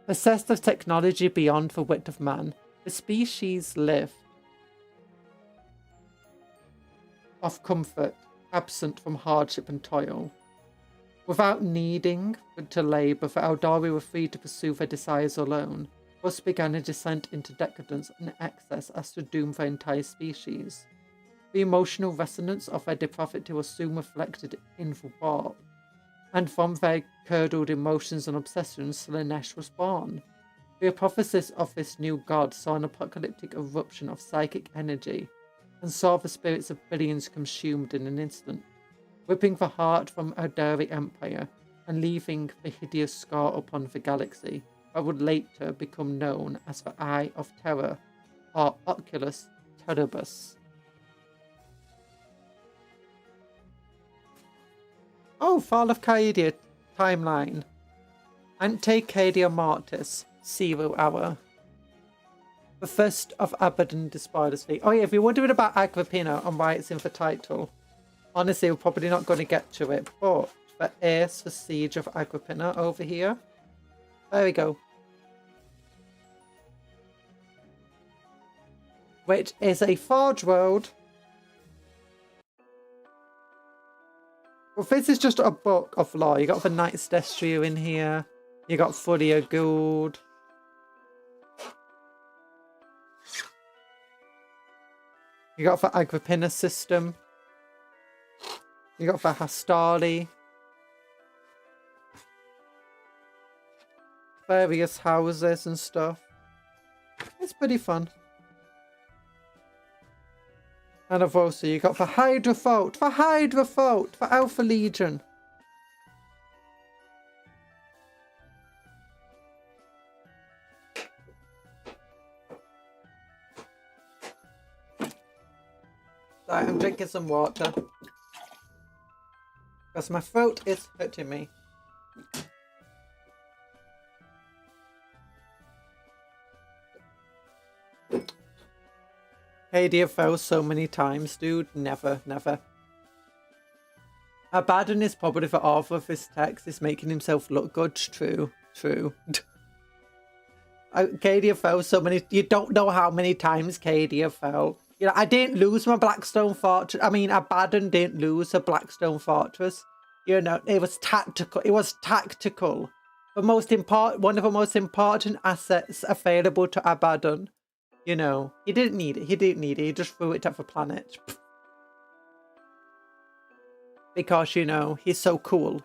Possessed of technology beyond the wit of man, the species lived of comfort, absent from hardship and toil. Without needing to labour, the Eldari were free to pursue their desires alone. Thus began a descent into decadence and excess as to doom their entire species. The emotional resonance of their depravity was soon reflected in the warp, and from their curdled emotions and obsessions, Slanesh was born. The hypothesis of this new god saw an apocalyptic eruption of psychic energy, and saw the spirits of billions consumed in an instant, ripping the heart from Eldari Empire, and leaving the hideous scar upon the galaxy that would later become known as the Eye of Terror, or Oculus Terribus. Oh, Fall of Cadia timeline. Ante Cadia Martis, 0 hour. The first of Abaddon Despoilers Fleet. Oh yeah, if you're wondering about Agripinaa and why it's in the title, honestly, we're probably not going to get to it, but the Ace for Siege of Agripinaa over here. There we go. Which is a Forge World. Well, this is just a book of lore. You got the Knight's Destrier in here. You got Furia Gould. You got the Agripinaa system. You got the Hastali. Various houses and stuff. It's pretty fun. And of also, you got the Hydra Fault, the Alpha Legion. Sorry, I'm drinking some water. Because my throat is hurting me. Cadia fell so many times, dude. Never, never. Abaddon is probably the author of this text is making himself look good. True, true. Cadia fell so many... You don't know how many times Cadia fell. You know, I didn't lose my Blackstone Fortress. I mean, Abaddon didn't lose a Blackstone Fortress. You know, it was tactical. It was tactical. The most important... One of the most important assets available to Abaddon. You know, he didn't need it. He didn't need it. He just threw it at the planet. Because, you know, he's so cool.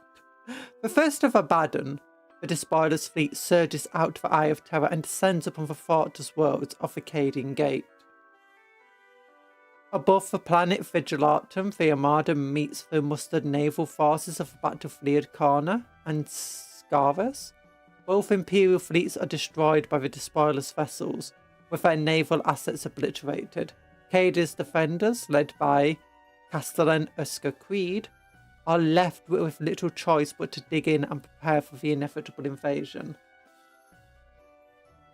The first of Abaddon, the Despoiler's fleet surges out the Eye of Terror and descends upon the fortress worlds of the Cadian Gate. Above the planet Vigilatum, the Armada meets the mustered naval forces of the Battlefield Corner and Scarvus, Both Imperial fleets are destroyed by the despoilers' vessels, with their naval assets obliterated. Cadia's defenders, led by Castellan Usker Creed, are left with little choice but to dig in and prepare for the inevitable invasion.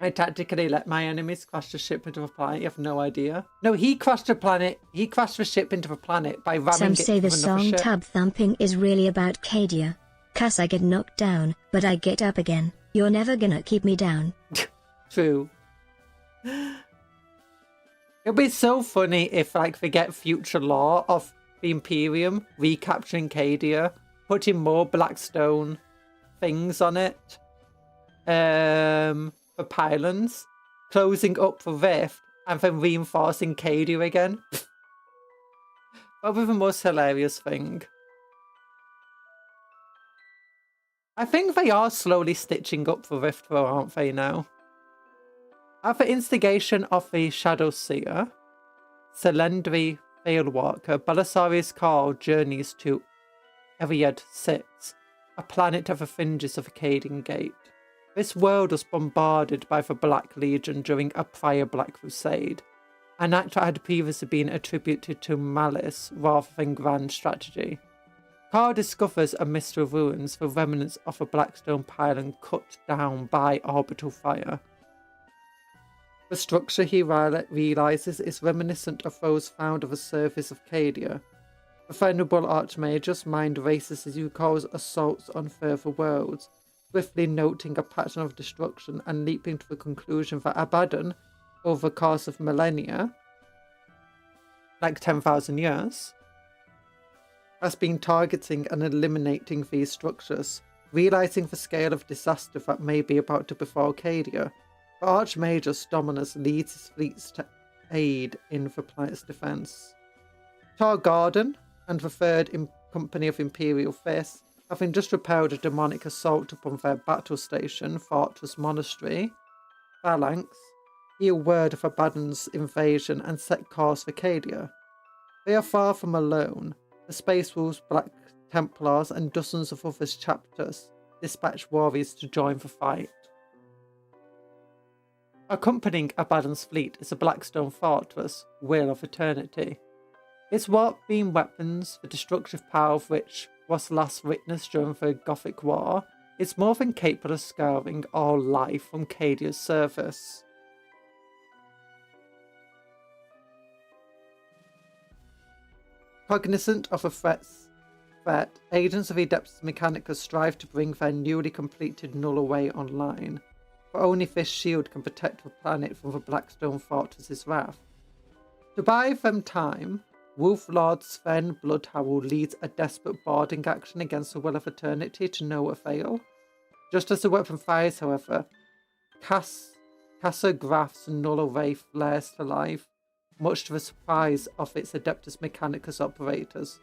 I tactically let my enemies crash the ship into the planet. You have no idea. No, he crashed the planet. He crashed the ship into the planet by ramming Some it say the with another song ship. Tub Thumping is really about Cadia. 'Cause I get knocked down, but I get up again. You're never gonna keep me down. True. It'd be so funny if, like, they get future lore of the Imperium recapturing Cadia, putting more Blackstone things on it, for pylons, closing up the rift, and then reinforcing Cadia again. That would be the most hilarious thing. I think they are slowly stitching up the rift though, aren't they now? At the instigation of the Shadow Seer, Selendry Veilwalker, Belisarius Carl journeys to Eriad 6, a planet at the fringes of Acadian Gate. This world was bombarded by the Black Legion during a prior Black Crusade, an act that had previously been attributed to malice rather than grand strategy. Carl discovers amidst the ruins the remnants of a Blackstone pylon cut down by orbital fire. The structure, he realizes, is reminiscent of those found on the surface of Cadia. The venerable Archmagus mind races as he recalls assaults on further worlds, swiftly noting a pattern of destruction and leaping to the conclusion that Abaddon, over the course of millennia, like 10,000 years, has been targeting and eliminating these structures. Realizing the scale of disaster that may be about to befall Cadia, the Archmagus Dominus leads his fleets to aid in the planet's defense. Tar Garden and the Third Company of Imperial Fists, having just repelled a demonic assault upon their battle station, Fortress Monastery, Phalanx, hear word of Abaddon's invasion and set course for Cadia. They are far from alone. The Space Wolves, Black Templars, and dozens of other chapters dispatch warriors to join the fight. Accompanying Abaddon's fleet is a Blackstone fortress, Will of Eternity. Its warp-beam weapons, the destructive power of which was last witnessed during the Gothic War, is more than capable of scouring all life from Cadia's surface. Cognizant of a threat, agents of Adeptus Mechanicus strive to bring their newly completed Null Away online, for only this shield can protect the planet from the Blackstone Fortress's wrath. To buy them time, Wolf Lord Sven Bloodhowl leads a desperate boarding action against the Will of Eternity to no avail. Just as the weapon fires, however, Casa Graf's Null Array flares to life, much to the surprise of its Adeptus Mechanicus operators.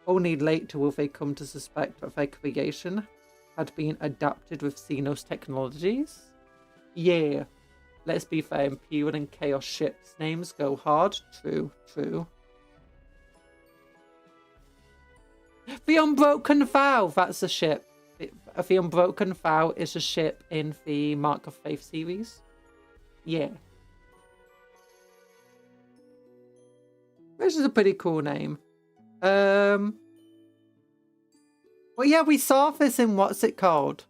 Only later will they come to suspect that their creation had been adapted with Xenos technologies. Yeah, let's be fair, Imperial and Chaos ships' names go hard. True, true. The Unbroken Vow, that's a ship. The Unbroken Vow is a ship in the Mark of Faith series. Yeah. Which is a pretty cool name. Well, yeah, we saw this in what's it called?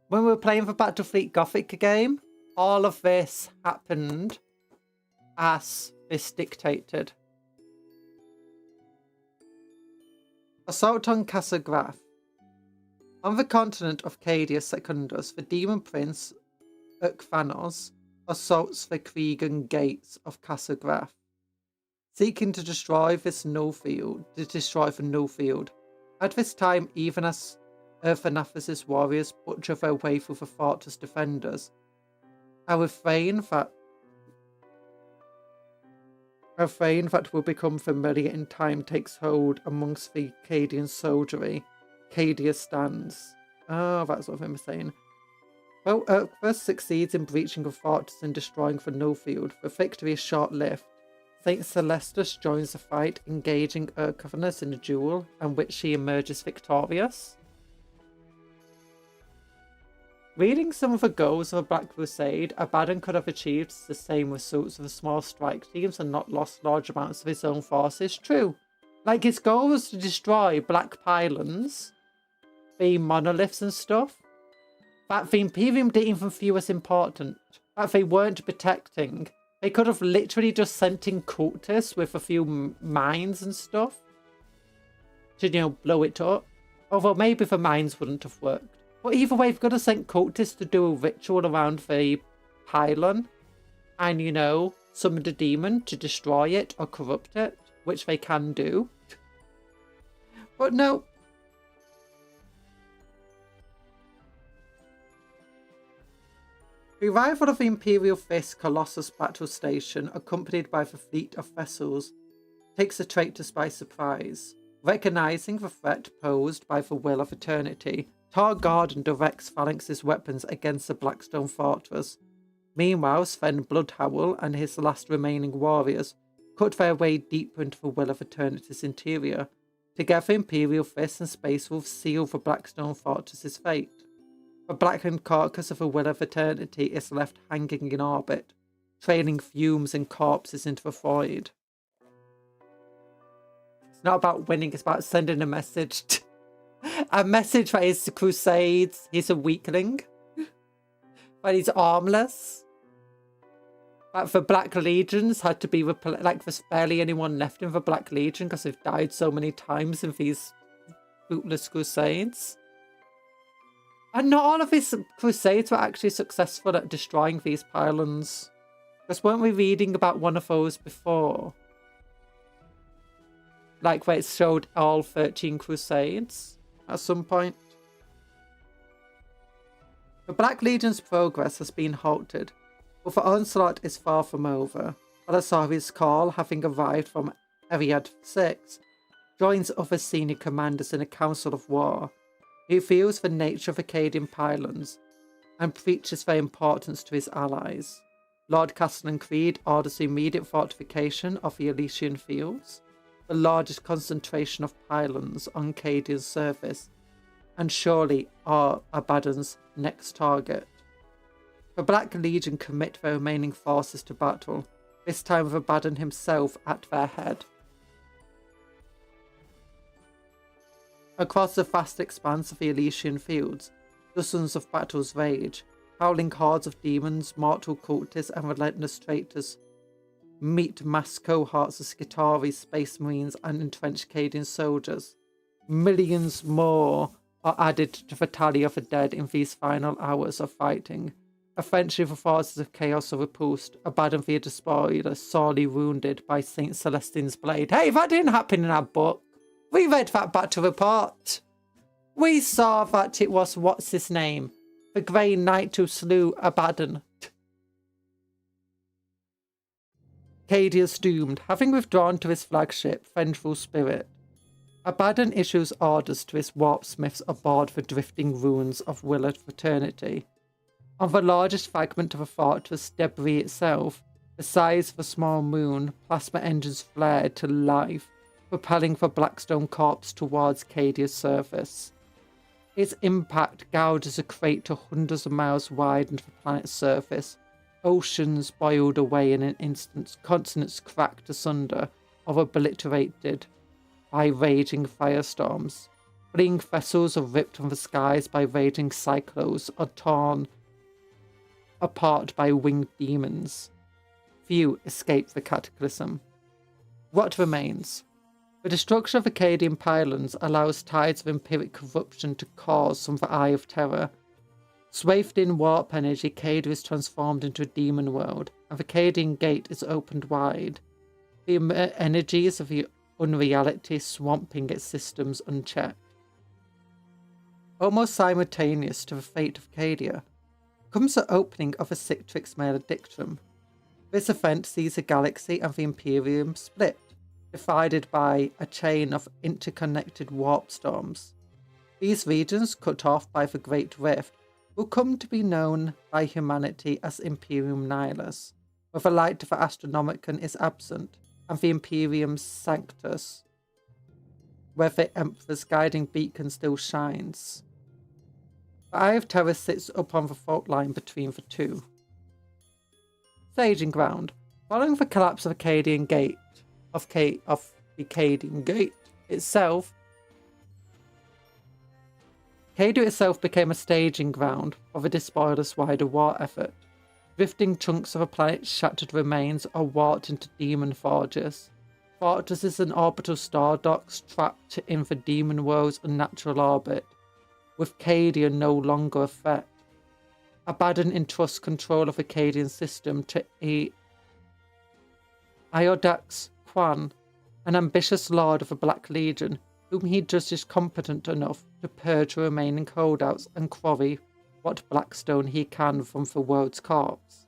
When we were playing the Battlefleet Gothic game, all of this happened as this dictated. Assault on Casa Graf. On the continent of Cadia Secundus, the demon prince Ukfanos assaults the Kriegan gates of Casa Graf, seeking to destroy the null field. At this time, even as Earthanathus' warriors butcher their way through the fortress defenders, a refrain that will become familiar in time takes hold amongst the Cadian soldiery. Cadia stands. Oh, that's what I'm saying. Well, Earthus succeeds in breaching the fortress and destroying the null field. The victory is short-lived. Saint Celestus joins the fight, engaging Urcovenus in a duel, in which she emerges victorious. Reading some of the goals of a Black Crusade, Abaddon could have achieved the same results with small strike teams and not lost large amounts of his own forces. True. Like, his goal was to destroy black pylons, the monoliths and stuff. That the Imperium didn't even feel as important. That they weren't protecting. They could have literally just sent in cultists with a few mines and stuff to, you know, blow it up. Although maybe the mines wouldn't have worked. But either way, they've got to send cultists to do a ritual around the pylon and, you know, summon the demon to destroy it or corrupt it, which they can do. But no. The arrival of the Imperial Fist Colossus battle station, accompanied by the fleet of vessels, takes the traitors by surprise. Recognizing the threat posed by the Will of Eternity, Tar Garden directs Phalanx's weapons against the Blackstone Fortress. Meanwhile, Sven Bloodhowl and his last remaining warriors cut their way deeper into the Will of Eternity's interior. Together, Imperial Fist and Space Wolves seal the Blackstone Fortress's fate. The blackened carcass of the Will of Eternity is left hanging in orbit, trailing fumes and corpses into the void. It's not about winning, it's about sending a message. A message that is the Crusades, he's a weakling. That he's armless. That the Black Legions had to be replaced. Like, there's barely anyone left in the Black Legion because they've died so many times in these bootless Crusades. And not all of his crusades were actually successful at destroying these pylons. Because weren't we reading about one of those before? Like where it showed all 13 crusades at some point. The Black Legion's progress has been halted, but the onslaught is far from over. Belisarius Call, having arrived from Eriad 6, joins other senior commanders in a council of war. He reveals the nature of Akkadian pylons and preaches their importance to his allies. Lord Castellan Creed orders the immediate fortification of the Elysian Fields, the largest concentration of pylons on Cadian's surface, and surely are Abaddon's next target. The Black Legion commit their remaining forces to battle, this time with Abaddon himself at their head. Across the vast expanse of the Elysian Fields, dozens of battles rage. Howling hordes of demons, mortal cultists, and relentless traitors meet mass cohorts of Skitarii, Space Marines, and entrenched Cadian soldiers. Millions more are added to the tally of the dead in these final hours of fighting. Eventually, the forces of chaos are repulsed. Abaddon the Despoiler, sorely wounded by Saint Celestine's blade. Hey, that didn't happen in our book. We read that battle report. We saw that it was, what's his name? The Grey Knight who slew Abaddon. Cadia's doomed, having withdrawn to his flagship, Vengeful Spirit. Abaddon issues orders to his warpsmiths aboard the drifting ruins of Will of Eternity. On the largest fragment of the fortress debris itself, the size of a small moon, plasma engines flared to life, propelling the Blackstone corpse towards Cadia's surface. Its impact gouges a crater hundreds of miles wide into the planet's surface. Oceans boiled away in an instant, continents cracked asunder or obliterated by raging firestorms. Fleeing vessels are ripped from the skies by raging cyclones or torn apart by winged demons. Few escape the cataclysm. What remains? The destruction of Akkadian pylons allows tides of empiric corruption to course from the Eye of Terror. Swathed in warp energy, Cadia is transformed into a demon world, and the Cadian Gate is opened wide. The energies of the unreality swamping its systems unchecked. Almost simultaneous to the fate of Cadia comes the opening of a Citrix Maledictum. This event sees the galaxy and the Imperium split, divided by a chain of interconnected warp storms. These regions, cut off by the Great Rift, will come to be known by humanity as Imperium Nihilus, where the light of the Astronomicon is absent, and the Imperium Sanctus, where the Emperor's guiding beacon still shines. The Eye of Terror sits upon the fault line between the two. Staging ground. Following the collapse of Akkadian Gate, of the Akkadian Gate itself, Cadia itself became a staging ground for the Despoilers' wider war effort. Drifting chunks of a planet's shattered remains are warped into demon forges. Fortresses and orbital star docks trapped in the demon world's unnatural orbit, with Cadia no longer a threat. Abaddon entrusts control of the Akkadian system to Iodax Quan, an ambitious lord of the Black Legion, whom he judges competent enough to purge the remaining holdouts and quarry what Blackstone he can from the world's corpse.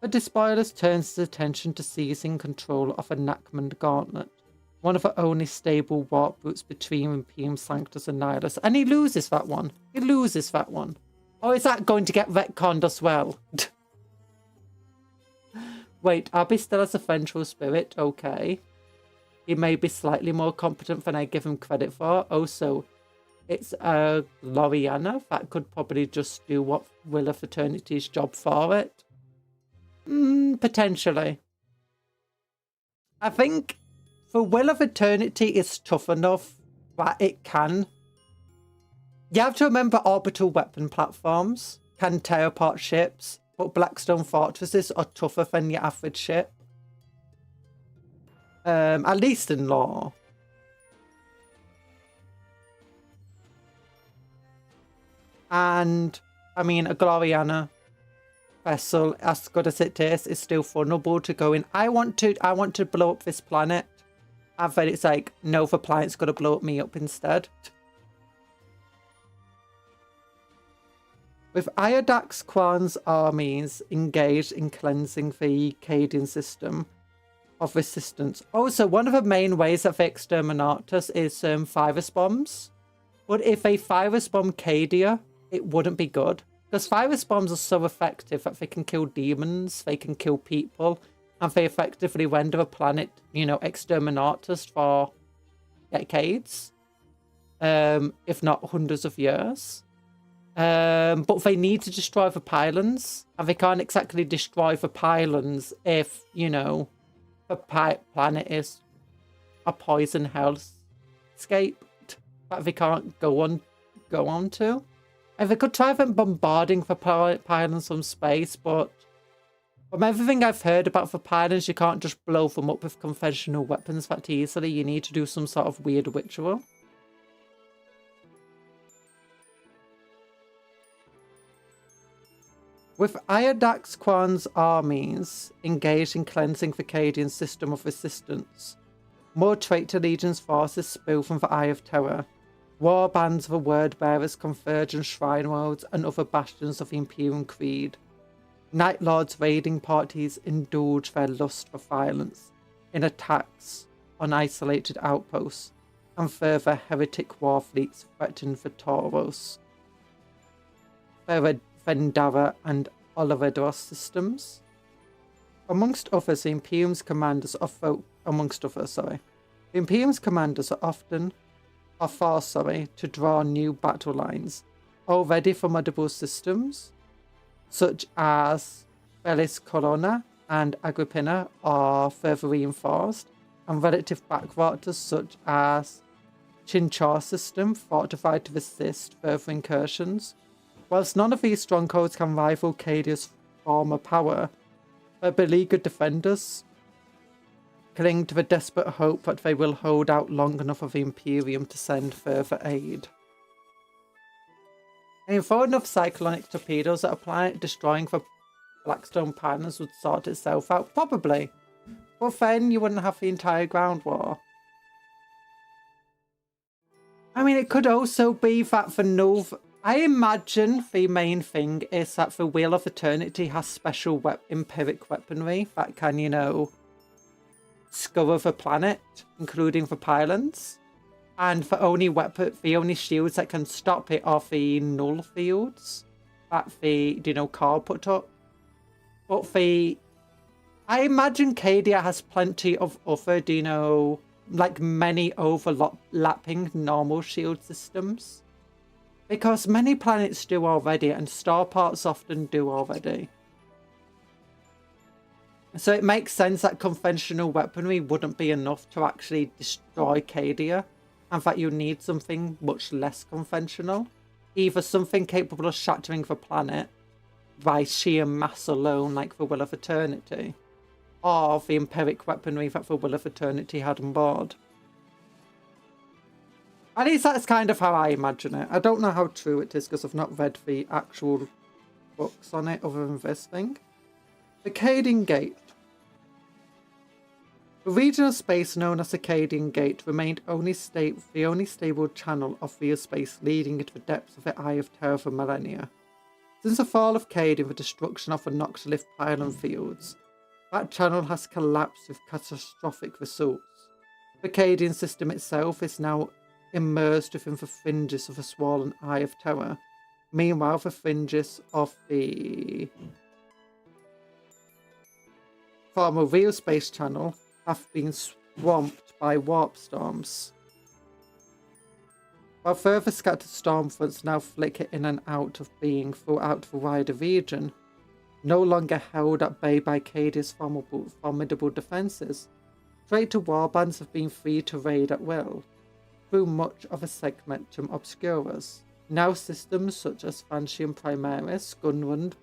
The Despoilers turns his attention to seizing control of a Nachmund Gauntlet, one of the only stable warp routes between Imperium Sanctus and Nihilus, and he loses that one. He loses that one. Or is that going to get retconned as well? Wait, Abby still has a vengeful spirit, okay. He may be slightly more competent than I give him credit for. Also, it's a Gloriana that could probably just do what Will of Eternity's job for it. Potentially. I think the Will of Eternity is tough enough that it can. You have to remember orbital weapon platforms can tear apart ships, but Blackstone fortresses are tougher than your average ship. At least in lore. And, I mean, a Gloriana vessel, as good as it is still vulnerable to go in. I want to blow up this planet. And then it's like, no, the planet's going to blow up me up instead. With Iodax Quan's armies engaged in cleansing the Akkadian system of resistance. Also, one of the main ways that they exterminate us is virus bombs. But if they virus bomb Cadia, it wouldn't be good. Because virus bombs are so effective that they can kill demons, they can kill people, and they effectively render a planet, you know, exterminatus for decades, if not hundreds of years. But they need to destroy the pylons, and they can't exactly destroy the pylons if, you know, the planet is a poison hellscape that they can't go on to. And they could try them bombarding the pylons from space, but from everything I've heard about the pylons, you can't just blow them up with conventional weapons that easily. You need to do some sort of weird ritual. With Iodax Quan's armies engaged in cleansing the Akkadian system of resistance, more traitor legions forces spill from the Eye of Terror. War bands of the Word-Bearers converge on Shrine Worlds and other bastions of the Imperium Creed. Night Lords raiding parties indulge their lust for violence in attacks on isolated outposts, and further heretic war fleets threaten the Tauros, Vendara and Olivedos systems. Amongst others, the Imperium's commanders are forced to draw new battle lines, already formidable systems, such as Belis Corona and Agripinaa are further reinforced, and relative backwaters such as Chinchar system fortified to resist further incursions. Whilst none of these strongholds can rival Cadia's former power, their beleaguered defenders cling to the desperate hope that they will hold out long enough for the Imperium to send further aid. And throw enough cyclonic torpedoes at a planet destroying the Blackstone pylons would sort itself out, probably. But then you wouldn't have the entire ground war. I mean, it could also be that the Nova... I imagine the main thing is that the Wheel of Eternity has special empiric weaponry that can, you know, scour the planet, including the pylons. And the only shields that can stop it are the null fields that the, you know, car put up. But I imagine Cadia has plenty of other, you know, like many overlapping normal shield systems Because many planets do already, and star parts often do already. So it makes sense that conventional weaponry wouldn't be enough to actually destroy Cadia, and that you need something much less conventional. Either something capable of shattering the planet by sheer mass alone, like the Will of Eternity, or the empiric weaponry that the Will of Eternity had on board. At least that's kind of how I imagine it. I don't know how true it is because I've not read the actual books on it other than this thing. The Cadian Gate. The region of space known as the Cadian Gate remained the only stable channel of real space leading into the depths of the Eye of Terror for millennia. Since the fall of Cadian and the destruction of the Noxolith pylon fields, that channel has collapsed with catastrophic results. The Cadian system itself is now immersed within the fringes of the swollen Eye of Terror. Meanwhile, the fringes of the former real space channel have been swamped by warp storms. While further scattered storm fronts now flicker in and out of being throughout the wider region, no longer held at bay by Cadia's formidable defences, traitor warbands have been free to raid at will through much of a segmentum obscurus. Now systems such as Vantium Primaris, Gunrund,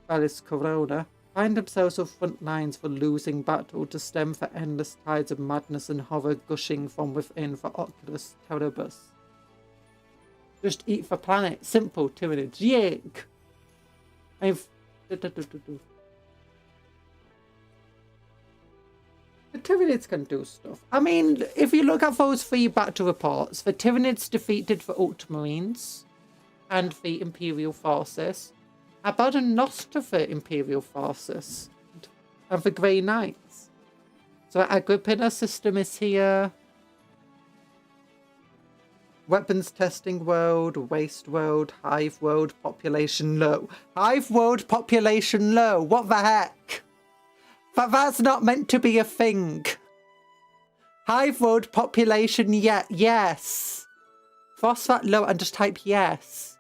Bellis Corona find themselves on front lines for losing battle to stem the endless tides of madness and horror gushing from within the Oculus Terribus. Just eat the planet. Simple, Tyranids. Yig! The Tyranids can do stuff. I mean, if you look at those 3 battle reports, the Tyranids defeated the Ultramarines and the Imperial forces. Abaddon lost to the Imperial forces and the Grey Knights. So Agripinaa system is here. Weapons testing world, waste world, hive world, population low. Hive world, population low. What the heck? That's not meant to be a thing. Hive world, population, yes. Phosphate low and just type yes.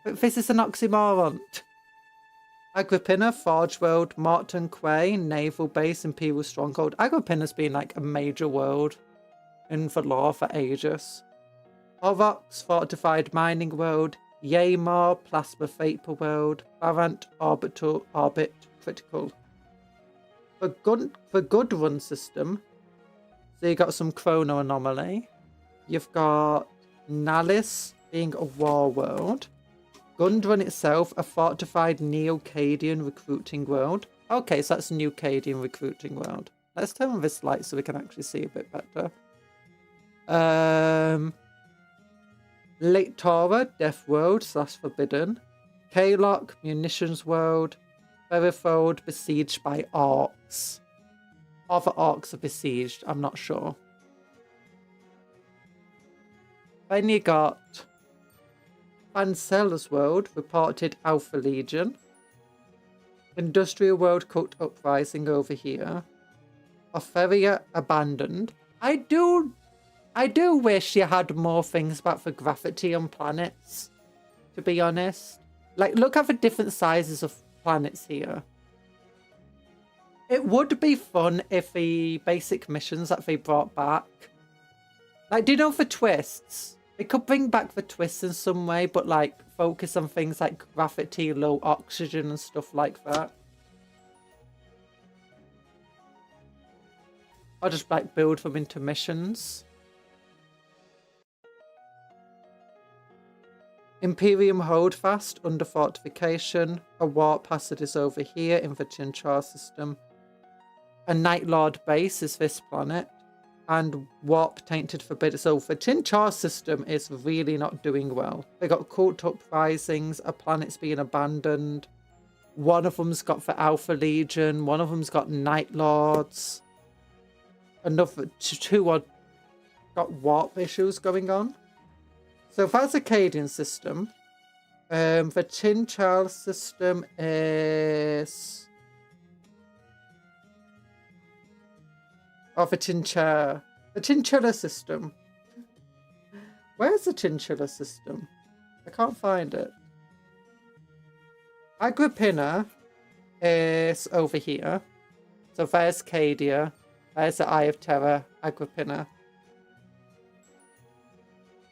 But this is an oxymoron. Agripinaa, Forge World, Morton Quay, Naval Base, Imperial Stronghold. Agripinaa's been like a major world in the lore for ages. Orox, Fortified Mining World, Yaymar, Plasma Vapor World, Barant, Orbit, Critical. For good run system, so you got some Chrono Anomaly. You've got Nalis being a war world. Gundrun itself, a fortified Neo-Cadian recruiting world. Okay, so that's a new Cadian recruiting world. Let's turn on this light so we can actually see a bit better. Lake Tora, Death World / Forbidden. Kalok, Munitions World. Verifold, besieged by orcs. Other orcs are besieged, I'm not sure. Then you got Vancella's World, reported Alpha Legion. Industrial World, Cult Uprising over here. Opheria, Abandoned. I do wish you had more things about the gravity on planets, to be honest. Like, look at the different sizes of planets here. It would be fun if the basic missions that they brought back, like, do you know the twists? They could bring back the twists in some way, but like focus on things like gravity, low oxygen and stuff like that. Or just like build them into missions. Imperium Holdfast under fortification. A warp hazard is over here in the Chinchar system. A Night Lord base is this planet. And warp tainted forbidden. So the Chinchar system is really not doing well. They got cult uprisings, a planet's being abandoned. One of them's got the Alpha Legion. One of them's got Night Lords. Another two are got warp issues going on. So that's a Cadian system. The Chinchar system is... Oh, the Chinchilla system. Where Where's the chinchilla system? I can't find it. Agripinaa is over here. So there's Cadia. There's the Eye of Terror, Agripinaa.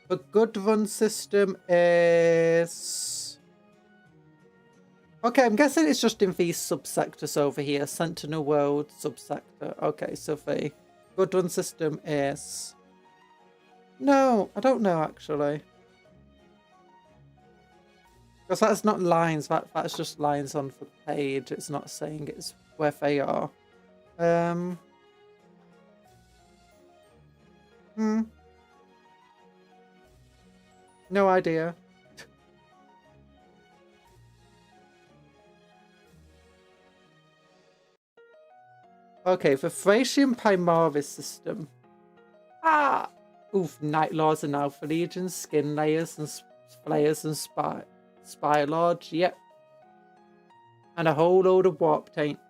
The good run system is... Okay, I'm guessing it's just in these subsectors over here. Sentinel World, subsector. Okay, so the good run system is... No, I don't know actually. Because that's not lines, that's just lines on the page. It's not saying it's where they are. No idea. Okay, the Thracian Primaris system. Ah! Oof, Night Lords and Alpha Legions, Skin Layers and Flayers and Spy Lords, yep. And a whole load of Warp Taint.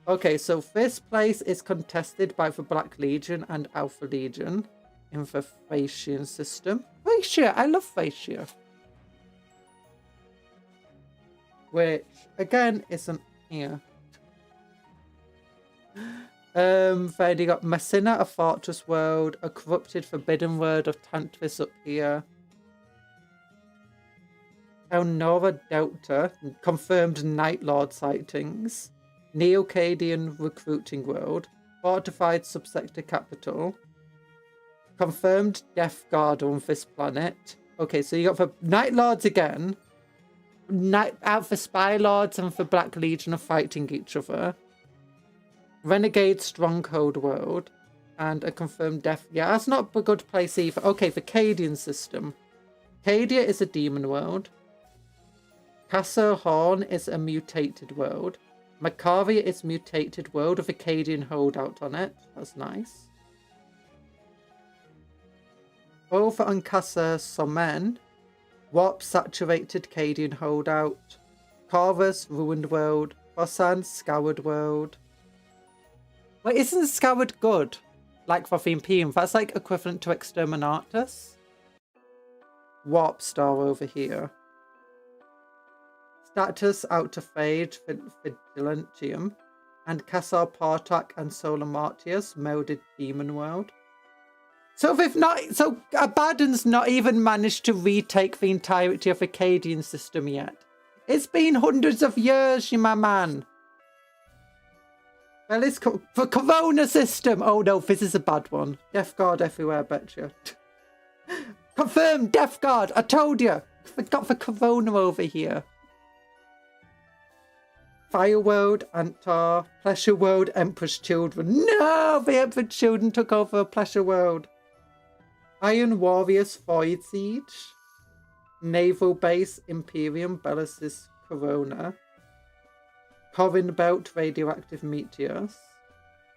Okay, so this place is contested by the Black Legion and Alpha Legion in the Thracian system. Thracia, I love Thracia. Which, again, isn't here. Then you got Messina, a fortress world, a corrupted forbidden world of Tantris up here. Elnora Delta, confirmed Night Lord sightings. Neocadian recruiting world, fortified subsector capital. Confirmed Death Guard on this planet. Okay, so you got the Night Lords again. Out for Spy Lords and for Black Legion are fighting each other. Renegade Stronghold World. And a confirmed Death... Yeah, that's not a good place either. Okay, the Cadian system. Cadia is a demon world. Casa Horn is a mutated world. Macaria is mutated world with a Cadian holdout on it. That's nice. Over on Casa Somen, Warp Saturated Cadian holdout. Corvus Ruined World. Bossin Scoured World. Wait, isn't Scoured good? Like for the Imperium, that's like equivalent to Exterminatus. Warp Star over here. Status Out to Phage, Vigilentium, and Cassar Partak and Solar Martius, Melded Demon World. So they've not... So Abaddon's not even managed to retake the entirety of the Cadian system yet. It's been hundreds of years, you my man. Well, it's the Corona system. Oh no, this is a bad one. Death Guard everywhere, betcha. Confirmed, Death Guard. I told you. Forgot the Corona over here. Fire World, Antar, Pleasure World, Emperor's Children. No, the Emperor's Children took over Pleasure World. Iron Warriors, Void Siege. Naval Base, Imperium, Bellas's Corona. Corin Belt, Radioactive Meteors.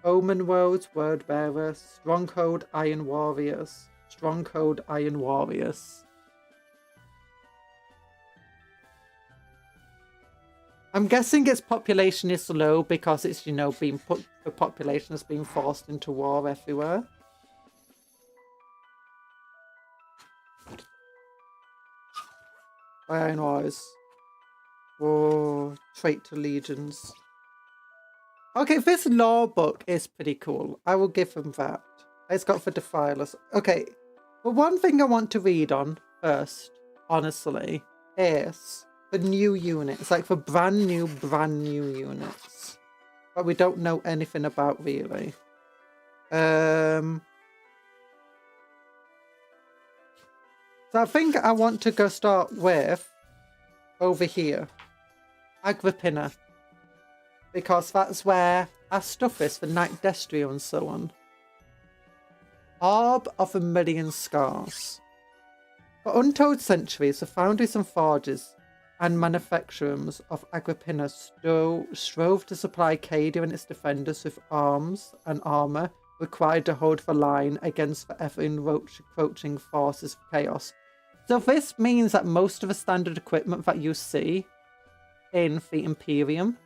Omen Worlds, Word Bearers. Stronghold, Iron Warriors. Stronghold, Iron Warriors. I'm guessing its population is low because it's, you know, being put... The population has been forced into war everywhere. Iron Wars. Whoa, trait to legions. Okay, this lore book is pretty cool. I will give them that. It's got the Defilers. Okay, but one thing I want to read on first, honestly, is the new units. Like the brand new units. But we don't know anything about really. So I think I want to go start with over here. Agripinaa. Because that's where our stuff is for Night Destrio and so on. Orb of a Million Scars. For untold centuries, the foundries and forges and manufacturers of Agripinaa strove to supply Cadia and its defenders with arms and armour required to hold the line against the ever-encroaching forces of chaos. So this means that most of the standard equipment that you see in the Imperium,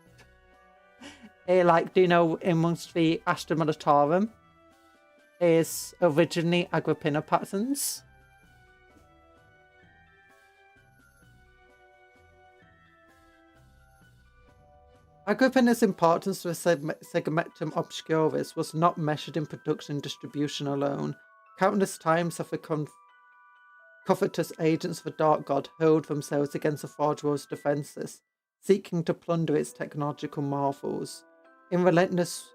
like, do you know, amongst the Astra Militarum, is originally Agripinaa patterns. Agrippina's importance to the segmentum obscuris was not measured in production and distribution alone. Countless times have the covetous agents of the Dark God hurled themselves against the Forge World's defences, seeking to plunder its technological marvels. In relentless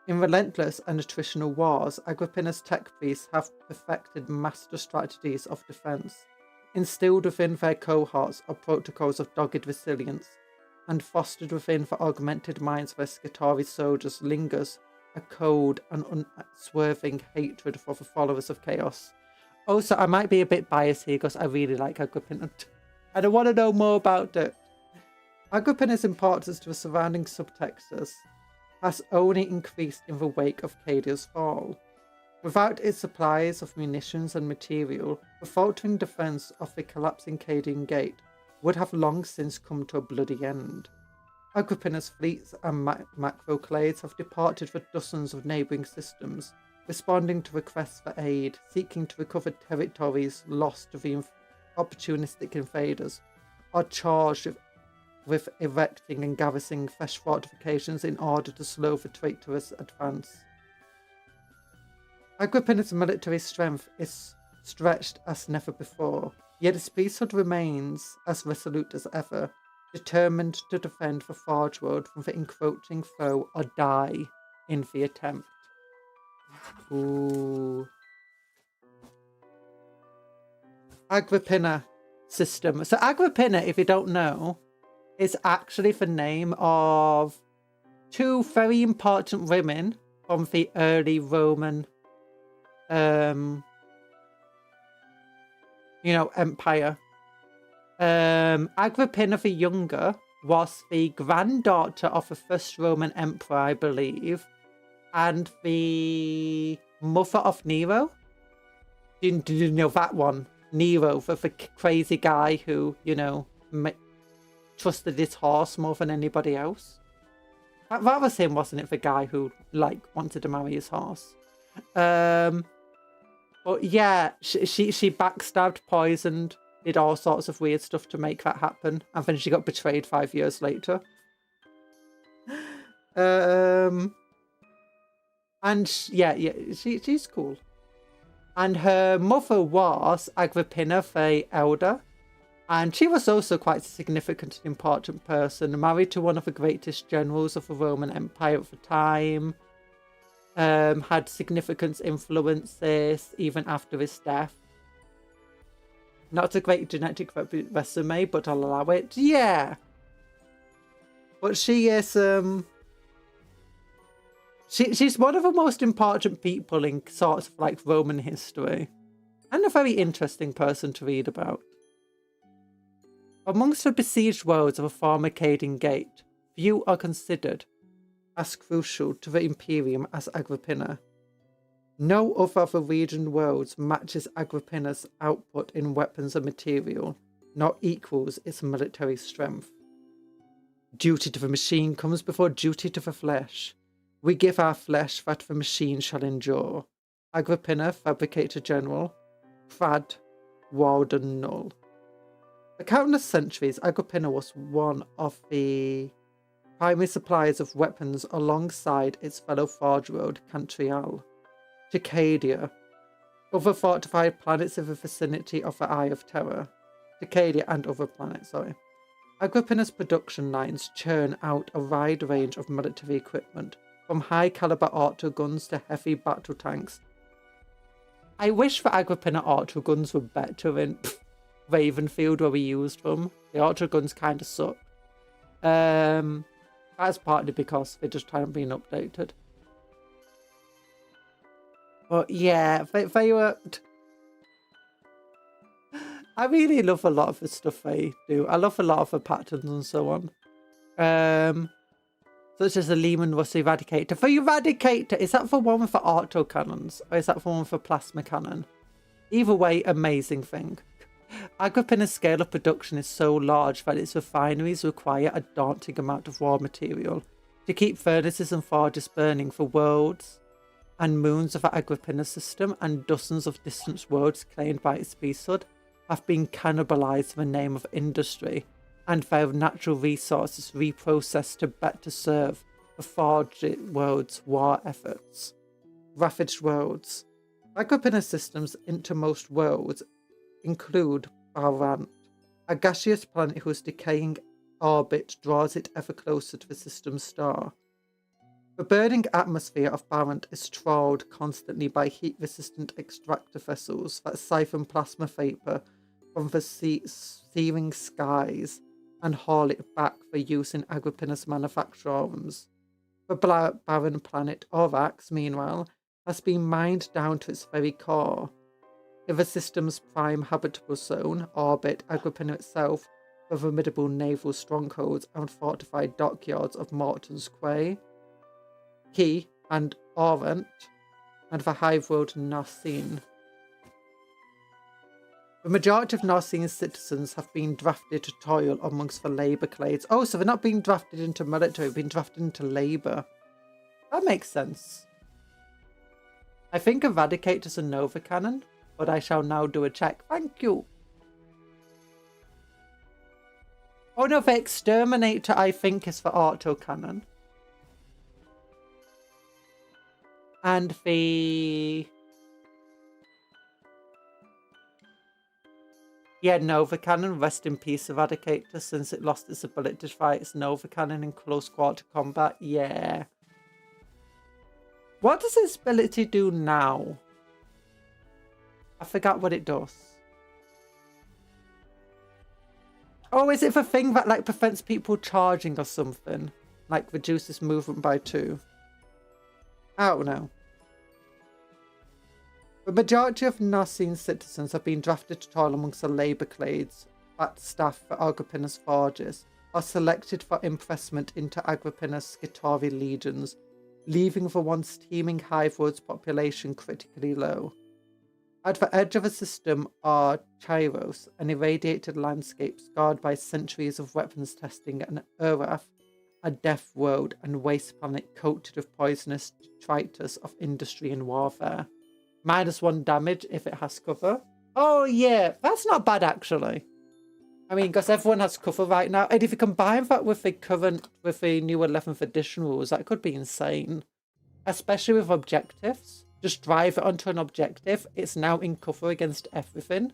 and attritional wars, Agrippina's tech priests have perfected master strategies of defence, instilled within their cohorts are protocols of dogged resilience, and fostered within the augmented minds of their Scutari soldiers lingers a cold and unswerving hatred for the followers of chaos. Also, I might be a bit biased here because I really like Agrippina. And I want to know more about it. Agrippina's importance to the surrounding subtextures has only increased in the wake of Cadia's fall. Without its supplies of munitions and material, the faltering defence of the collapsing Cadian Gate would have long since come to a bloody end. Agrippina's fleets and macroclades have departed for dozens of neighbouring systems, responding to requests for aid, seeking to recover territories lost to the opportunistic invaders, or charged with erecting and garrisoning fresh fortifications in order to slow the traitorous advance. Agrippina's military strength is stretched as never before, yet its priesthood remains as resolute as ever, determined to defend the Forge World from the encroaching foe or die in the attempt. Ooh. Agrippina system. So Agrippina, if you don't know, is actually the name of two very important women from the early Roman empire. Agrippina the Younger was the granddaughter of the first Roman emperor, I believe, and the mother of Nero. Did you know that one? Nero, the crazy guy who, trusted his horse more than anybody else. That was him, wasn't it? The guy who, wanted to marry his horse. But yeah, she backstabbed, poisoned, did all sorts of weird stuff to make that happen. And then she got betrayed 5 years later. And she's cool. And her mother was Agrippina the Elder. And she was also quite a significant and important person, married to one of the greatest generals of the Roman Empire at the time. Had significant influences even after his death. Not a great genetic resume, but I'll allow it. Yeah. But she is... She's one of the most important people in sort of Roman history. And a very interesting person to read about. Amongst the besieged worlds of a former Cadian Gate, few are considered as crucial to the Imperium as Agrippina. No other of the region worlds matches Agrippina's output in weapons and material, nor equals its military strength. Duty to the machine comes before duty to the flesh. We give our flesh that the machine shall endure. Agrippina, Fabricator General. Prad, Warden Null. For countless centuries, Agrippina was one of the primary suppliers of weapons alongside its fellow Forge World, Cantrial, Cadia, other fortified planets in the vicinity of the Eye of Terror. Cadia and other planets, sorry. Agrippina's production lines churn out a wide range of military equipment, from high-caliber auto guns to heavy battle tanks. I wish the Agrippina auto guns were better in Ravenfield where we used them. The auto guns kind of suck. That's partly because they just haven't been updated. But yeah, they were... I really love a lot of the stuff they do. I love a lot of the patterns and so on. Such as the Lehman Russ Eradicator. For Eradicator, is that for one with the auto cannons? Or is that for one with the plasma cannon? Either way, amazing thing. Agrippina's scale of production is so large that its refineries require a daunting amount of raw material to keep furnaces and forges burning for worlds and moons of the Agrippina system, and dozens of distant worlds claimed by its priesthood have been cannibalized in the name of industry. and their natural resources reprocessed to better serve the forged world's war efforts. Ravaged worlds. Agripinaa system's innermost worlds include Bombardment, a gaseous planet whose decaying orbit draws it ever closer to the system's star. The burning atmosphere of Bombardment is trawled constantly by heat-resistant extractor vessels that siphon plasma vapor from the searing skies and haul it back for use in Agripinaa's manufactories. The barren planet Orax, meanwhile, has been mined down to its very core. In the system's prime habitable zone orbit Agripinaa itself, the formidable naval strongholds and fortified dockyards of Morton's Quay, Key and Orient, and the high road Narcine. The majority of Narcine's citizens have been drafted to toil amongst the labour clades. Oh, so they're not being drafted into military, they're being drafted into labour. That makes sense. I think Eradicate is a Nova Cannon, but I shall now do a check. Thank you. Oh no, the Exterminator I think is for autocannon. And the... Yeah, Nova Cannon, rest in peace Eradicator, since it lost its ability to fight its Nova Cannon in close quarter combat. Yeah. What does its ability do now? I forgot what it does. Oh, is it the thing that like prevents people charging or something? Like reduces movement by 2? I don't know. The majority of Narcine citizens have been drafted to toil amongst the labour clades that staff for Agripinaa's forges, are selected for impressment into Agripinaa's Skitori legions, leaving the once teeming hive world's population critically low. At the edge of the system are Chiros, an irradiated landscape scarred by centuries of weapons testing, and Urath, a death world and waste planet coated with poisonous detritus of industry and warfare. -1 damage if it has cover. Oh yeah, that's not bad actually. I mean, because everyone has cover right now, and if you combine that with the new 11th edition rules, that could be insane. Especially with objectives. Just drive it onto an objective, it's now in cover against everything.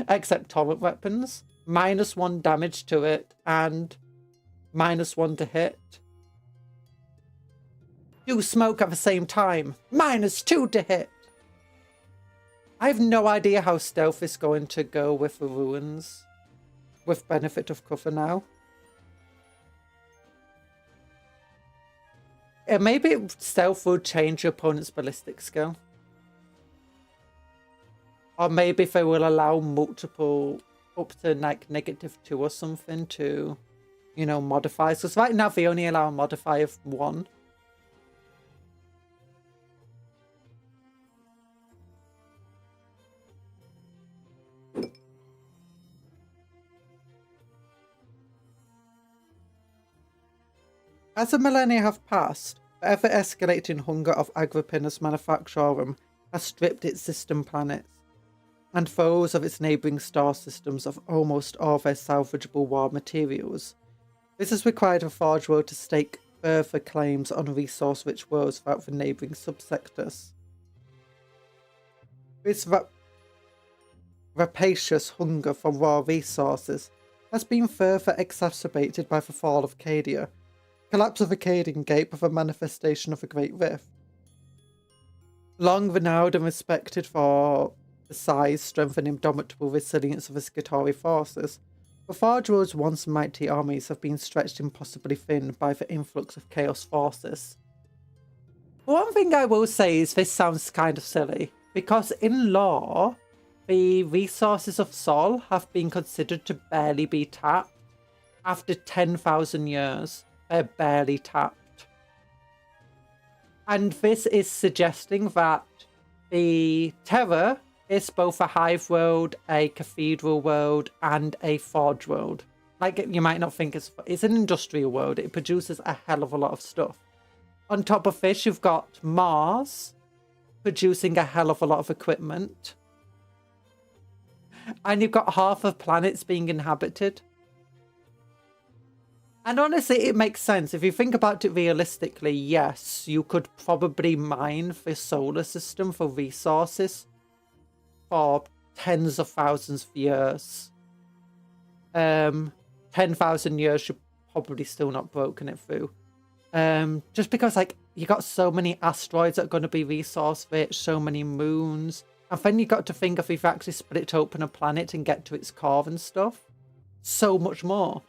Except torrent weapons. -1 damage to it, and -1 to hit. Do smoke at the same time. -2 to hit. I have no idea how stealth is going to go with the ruins. With benefit of cover now. Maybe stealth will change your opponent's ballistic skill. Or maybe if they will allow multiple, up to like -2 or something to, you know, modify. Because right now they only allow a modifier of 1. As the millennia have passed, the ever-escalating hunger of Agripinaa's manufactorum has stripped its system planets and foes of its neighbouring star systems of almost all their salvageable war materials. This has required the Forge world to stake further claims on resource-rich worlds throughout the neighbouring subsectors. This rapacious hunger for raw resources has been further exacerbated by the fall of Cadia, collapse of the Cadian Gate with a manifestation of a Great Rift. Long renowned and respected for the size, strength and indomitable resilience of the Skitori forces, the Forge World's once mighty armies have been stretched impossibly thin by the influx of Chaos forces. One thing I will say is this sounds kind of silly, because in lore, the resources of Sol have been considered to barely be tapped. After 10,000 years, they're barely tapped. And this is suggesting that the Terror is both a hive world, a cathedral world, and a forge world. Like, you might not think it's an industrial world. It produces a hell of a lot of stuff. On top of this, you've got Mars producing a hell of a lot of equipment. And you've got half of planets being inhabited. And honestly, it makes sense. If you think about it realistically, yes, you could probably mine the solar system for resources for tens of thousands of years. 10,000 years, you're probably still not broken it through. Just because, like, you got so many asteroids that are going to be resource rich, so many moons. And then you got to think if we've actually split open a planet and get to its core and stuff. So much more.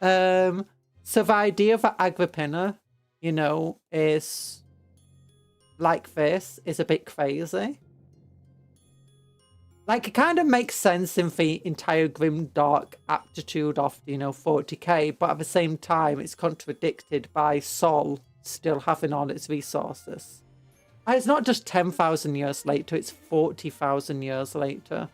So the idea that Agripinaa, you know, is like this is a bit crazy. Like, it kind of makes sense in the entire grimdark aptitude of, you know, 40k, but at the same time, it's contradicted by Sol still having all its resources. And it's not just 10,000 years later, it's 40,000 years later.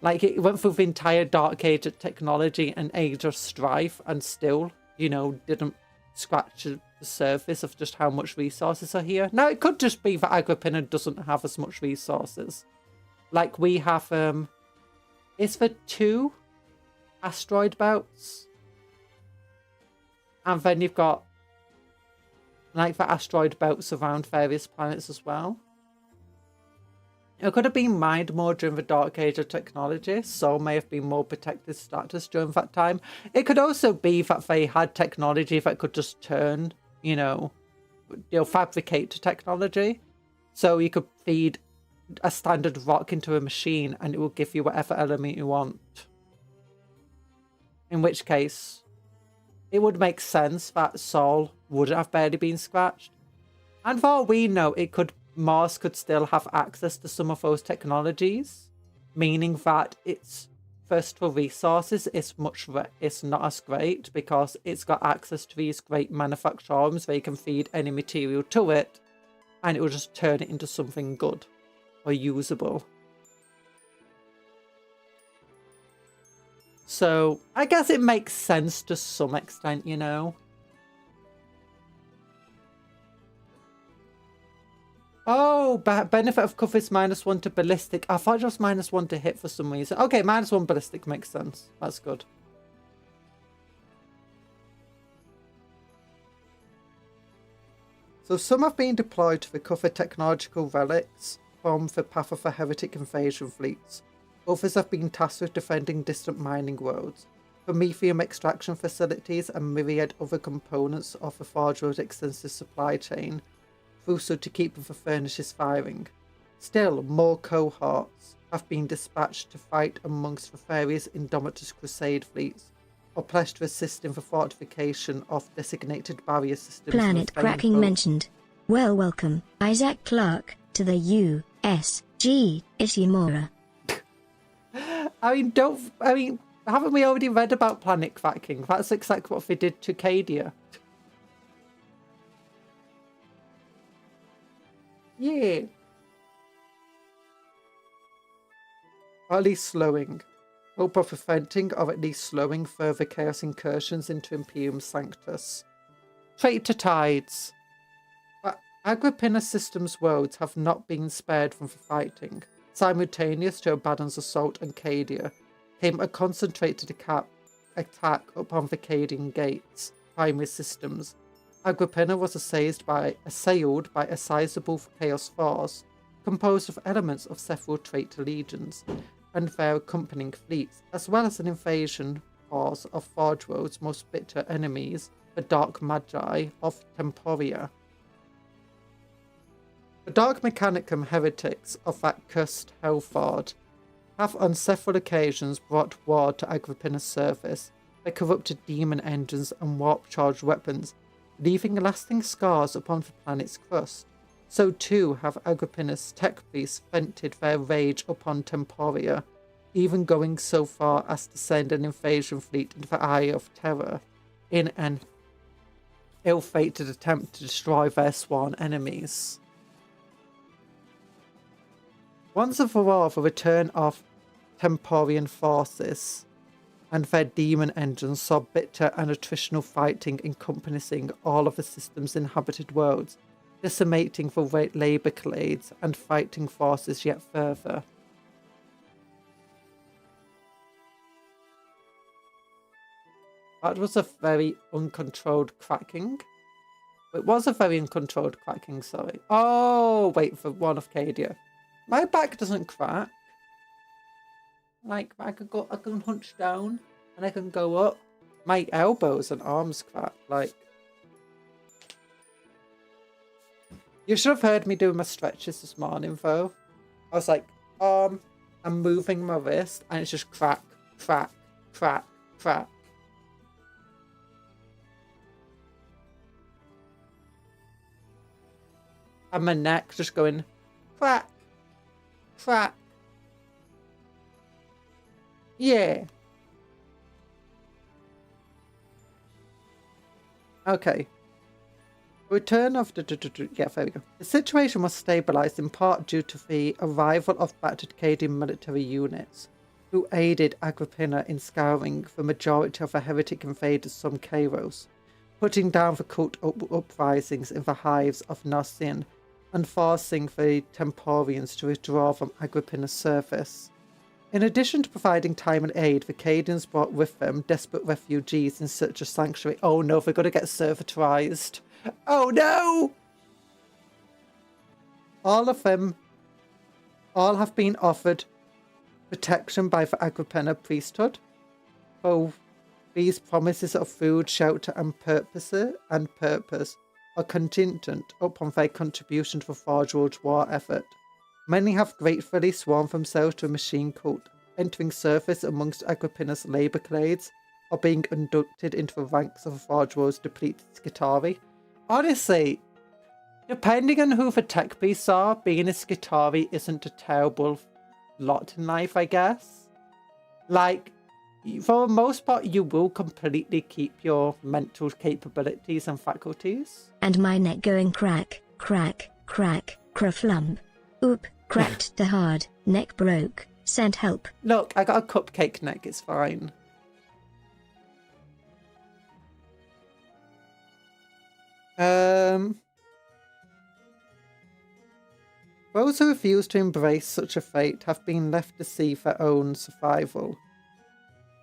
Like, it went through the entire Dark Age of technology and Age of Strife and still, you know, didn't scratch the surface of just how much resources are here. Now, it could just be that Agripinaa doesn't have as much resources. Like, we have, is there 2 asteroid belts? And then you've got, like, the asteroid belts around various planets as well. It could have been mined more during the Dark Age of technology, so may have been more protected status during that time. It could also be that they had technology that could just turn, you know, fabricate to technology. So you could feed a standard rock into a machine and it will give you whatever element you want. In which case, it would make sense that Sol would have barely been scratched. And for all we know, Mars could still have access to some of those technologies, meaning that its thirst for resources is not as great because it's got access to these great manufacturers where you can feed any material to it and it will just turn it into something good or usable. So I guess it makes sense to some extent, you know. Oh, benefit of cover is -1 to ballistic. I thought it was -1 to hit for some reason. Okay, -1 ballistic makes sense. That's good. So some have been deployed to recover technological relics from the path of the heretic invasion fleets. Others have been tasked with defending distant mining worlds, promethium extraction facilities and myriad other components of the Forge World's extensive supply chain, also to keep the furnaces firing. Still, more cohorts have been dispatched to fight amongst the various Indomitus Crusade fleets, or pledged to assist in the fortification of designated barrier systems. Planet cracking mentioned. Well, welcome, Isaac Clarke, to the USG Ishimura. I mean, haven't we already read about planet cracking? That's exactly what they did to Cadia. Yeah. Or at least slowing. Hope of preventing or at least slowing further chaos incursions into Imperium Sanctus. Traitor tides. But Agripinaa Systems worlds have not been spared from the fighting. Simultaneous to Abaddon's assault on Cadia came a concentrated attack upon the Cadian gates, primary systems. Agripinaa was assailed by a sizable chaos force composed of elements of several traitor legions and their accompanying fleets, as well as an invasion force of Forge World's most bitter enemies, the Dark Magi of Temporia. The Dark Mechanicum heretics of that cursed Hellforge have on several occasions brought war to Agripinaa's service, their corrupted demon engines and warp-charged weapons, leaving lasting scars upon the planet's crust. So too have Agripinaa's tech priests vented their rage upon Temporia, even going so far as to send an invasion fleet into the Eye of Terror in an ill-fated attempt to destroy their sworn enemies. Once and for all, the return of Temporian forces and their demon engines saw bitter and attritional fighting encompassing all of the system's inhabited worlds, decimating the labour clades and fighting forces yet further. That was a very uncontrolled cracking. It was a very uncontrolled cracking, sorry. Oh, wait for one of Cadia. My back doesn't crack. Like, I can hunch down and I can go up. My elbows and arms crack, like. You should have heard me doing my stretches this morning, though. I was like, I'm moving my wrist and it's just crack, crack, crack, crack. And my neck just going crack, crack. Yeah. Okay. Return of the... Yeah, there we go. The situation was stabilized in part due to the arrival of battered Cadian military units, who aided Agripinaa in scouring the majority of the heretic invaders from Kairos, putting down the cult uprisings in the hives of Narsin, and forcing the Temporians to withdraw from Agripinaa's service. In addition to providing time and aid, the Cadians brought with them desperate refugees in search of sanctuary. Oh no, they're going to get servitorized. Oh no! All of them, all have been offered protection by the Agripinaa priesthood. Both these promises of food, shelter, and purpose are contingent upon their contribution to the Forge World's war effort. Many have gratefully sworn themselves to a machine cult, entering service amongst Agripinaa's labour clades, or being inducted into the ranks of the Forge World's depleted Skitarii. Honestly, depending on who the tech beasts are, being a Skitarii isn't a terrible lot in life, I guess. Like, for the most part, you will completely keep your mental capabilities and faculties. And my neck going crack, crack, crack, craflump. Oop, cracked to hard, neck broke, sent help. Look, I got a cupcake neck, it's fine. Those who refuse to embrace such a fate have been left to see their own survival,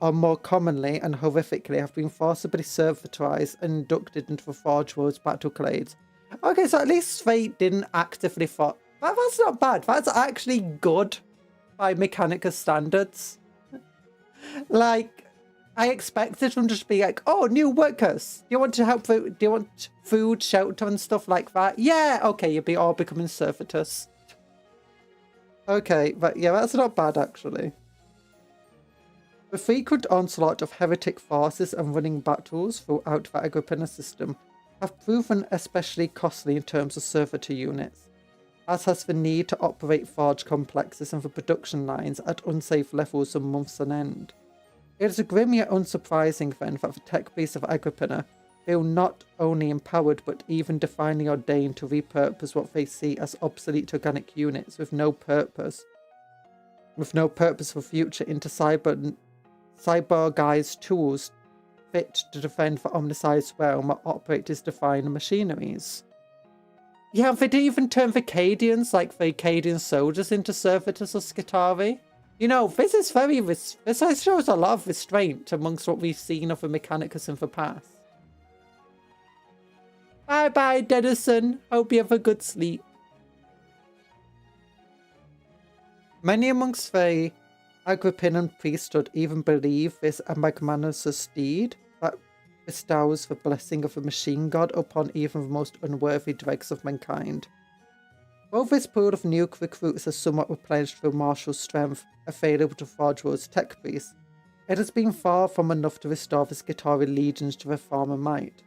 or more commonly and horrifically have been forcibly servitorized and inducted into the Forge World's battle clades. Okay, so at least they didn't actively fight. That's not bad. That's actually good by Mechanica standards. Like, I expected them to just be like, oh, new workers. Do you want to help? Do you want food, shelter, and stuff like that? Yeah, okay, you'll be all becoming servitors. Okay, but yeah, that's not bad, actually. The frequent onslaught of heretic forces and running battles throughout the Agripinaa system have proven especially costly in terms of servitor units, as has the need to operate forge complexes and the production lines at unsafe levels for months on end. It is a grim yet unsurprising then that the tech beasts of Agripinaa feel not only empowered but even divinely ordained to repurpose what they see as obsolete organic units with no purpose for future into cyborgized tools fit to defend the omnicized realm or operate as divine machineries. Yeah, they didn't even turn the Cadians, like the Cadian soldiers, into servitors or Skitarii. You know, this shows a lot of restraint amongst what we've seen of the Mechanicus in the past. Bye-bye, Dennison. Hope you have a good sleep. Many amongst the Agrippinaan priesthood even believe this a Magmanus' deed that bestows the blessing of the machine god upon even the most unworthy dregs of mankind. While this pool of new recruits has somewhat replenished the martial strength available to Forge World's tech beasts, it has been far from enough to restore the Skitarii legions to their former might.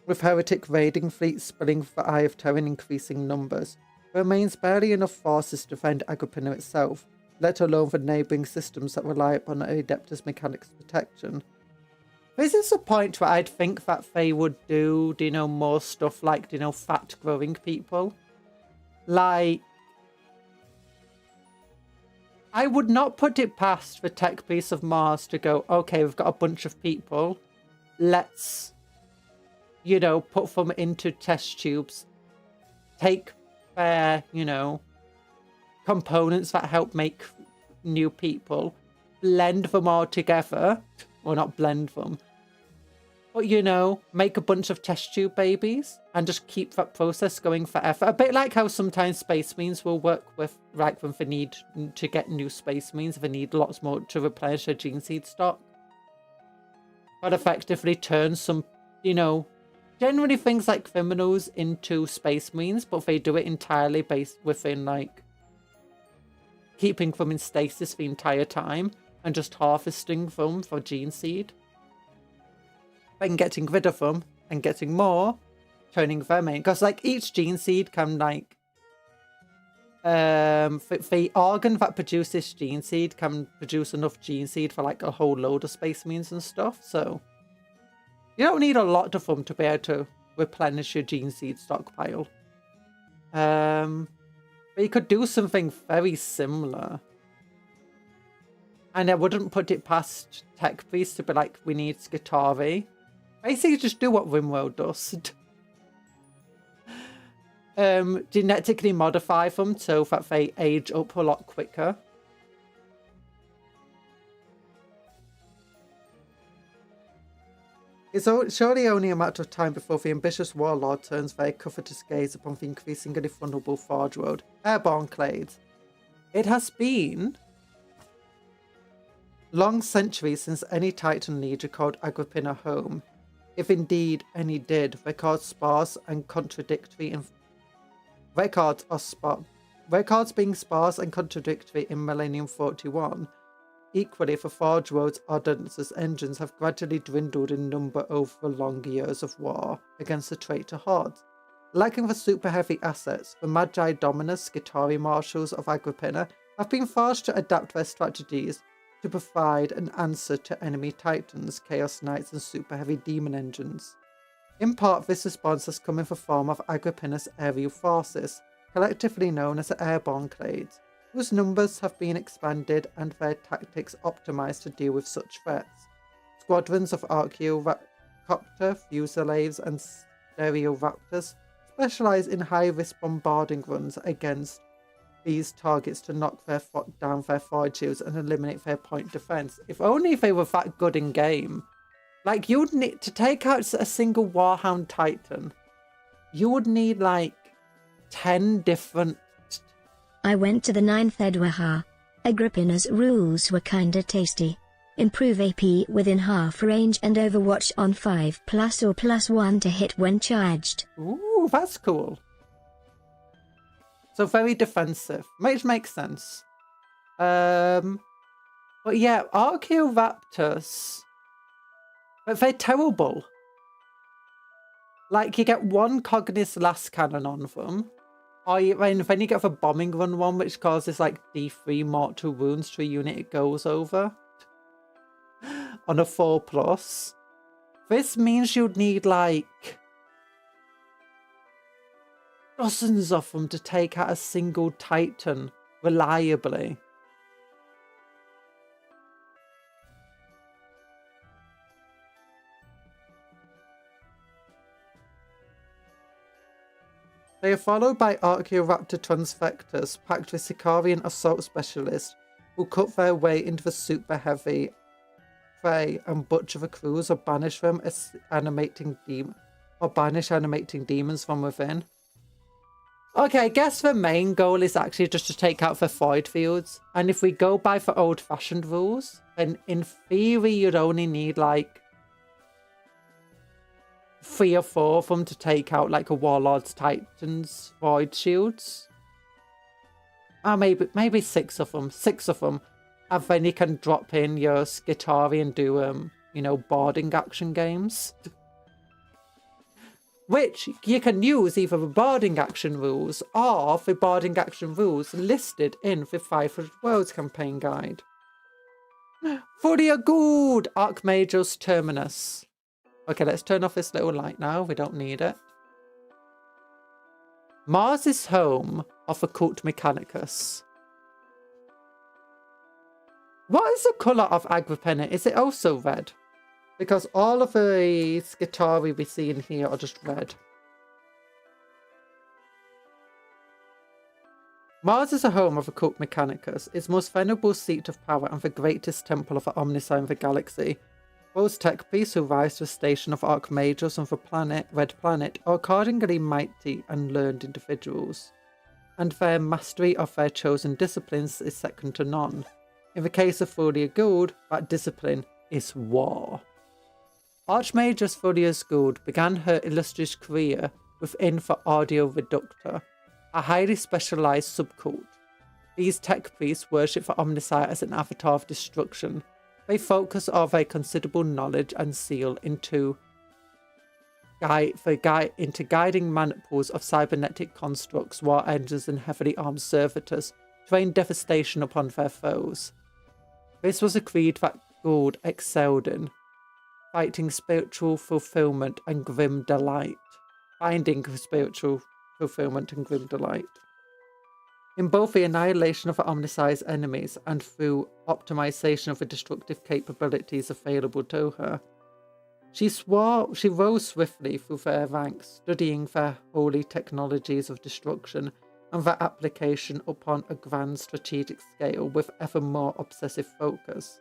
With heretic raiding fleets spilling the Eye of Terror in increasing numbers, there remains barely enough forces to defend Agripinaa itself, let alone the neighbouring systems that rely upon Adeptus Mechanicus protection. This is a point where I'd think that they would do, more stuff like, fat growing people. Like, I would not put it past the tech beasts of Mars to go, okay, we've got a bunch of people, let's, put them into test tubes, take their, components that help make new people, blend them all together, or not blend them, But, you know, make a bunch of test tube babies and just keep that process going forever. A bit like how sometimes Space Marines will work with, like, when they need to get new Space Marines, they need lots more to replenish their gene seed stock. But effectively turn some, you know, generally things like criminals into Space Marines, but they do it entirely based within, like, keeping them in stasis the entire time and just harvesting them for gene seed. Then getting rid of them and getting more, turning them in. Because, like, each gene seed can, like, the organ that produces gene seed can produce enough gene seed for, like, a whole load of Space Marines and stuff. So you don't need a lot of them to be able to replenish your gene seed stockpile. But you could do something very similar. And I wouldn't put it past Tech Priest to be like, we need Skitarii. Basically, just do what Rimworld does. Genetically modify them so that they age up a lot quicker. It's surely only a matter of time before the ambitious warlord turns their covetous gaze upon the increasingly vulnerable Forge World, airborne clades. It has been long centuries since any Titan leader called Agripinaa home. If indeed any did, records sparse and contradictory in records being sparse and contradictory in Millennium 41. Equally, the Forge World's Ordnance's engines have gradually dwindled in number over the long years of war against the traitor hordes. Lacking the super heavy assets, the Magi Dominus Skitarii marshals of Agripinaa have been forced to adapt their strategies to provide an answer to enemy Titans, Chaos Knights and super heavy demon engines. In part, this response has come in the form of Agripinaa's aerial forces, collectively known as the Airborne Clades, whose numbers have been expanded and their tactics optimized to deal with such threats. Squadrons of Archaeocopter, Fusiliers and Stereoraptors specialize in high-risk bombarding runs against these targets to knock down their forge shields and eliminate their point defense. If only they were that good in game. Like, you'd need to take out a single Warhound Titan. You would need like 10 different. I went to the 9th Edwaha. Agripinaa's rules were kinda tasty. Improve AP within half range and Overwatch on 5+ or +1 to hit when charged. Ooh, that's cool. So very defensive, which makes sense. But yeah, Archaeoraptors, but they're terrible. Like, you get one Cognis last cannon on them, or then you get the bombing run one, which causes like D3 mortal wounds to a unit it goes over on a 4+. This means you'd need like dozens of them to take out a single Titan reliably. They are followed by Archaeoraptor Transfectors, packed with Sicarian assault specialists, who cut their way into the super heavy prey and butcher the crews or banish them as animating demons from within. Okay, I guess the main goal is actually just to take out the void fields. And if we go by the old-fashioned rules, then in theory you'd only need like 3 or 4 of them to take out like a Warlord's Titan's void shields. Maybe 6 of them. 6 of them. And then you can drop in your Skitarii and do you know, boarding action games. Which you can use either the boarding action rules or the boarding action rules listed in the 500 Worlds campaign guide. Fully good! Archmage's Terminus. Okay, let's turn off this little light now. We don't need it. Mars is home of the Cult Mechanicus. What is the colour of Agripinaa? Is it also red? Because all of the Skitarii we see in here are just red. Mars is a home of the Cult Mechanicus, its most venerable seat of power and the greatest temple of the Omnissiah in the galaxy. Those tech priests who rise to the station of Archmages on the Red Planet are accordingly mighty and learned individuals, and their mastery of their chosen disciplines is second to none. In the case of Folia Gould, that discipline is war. Archmagus Folia Gould began her illustrious career within the Audio Reductor, a highly specialized subcult. These tech priests worship the Omnissiah as an avatar of destruction. They focus all their considerable knowledge and zeal into guiding maniples of cybernetic constructs, war engines, and heavily armed servitors to rain devastation upon their foes. This was a creed that Gould excelled in, fighting spiritual fulfillment and grim delight. Finding spiritual fulfillment and grim delight. In both the annihilation of the Omnissiah's enemies and through optimization of the destructive capabilities available to her. She rose swiftly through their ranks, studying their holy technologies of destruction and their application upon a grand strategic scale with ever more obsessive focus.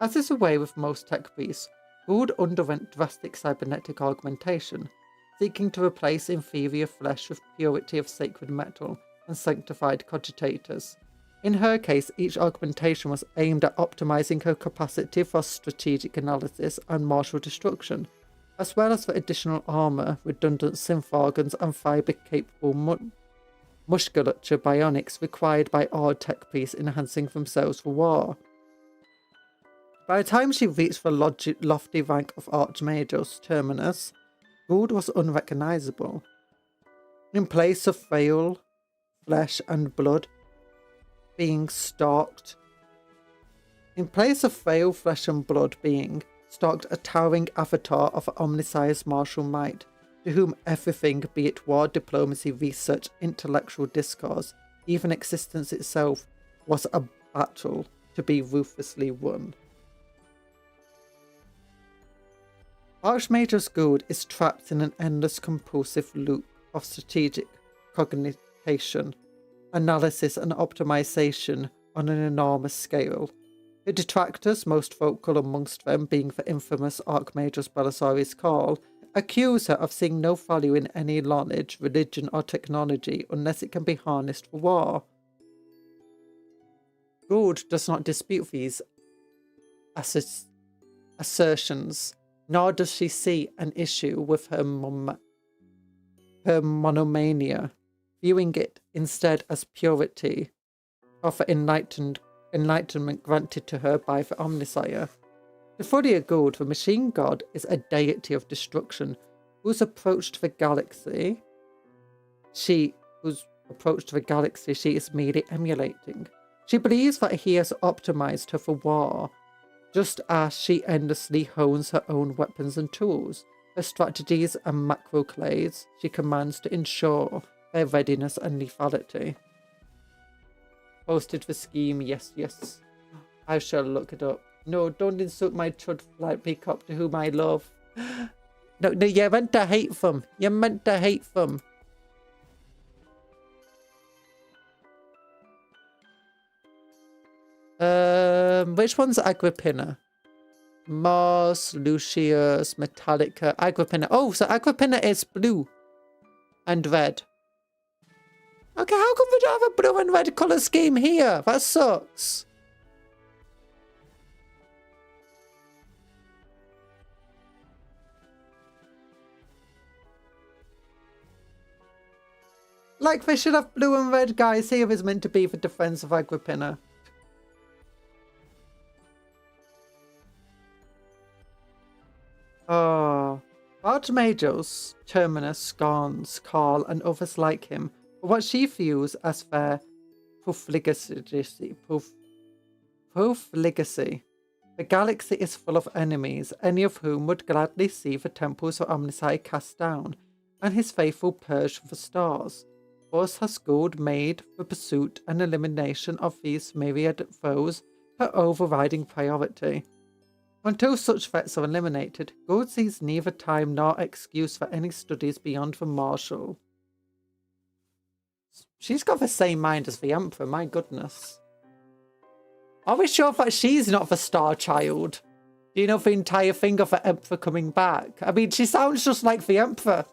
As is the way with most tech priests, Gould underwent drastic cybernetic augmentation, seeking to replace inferior flesh with purity of sacred metal and sanctified cogitators. In her case, each augmentation was aimed at optimizing her capacity for strategic analysis and martial destruction, as well as for additional armor, redundant synth organs, and fiber-capable musculature bionics required by all tech priests enhancing themselves for war. By the time she reached the lofty rank of Archmagus Terminus, Gould was unrecognizable. In place of frail flesh and blood being stalked a towering avatar of Omnissiah's martial might, to whom everything, be it war, diplomacy, research, intellectual discourse, even existence itself, was a battle to be ruthlessly won. Archmagus Gould is trapped in an endless compulsive loop of strategic cognition, analysis and optimization on an enormous scale. The detractors, most vocal amongst them being the infamous Archmagus Belisarius Call, accuse her of seeing no value in any knowledge, religion or technology unless it can be harnessed for war. Gould does not dispute these assertions, nor does she see an issue with her monomania, viewing it instead as purity of the enlightenment granted to her by the Omnissiah. To Folia Gould, the machine god is a deity of destruction whose approach to the galaxy she is merely emulating. She believes that he has optimized her for war, just as she endlessly hones her own weapons and tools, her strategies and macroclades she commands to ensure their readiness and lethality. Posted for scheme, yes. I shall look it up. No, don't insult my chud flight peacock to whom I love. No, you're meant to hate them. You're meant to hate them. Which one's Agripinaa? Mars, Lucius, Metallica, Agripinaa. Oh, so Agripinaa is blue and red. Okay, how come we don't have a blue and red colour scheme here? That sucks. Like, they should have blue and red guys here is meant to be for defense of Agripinaa. Oh, Archmagus Terminus scorns Carl and others like him for what she views as their profligacy. The galaxy is full of enemies, any of whom would gladly see the temples of Omnissiah cast down, and his faithful purged from the stars. Thus has Gould made the pursuit and elimination of these myriad foes her overriding priority. Until such threats are eliminated, Gould sees neither time nor excuse for any studies beyond the martial. She's got the same mind as the Emperor, my goodness. Are we sure that she's not the Star Child? Do you know the entire thing of the Emperor coming back? I mean, she sounds just like the Emperor.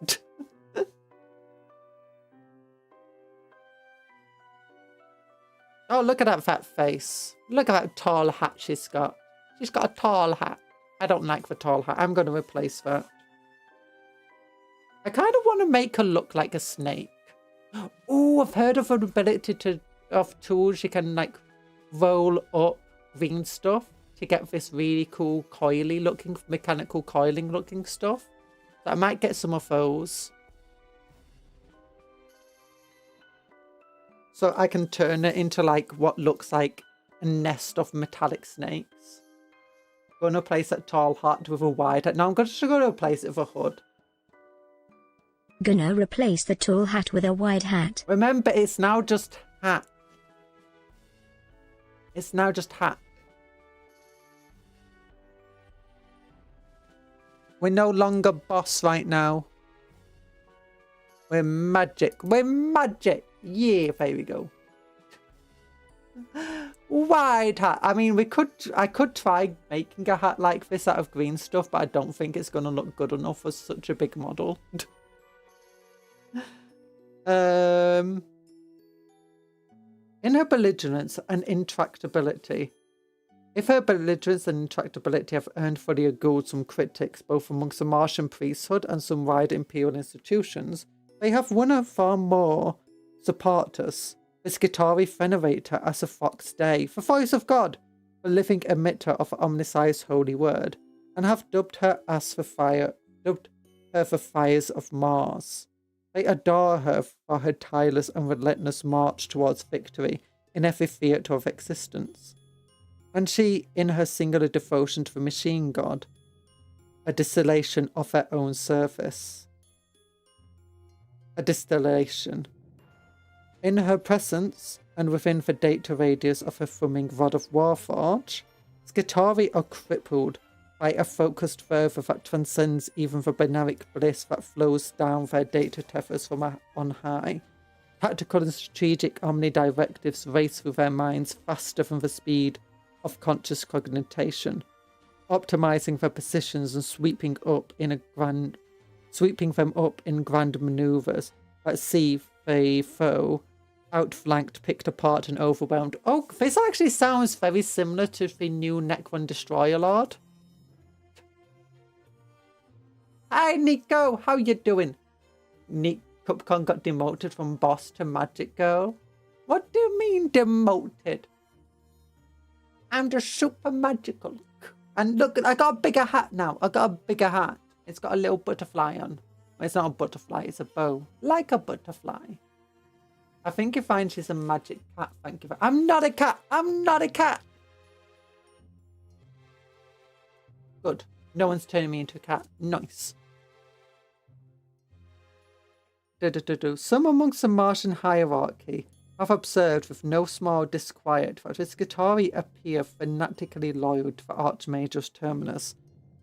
Oh, look at that fat face. Look at that tall hat she's got. She's got a tall hat. I don't like the tall hat. I'm going to replace that. I kind of want to make her look like a snake. Oh, I've heard of her ability of tools. You can like roll up green stuff to get this really cool coily looking, mechanical coiling looking stuff. So I might get some of those. So I can turn it into like what looks like a nest of metallic snakes. Going to replace that tall hat with a wide hat. Now I'm just going to replace it with a hood. Gonna replace the tall hat with a wide hat. Remember, it's now just hat. It's now just hat. We're no longer boss right now. We're magic. We're magic. Yeah, there we go. Wide hat. I mean, I could try making a hat like this out of green stuff, but I don't think it's going to look good enough for such a big model. In her belligerence and intractability. If her belligerence and intractability have earned for the Gould some critics, both amongst the Martian priesthood and some wider imperial institutions, they have won her far more supporters. The Skitarii venerate her as a fox day, the voice of God, the living emitter of omniscience holy word, and have dubbed her the fires of Mars. They adore her for her tireless and relentless march towards victory in every theatre of existence. And she, in her singular devotion to the machine god, a distillation of her own service. A distillation. In her presence, and within the data radius of her thrumming rod of Warforge, Skitarii are crippled by a focused fervour that transcends even the binaric bliss that flows down their data tethers from on high. Tactical and strategic omnidirectives race through their minds faster than the speed of conscious cognition, optimizing their positions and sweeping them up in grand maneuvers that see the foe outflanked, picked apart, and overwhelmed. Oh, this actually sounds very similar to the new Necron Destroyer Lord. Hi, Nico. How you doing? Cupcon got demoted from boss to magic girl. What do you mean demoted? I'm just super magical. And look, I got a bigger hat now. I got a bigger hat. It's got a little butterfly on. Well, it's not a butterfly, it's a bow. Like a butterfly. I think you find she's a magic cat. Thank you. I'm not a cat. I'm not a cat. Good. No one's turning me into a cat. Nice. Some amongst the Martian hierarchy have observed with no small disquiet that the Skitarii appear fanatically loyal to the Archmage's terminus.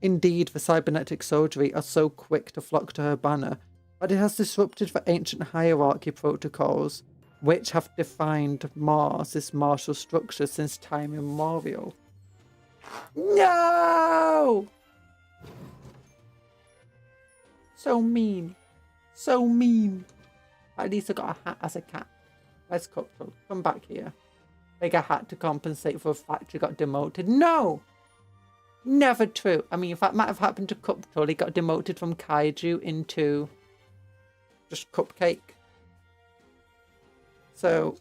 Indeed, the cybernetic soldiery are so quick to flock to her banner that it has disrupted the ancient hierarchy protocols which have defined Mars' martial structure since time immemorial. No! So mean. So mean. At least I got a hat as a cat. Where's Cuptle? Come back here. Bigger hat to compensate for the fact he got demoted. No! Never true. I mean, if that might have happened to Cuptle, he got demoted from Kaiju into just Cupcake. So,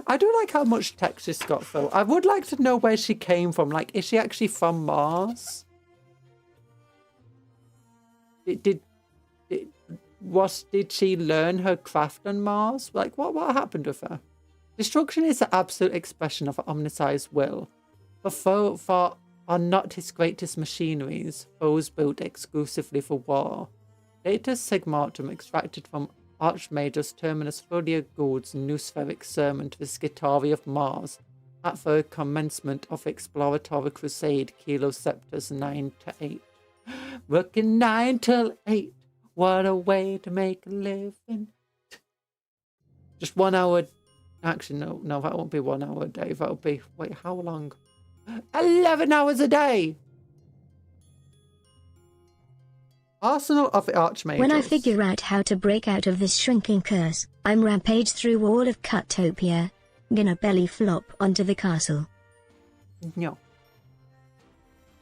I do like how much tech she's got, though. I would like to know where she came from. Like, is she actually from Mars? Did she learn her craft on Mars? Like, what happened with her? Destruction is the absolute expression of omniscience will. For are not his greatest machineries, foes built exclusively for war. Data Sigmatum extracted from Archmage's Terminus Folia Gould's noospheric sermon to the Skitarii of Mars at the commencement of exploratory crusade Kilo Scepters 9 to 8. Working 9 till 8. What a way to make a living. Just 1 hour. Actually, no, that won't be 1 hour a day. That'll be, wait, how long? 11 hours a day! Arsenal of the Archmages. When I figure out how to break out of this shrinking curse, I'm rampage through all of Cutopia. Gonna belly flop onto the castle. No.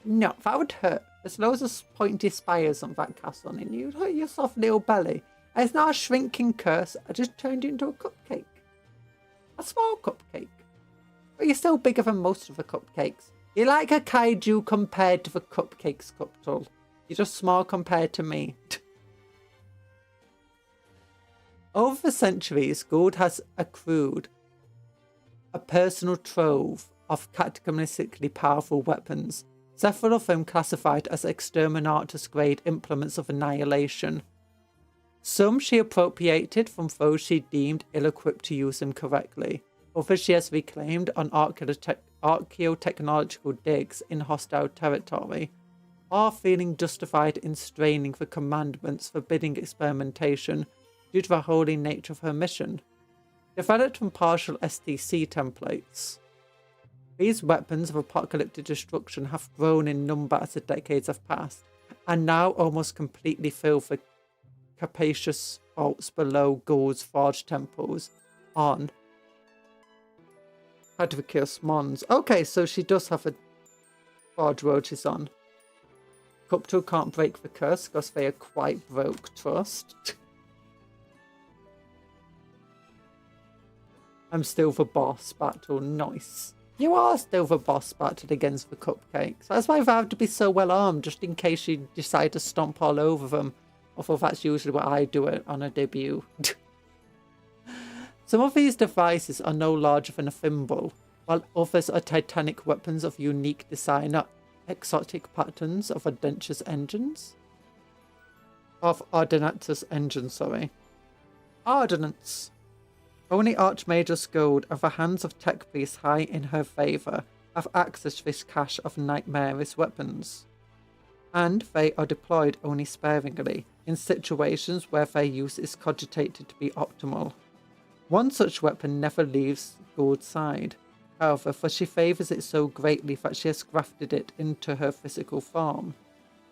No, that would hurt. There's loads of pointy spires on that castle, and you'd hurt your soft little belly. And it's not a shrinking curse, I just turned you into a cupcake. A small cupcake. But you're still bigger than most of the cupcakes. You're like a kaiju compared to the cupcakes, Cuptle. You're just small compared to me. Over the centuries, Gould has accrued a personal trove of cataclysmically powerful weapons, several of them classified as exterminatus-grade implements of annihilation. Some she appropriated from those she deemed ill-equipped to use them correctly. Others she has reclaimed on archaeotechnological digs in hostile territory, are feeling justified in straining the commandments forbidding experimentation due to the holy nature of her mission. Developed from partial STC templates, these weapons of apocalyptic destruction have grown in number as the decades have passed, and now almost completely fill the capacious vaults below Gould's forged temples on Hadvicus Mons. Okay, so she does have a forged roaches on. Cuptle can't break the curse because they are quite broke, trust. I'm still the boss battle. Nice. You are still the boss battle against the cupcakes. That's why they have to be so well armed, just in case you decide to stomp all over them. Although that's usually what I do on a debut. Some of these devices are no larger than a thimble, while others are titanic weapons of unique design, exotic patterns of Ardenta's engines. Of Ardenta's engines, sorry. Ordnance. Only Archmage's Gould and the hands of tech priests high in her favour have access to this cache of nightmarish weapons. And they are deployed only sparingly, in situations where their use is cogitated to be optimal. One such weapon never leaves Gould's side, however, for she favours it so greatly that she has grafted it into her physical form.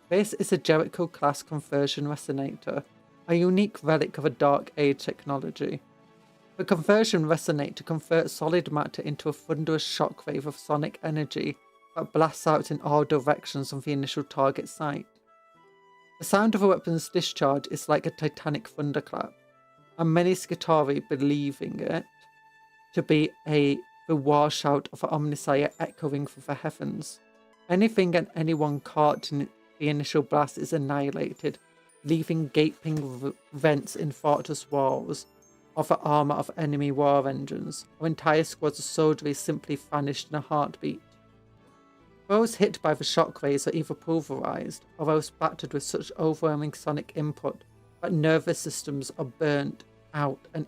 This is a Jericho-class conversion resonator, a unique relic of a Dark Age technology. The conversion resonator converts solid matter into a thunderous shockwave of sonic energy that blasts out in all directions on the initial target site. The sound of a weapon's discharge is like a titanic thunderclap, and many Skitarii believing it to be the war shout of an Omnissiah echoing through the heavens. Anything and anyone caught in the initial blast is annihilated, leaving gaping vents in fortress walls of the armour of enemy war engines, or entire squads of soldiery simply vanished in a heartbeat. Those hit by the shockwaves are either pulverised, or else battered with such overwhelming sonic input that nervous systems are burnt out and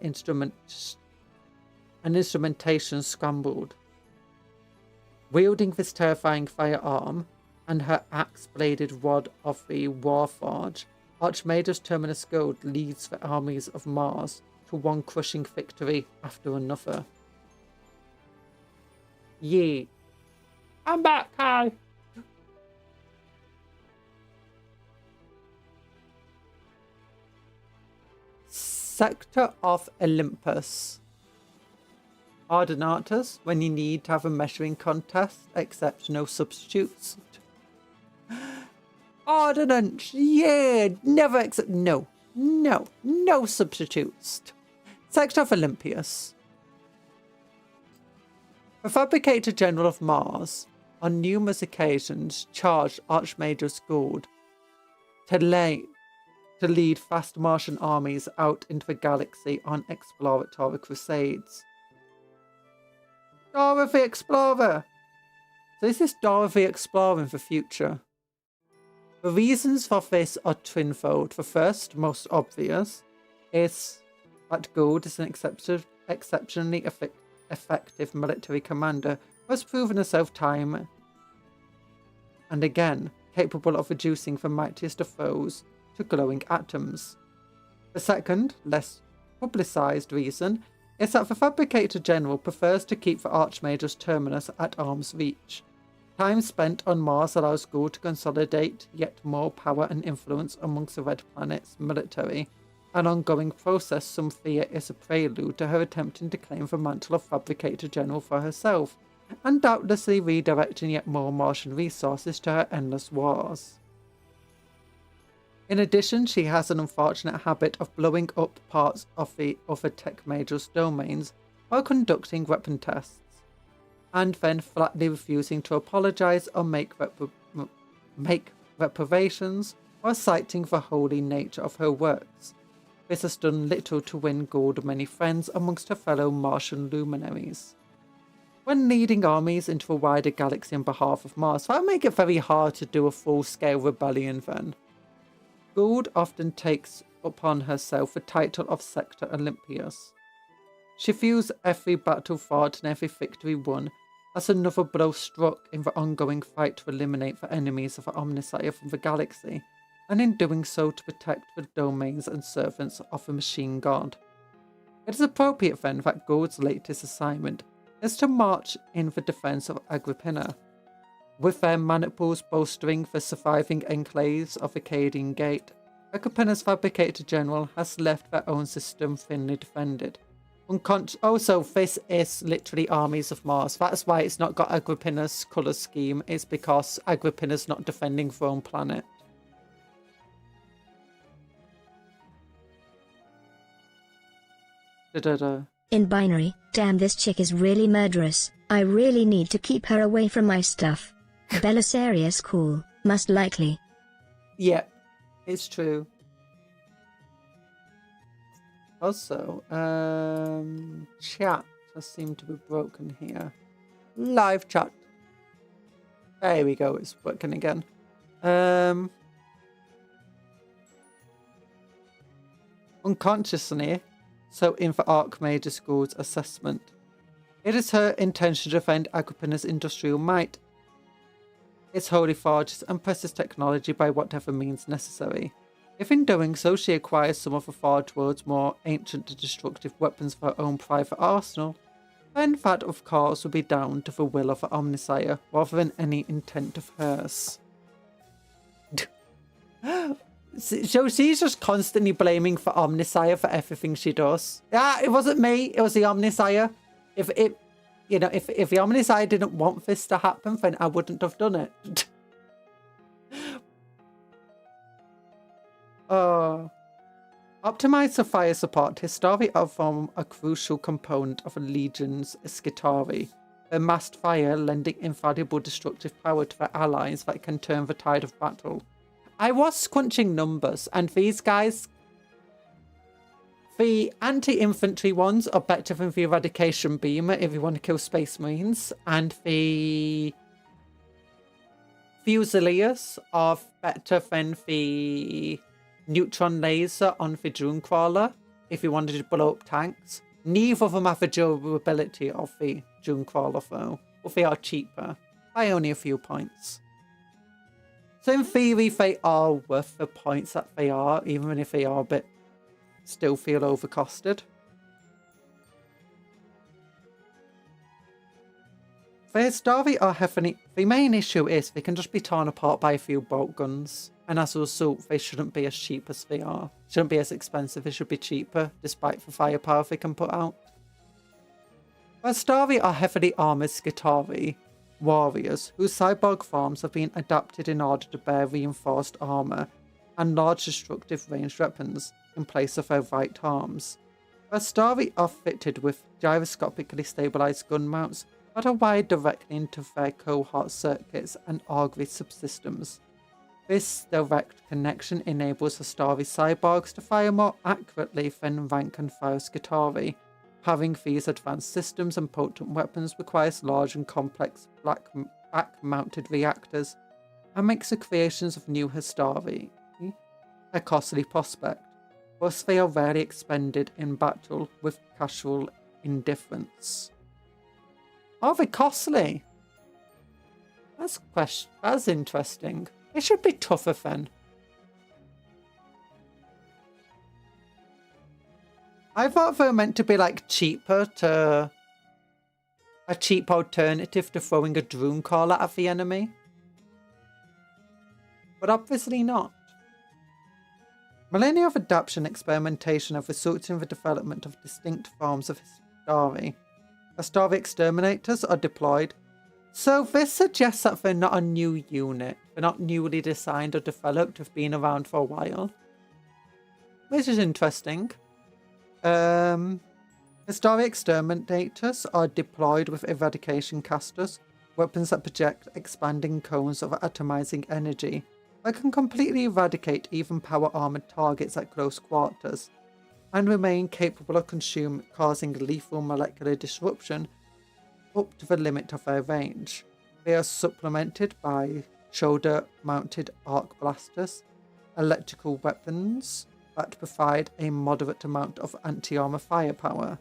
instrumentation scrambled. Wielding this terrifying firearm and her axe-bladed rod of the Warforge, Archmage's Terminus Gould leads the armies of Mars to one crushing victory after another. Yeet. I'm back, hi! Sector of Olympus. Ordinatus, when you need to have a measuring contest, except no substitutes. Ordnance, yeah, never accept, no substitutes. Sector of Olympus. The Fabricator General of Mars, on numerous occasions, charged Archmage's Gould to lead vast Martian armies out into the galaxy on exploratory crusades. Dora the Explorer! So is this Dora the Explorer in the future? The reasons for this are twinfold. The first, most obvious, is that Gould is an exceptionally effective military commander who has proven herself time and again capable of reducing the mightiest of foes to glowing atoms. The second, less publicised reason is that the Fabricator General prefers to keep the Archmage's terminus at arm's reach, Time spent on Mars allows Gould to consolidate yet more power and influence amongst the Red Planet's military. An ongoing process some fear is a prelude to her attempting to claim the mantle of Fabricator General for herself, and doubtlessly redirecting yet more Martian resources to her endless wars. In addition, she has an unfortunate habit of blowing up parts of the other tech majors' domains while conducting weapon tests, and then flatly refusing to apologize or make reparations while citing the holy nature of her works. This has done little to win Gould many friends amongst her fellow Martian luminaries. When leading armies into the wider galaxy on behalf of Mars, that would make it very hard to do a full-scale rebellion then. Gould often takes upon herself the title of Sector Olympius. She views every battle fought and every victory won as another blow struck in the ongoing fight to eliminate the enemies of the Omnissiah from the galaxy, and in doing so to protect the domains and servants of the Machine God. It is appropriate then that Gould's latest assignment is to march in the defence of Agripinaa. With their maniples bolstering the surviving enclaves of Acadian Gate, Agripina's Fabricator General has left their own system thinly defended. Also, this is literally armies of Mars. That's why it's not got Agripina's colour scheme. It's because Agripina's not defending their own planet. In binary, damn, this chick is really murderous. I really need to keep her away from my stuff. Belisarius cool, most likely. Yep, it's true. Also, chat has seemed to be broken here. Live chat. There we go, it's working again. Unconsciously, so in the Archmage School's assessment, it is her intention to defend Agripina's industrial might, its holy forges and presses technology by whatever means necessary. If in doing so she acquires some of the Forge World's more ancient and destructive weapons for her own private arsenal, then that of course would be down to the will of the Omnissiah rather than any intent of hers. So she's just constantly blaming the Omnissiah for everything she does. Yeah, it wasn't me, it was the Omnissiah. If the Omnissiah didn't want this to happen, then I wouldn't have done it. Optimized for fire support, Historii are from a crucial component of a legion's Skitarii. Their massed fire lending invaluable destructive power to their allies that can turn the tide of battle. I was crunching numbers, and these guys, the anti-infantry ones are better than the eradication beamer if you want to kill Space Marines, and the Fusiliers are better than the neutron laser on the Drone Crawler if you wanted to blow up tanks. Neither of them have the durability of the Drone Crawler though, but they are cheaper by only a few points. So in theory they are worth the points that they are, even if they are a bit, still feel overcosted. The Historii are heavily... The main issue is they can just be torn apart by a few bolt guns. And as a result, they shouldn't be as cheap as they are. Shouldn't be as expensive, they should be cheaper, despite the firepower they can put out. The Historii are heavily armoured Skitarii warriors, whose cyborg forms have been adapted in order to bear reinforced armour and large destructive ranged weapons in place of their right arms. The Historii are fitted with gyroscopically stabilised gun mounts that are wired directly into their cohort circuits and augury subsystems. This direct connection enables Historii cyborgs to fire more accurately than rank-and-file Skitarii. Having these advanced systems and potent weapons requires large and complex back-mounted reactors and makes the creations of new Historii a costly prospect, thus they are rarely expended in battle with casual indifference. Are they costly? That's interesting. It should be tougher then. I thought they were meant to be like cheaper to... a cheap alternative to throwing a drone caller at the enemy. But obviously not. Millennia of adaptation and experimentation have resulted in the development of distinct forms of Histari. Histari exterminators are deployed. So this suggests that they're not a new unit. They're not newly designed or developed, they've been around for a while. Which is interesting. Histari exterminators are deployed with eradication casters, weapons that project expanding cones of atomizing energy that can completely eradicate even power-armored targets at close quarters, and remain capable of causing lethal molecular disruption up to the limit of their range. They are supplemented by shoulder-mounted arc blasters, electrical weapons that provide a moderate amount of anti-armor firepower.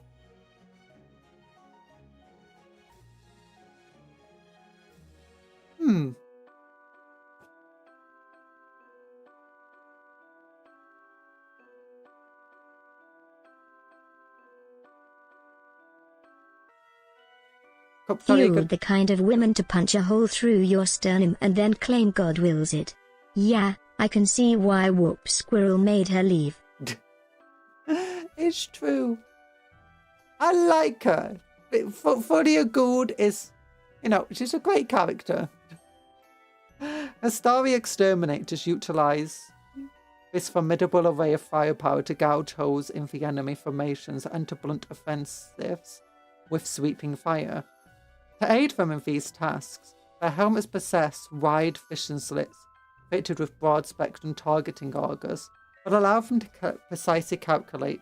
Fueled the kind of women to punch a hole through your sternum and then claim God wills it. Yeah, I can see why Whoop Squirrel made her leave. It's true. I like her. Funny Good is, she's a great character. Histari exterminators utilize this formidable array of firepower to gouge holes in the enemy formations and to blunt offensives with sweeping fire. To aid them in these tasks, their helmets possess wide vision slits fitted with broad-spectrum targeting augers that allow them to precisely calculate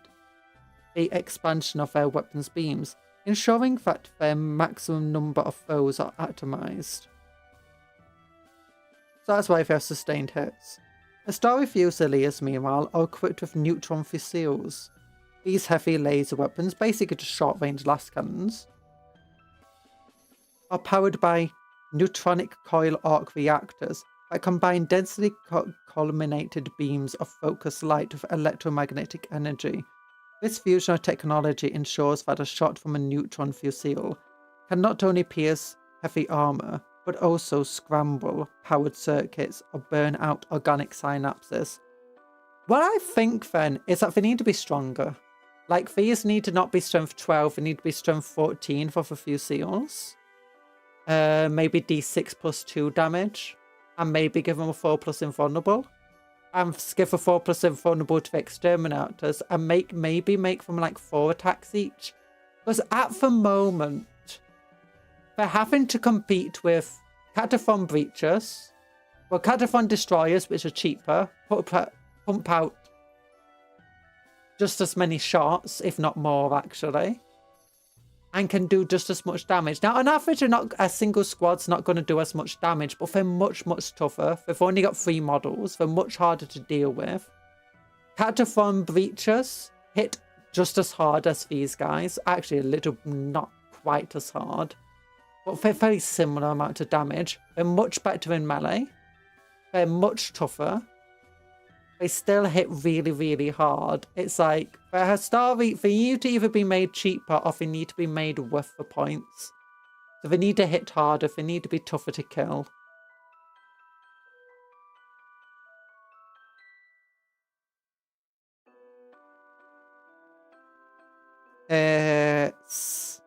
the expansion of their weapons' beams, ensuring that their maximum number of foes are atomized. So that's why they have sustained hits. Histari Fusiliers, meanwhile, are equipped with neutron fusiles. These heavy laser weapons, basically just short-range blast cannons, are powered by neutronic coil arc reactors that combine densely culminated beams of focused light with electromagnetic energy. This fusion of technology ensures that a shot from a neutron fusile can not only pierce heavy armor, but also scramble powered circuits or burn out organic synapses. What I think then is that they need to be stronger. Like, these need to not be strength 12, they need to be strength 14 for the fusiles. Maybe D6 plus 2 damage, and maybe give them a 4+ invulnerable, and give a 4+ invulnerable to the exterminators, and maybe make them like 4 attacks each. Because at the moment, they're having to compete with Cataphon Breachers, well, Cataphon Destroyers, which are cheaper, pump out just as many shots, if not more actually, and can do just as much damage. Now, on average, a single squad's not going to do as much damage, but they're much, much tougher. They've only got 3 models. They're much harder to deal with. Cataphon Breachers hit just as hard as these guys. Actually, a little, not quite as hard. But they're very similar amount of damage. They're much better in melee. They're much tougher. They still hit really, really hard. It's like, for Histari, for you to either be made cheaper or they need to be made worth the points. So they need to hit harder, they need to be tougher to kill. It's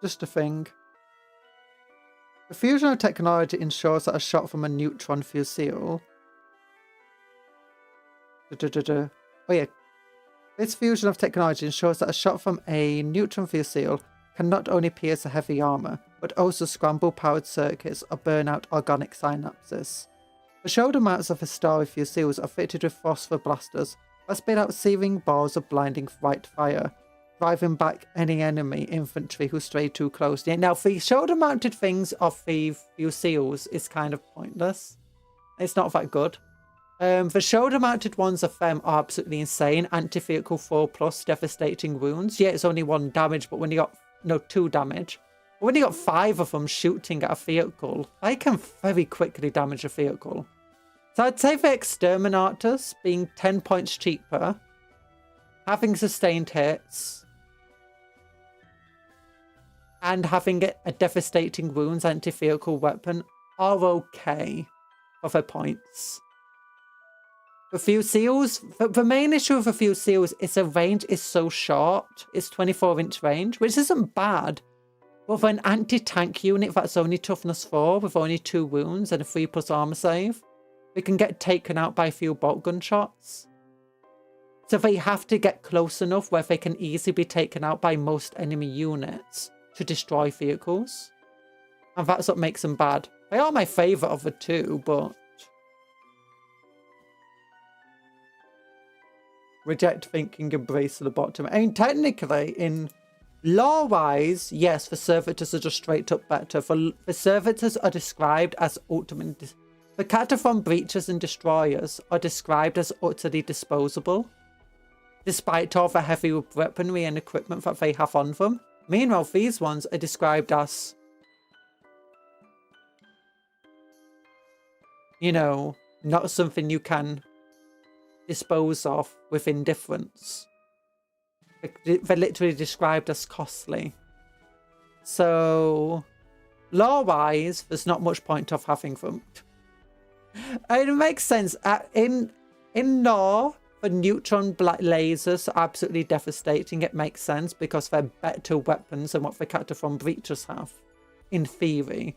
just a thing. The fusion of technology ensures that a shot from a neutron fusile. Oh yeah. This fusion of technology ensures that a shot from a neutron fusile can not only pierce a heavy armor, but also scramble powered circuits or burn out organic synapses. The shoulder mounts of Histari fusiles are fitted with phosphor blasters that spit out searing balls of blinding white fire, driving back any enemy infantry who stray too close. Yeah, now, the shoulder-mounted things of the fusiles is kind of pointless. It's not that good. The shoulder-mounted ones of them are absolutely insane. Anti-vehicle 4+, devastating wounds. Yeah, it's only 1 damage, but when you got, 2 damage. But when you got 5 of them shooting at a vehicle, they can very quickly damage a vehicle. So I'd say the exterminators being 10 points cheaper having sustained hits, and having a devastating wounds anti-vehicle weapon are okay for their points. For Fuseals, the main issue with the Fuseals is the range is so short. It's 24-inch range, which isn't bad. But for an anti-tank unit that's only toughness 4 with only 2 wounds and a 3+ armor save, we can get taken out by a few bolt gun shots. So they have to get close enough where they can easily be taken out by most enemy units to destroy vehicles. And that's what makes them bad. They are my favourite of the two, but... Reject thinking, embrace the bottom. I mean, technically, in lore-wise, yes, the servitors are just straight up better. The servitors are described as ultimate... The Cataphrone breachers and destroyers are described as utterly disposable, despite all the heavy weaponry and equipment that they have on them. Meanwhile, these ones are described as, you know, not something you can dispose of with indifference. They're literally described as costly. So, lore-wise, there's not much point of having them. It makes sense. In lore, the neutron black lasers are absolutely devastating. It makes sense because they're better weapons than what the Cataphrone breachers have, in theory.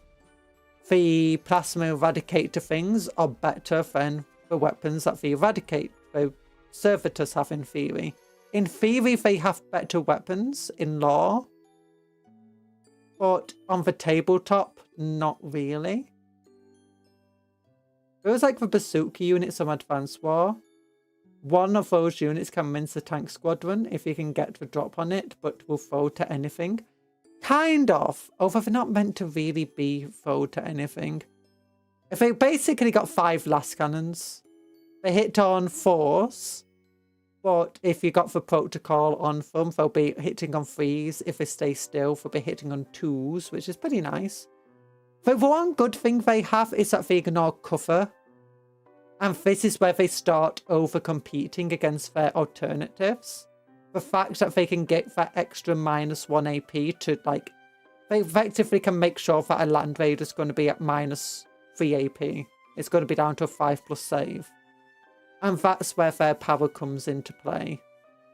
The plasma eradicator things are better than the weapons that the servitors have, in theory. In theory, they have better weapons in lore, but on the tabletop, not really. Feels like the bazooka units of Advanced War. One of those units can mince the tank squadron if you can get the drop on it, but will throw to anything. Kind of, although they're not meant to really be thrown to anything. If they basically got 5 last cannons, they hit on 4s, but if you got the protocol on them, they'll be hitting on 3s. If they stay still, they'll be hitting on 2s, which is pretty nice. The one good thing they have is that they ignore cover. And this is where they start over-competing against their alternatives. The fact that they can get that extra -1 AP to, like... They effectively can make sure that a Land Raider is going to be at -3 AP. It's going to be down to a 5+ save. And that's where their power comes into play.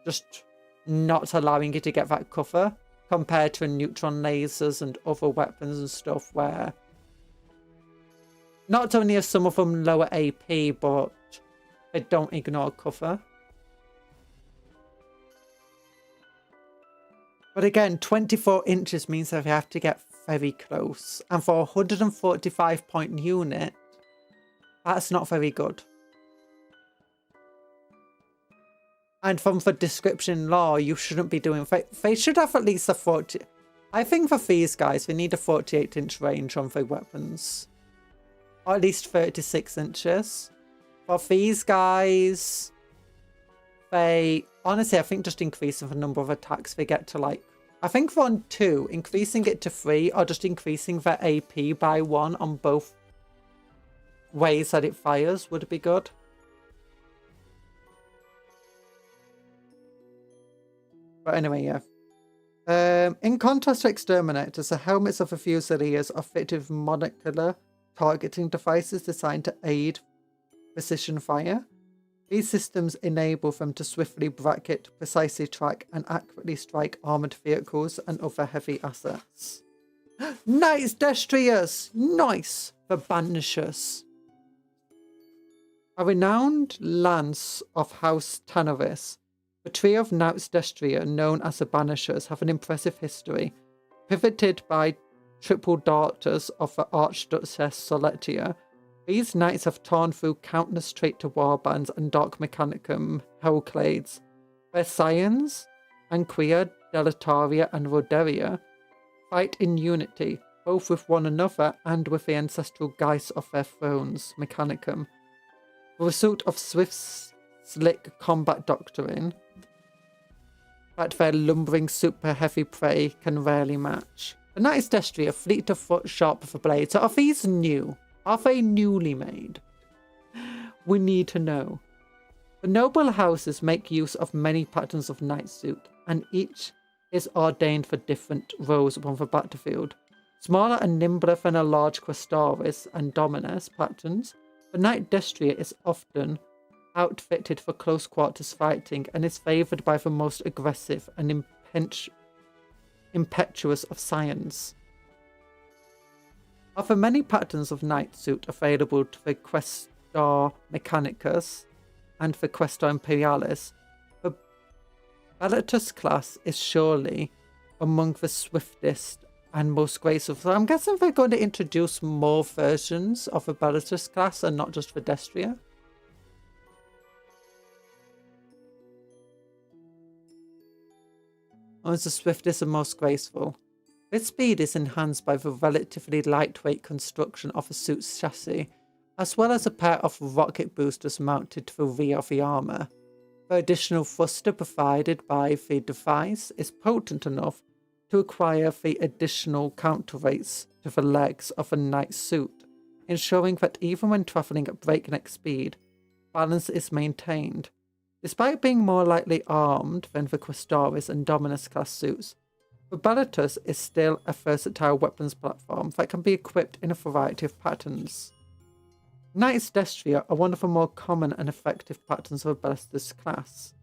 Just not allowing you to get that cover, compared to neutron lasers and other weapons and stuff where not only are some of them lower AP, but they don't ignore cover. But again, 24 inches means that they have to get very close. And for a 145-point unit, that's not very good. And from the description lore, you shouldn't be doing... They should have at least a 40... I think for these guys, they need a 48-inch range on their weapons. Or at least 36 inches. For these guys, they... Honestly, I think just increasing the number of attacks they get to, like... I think for on 2, increasing it to 3, or just increasing their AP by 1 on both ways that it fires would be good. But anyway, yeah. In contrast to exterminators, the helmets of the Fusiliers are fitted with monocular targeting devices designed to aid precision fire. These systems enable them to swiftly bracket, precisely track, and accurately strike armoured vehicles and other heavy assets. Nice, Destriers! Nice! The Banishers. A renowned lance of House Tanoris, the trio of Knights Destria, known as the Banishers, have an impressive history. Pivoted by triple daughters of the Archduchess Soletia, these knights have torn through countless traitor warbands and dark mechanicum hellclades. Their scions, Anquia, Delataria, and Roderia, fight in unity, both with one another and with the ancestral geist of their thrones, mechanicum. The result of swift, slick combat doctrine that their lumbering super heavy prey can rarely match. The Knights Destria, fleet of foot, sharp of the blade. So are these new? Are they newly made? We need to know. The noble houses make use of many patterns of knight suit, and each is ordained for different roles upon the battlefield. Smaller and nimbler than a large Questaris and Dominus patterns, the Knight Destria is often outfitted for close quarters fighting and is favoured by the most aggressive and impetuous of scions. Of the many patterns of knight suit available to the Questar Mechanicus and the Questar Imperialis, the Bellatus class is surely among the swiftest and most graceful. So I'm guessing they're going to introduce more versions of the Bellatus class and not just the Destria. Oh, it's the swiftest and most graceful. Its speed is enhanced by the relatively lightweight construction of the suit's chassis, as well as a pair of rocket boosters mounted to the rear of the armour. The additional thruster provided by the device is potent enough to acquire the additional counterweights to the legs of a knight's suit, ensuring that even when travelling at breakneck speed, balance is maintained. Despite being more lightly armed than the Questaris and Dominus class suits, the Bellatus is still a versatile weapons platform that can be equipped in a variety of patterns. Knight's Destria are one of the more common and effective patterns of the Bellatus class.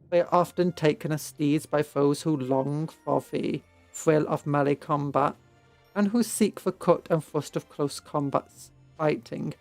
They are often taken as steeds by those who long for the thrill of melee combat and who seek the cut and thrust of close combat fighting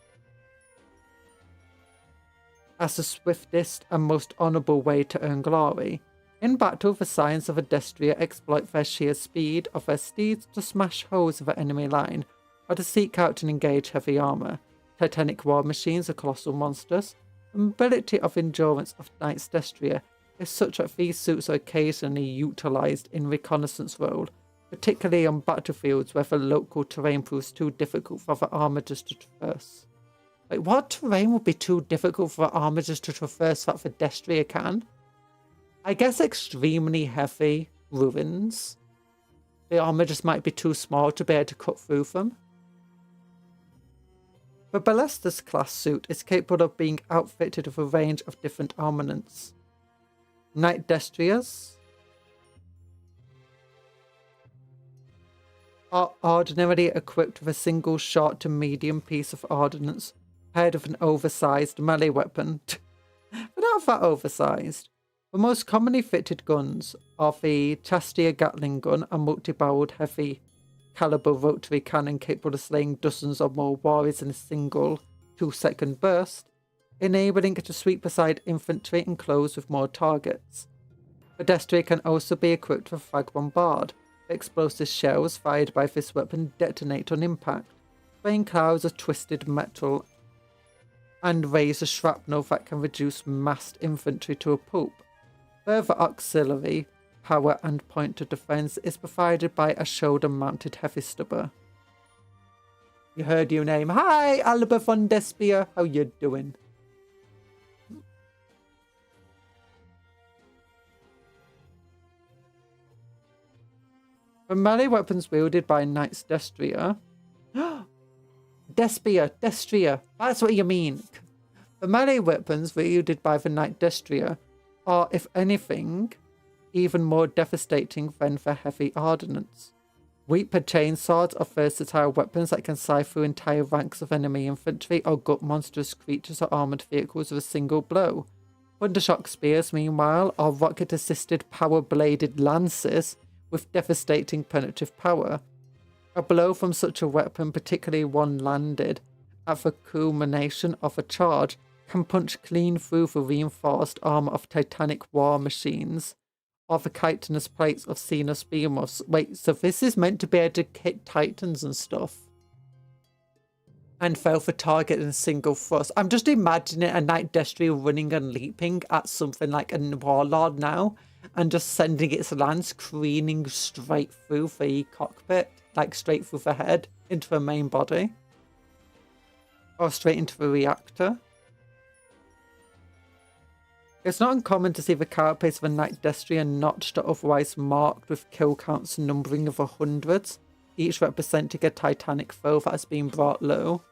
as the swiftest and most honourable way to earn glory. In battle, the scions of the Destria exploit their sheer speed of their steeds to smash holes in the enemy line or to seek out and engage heavy armour. Titanic war machines are colossal monsters. The mobility of endurance of Knight's Destria is such that these suits are occasionally utilised in reconnaissance role, particularly on battlefields where the local terrain proves too difficult for the armigers to traverse. Like, what terrain would be too difficult for the armigers to traverse that the Destria can? I guess extremely heavy ruins. The armigers might be too small to be able to cut through them. The Bellatus class suit is capable of being outfitted with a range of different armaments. Knight Destrias are ordinarily equipped with a single short to medium piece of ordnance paired with an oversized melee weapon. They're not that oversized. The most commonly fitted guns are the Chastia Gatling gun, a multi-barreled heavy caliber rotary cannon capable of slaying dozens or more warriors in a single 2-second burst, enabling it to sweep aside infantry and close with more targets. The Destria can also be equipped with a frag bombard. Explosive shells fired by this weapon detonate on impact, spraying clouds of twisted metal and raise a shrapnel that can reduce massed infantry to a pulp. Further auxiliary power and point to defense is provided by a shoulder-mounted heavy stubber. You heard your name. Hi, Alba von Despia. How you doing? The melee weapons wielded by Knight's Destria. Destria. That's what you mean. The melee weapons wielded by the Knight Destria are, if anything, even more devastating than the heavy ordnance. Reaper chainswords are versatile weapons that can scythe through entire ranks of enemy infantry or gut monstrous creatures or armoured vehicles with a single blow. Thundershock spears, meanwhile, are rocket-assisted power-bladed lances with devastating penetrative power. A blow from such a weapon, particularly one landed at the culmination of a charge, can punch clean through the reinforced armour of Titanic war machines or the chitinous plates of Xenos behemoths. Wait, so this is meant to be able to hit titans and stuff? And fail for target in a single thrust. I'm just imagining a Knight Destria running and leaping at something like a Warlord now and just sending its lance careening straight through the cockpit, like straight through the head into the main body. Or straight into the reactor. It's not uncommon to see the carapace of a Knight Destria notched or otherwise marked with kill counts numbering of the hundreds, each representing a Titanic foe that has been brought low.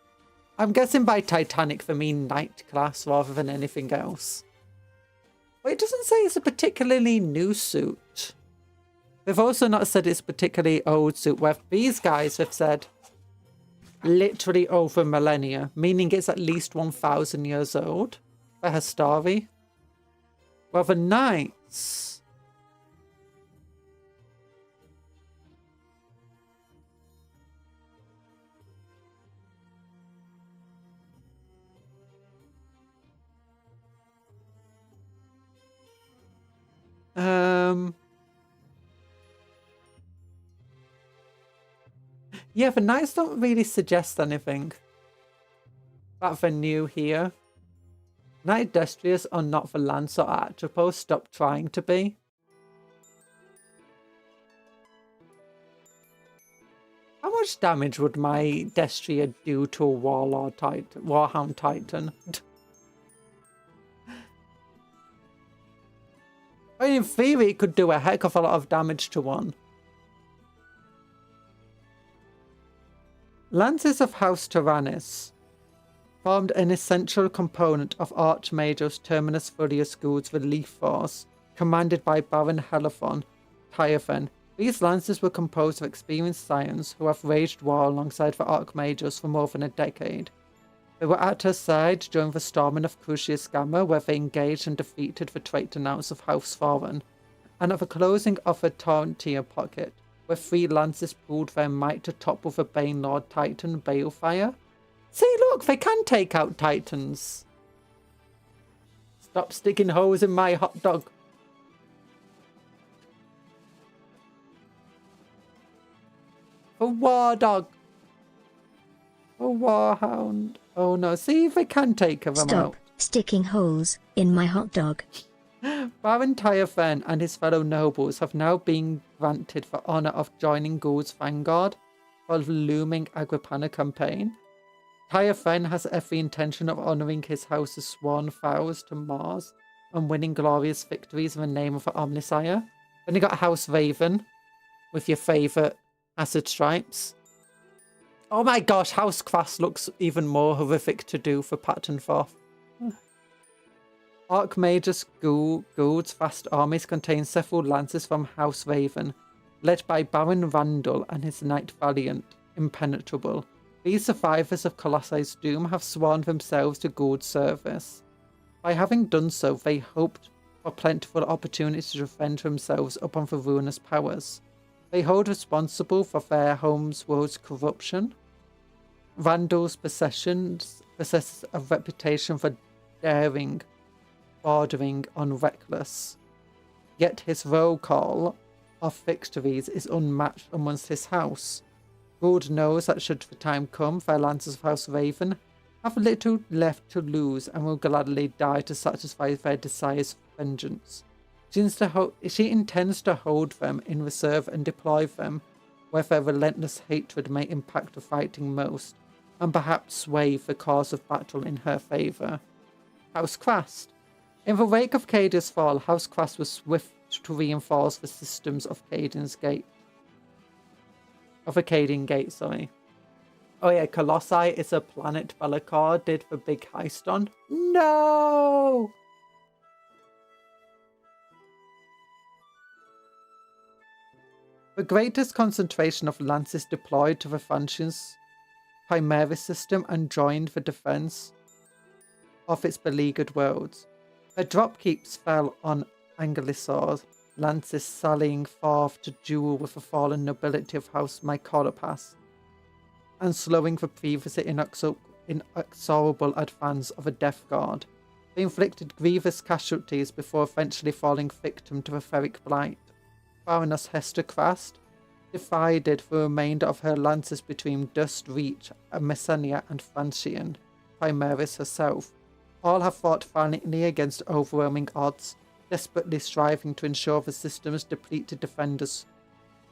I'm guessing by Titanic they mean Knight class rather than anything else. But it doesn't say it's a particularly new suit. They've also not said it's a particularly old suit, where these guys have said literally over millennia, meaning it's at least 1,000 years old for her story. Well, the knights... Yeah, the knights don't really suggest anything that they're new here. Knight Destriers are not the Lance or Atropos, stop trying to be. How much damage would my Destrier do to a Warlord Titan, Warhound Titan? I mean, in theory, it could do a heck of a lot of damage to one. Lances of House Tyrannus formed an essential component of Archmage's Terminus Furious Guild's relief force, commanded by Baron Helaphon Typhon. These lances were composed of experienced scions who have waged war alongside the Archmages for more than a decade. They were at her side during the storming of Crucius Gamma, where they engaged and defeated the traitor knights of House Thorin, and at the closing of the Tauntia Pocket, where 3 lances pulled their might to topple the Bane Lord Titan Balefire. See, look, they can take out Titans. Stop sticking holes in my hot dog. A war dog. A warhound. Oh no, see if they can take them out. Stop sticking holes in my hot dog. Baron Typhon and his fellow nobles have now been granted the honour of joining Ghoul's vanguard for the looming Agripinaa campaign. Typhon has every intention of honouring his house's sworn vows to Mars and winning glorious victories in the name of the Omnisire. Then you got House Raven with your favourite acid stripes. Oh my gosh, House Quast looks even more horrific to do for Pattern Forth. Archmage's Gould's vast armies contain several lances from House Raven, led by Baron Randall and his Knight Valiant, Impenetrable. These survivors of Colosse's doom have sworn themselves to Gould's service. By having done so, they hoped for plentiful opportunities to revenge themselves upon the ruinous powers they hold responsible for their home's world's corruption. Randall's possesses a reputation for daring, bordering on reckless. Yet his roll call of victories is unmatched amongst his house. Gould knows that should the time come, their lances of House Raven have little left to lose and will gladly die to satisfy their desires for vengeance. She intends to hold them in reserve and deploy them where their relentless hatred may impact the fighting most, and perhaps sway the cause of battle in her favour. House Quast. In the wake of Cadia's fall, House Quast was swift to reinforce the systems of Acadian Gate, sorry. Oh yeah, Colossi is a planet Be'lakor did the big heist on. No! The greatest concentration of lances deployed to the Frantian's Primaris system and joined the defence of its beleaguered worlds. Their dropkeeps fell on Angelisor, lances sallying forth to duel with the fallen nobility of House Mycoropas, and slowing the previously inexorable advance of a Death Guard. They inflicted grievous casualties before eventually falling victim to the Ferric Blight. Baroness Hester Quast divided the remainder of her lances between Dust Reach, Messenia, and Francian, Primaris herself. All have fought valiantly against overwhelming odds, desperately striving to ensure the system's depleted defenders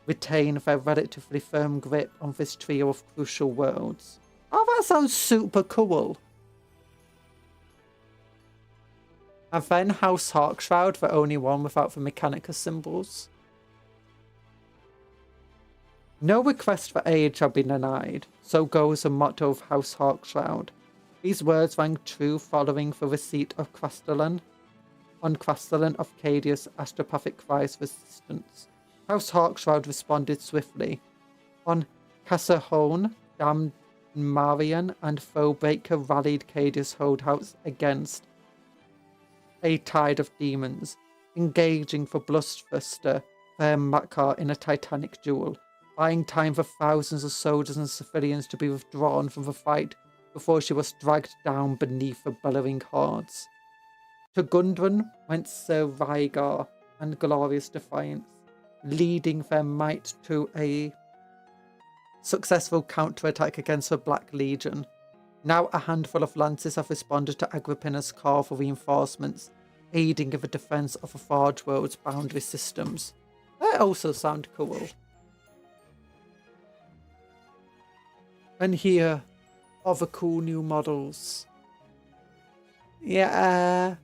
retain their relatively firm grip on this trio of crucial worlds. Oh, that sounds super cool. And then House Hawkshroud, the only one without the Mechanica symbols. No request for aid shall be denied, so goes the motto of House Hawkshroud. These words rang true following the receipt of Castellan, on Crastallan of Cadius, Astropathic cries for assistance. House Hawkshroud responded swiftly. On Casahone, damned Marian and Foebreaker rallied Cadius holdouts against a tide of demons, engaging for Blusterbuster Makar in a titanic duel, buying time for thousands of soldiers and civilians to be withdrawn from the fight before she was dragged down beneath the bellowing hordes. To Gundren went Sir Rhaegar and Glorious Defiance, leading their might to a successful counterattack against the Black Legion. Now a handful of lances have responded to Agripina's call for reinforcements, aiding in the defense of the Forge World's boundary systems. That also sound cool. And here are the cool new models. Yeah.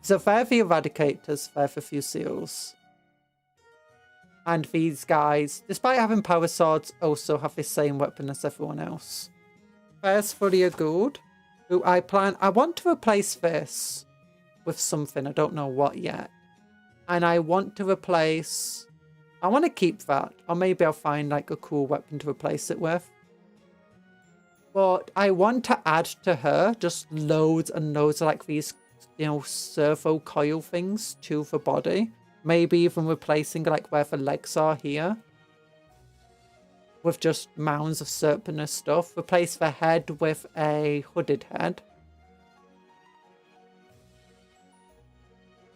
So they're the Eradicators, they're the Fusiles. And these guys, despite having power swords, also have the same weapon as everyone else. There's Furia Gould, who I want to replace this with something, I don't know what yet. And I want to keep that, or maybe I'll find like a cool weapon to replace it with. But I want to add to her just loads and loads of like these, servo coil things to the body. Maybe even replacing like where the legs are here with just mounds of serpentinous stuff. Replace the head with a hooded head.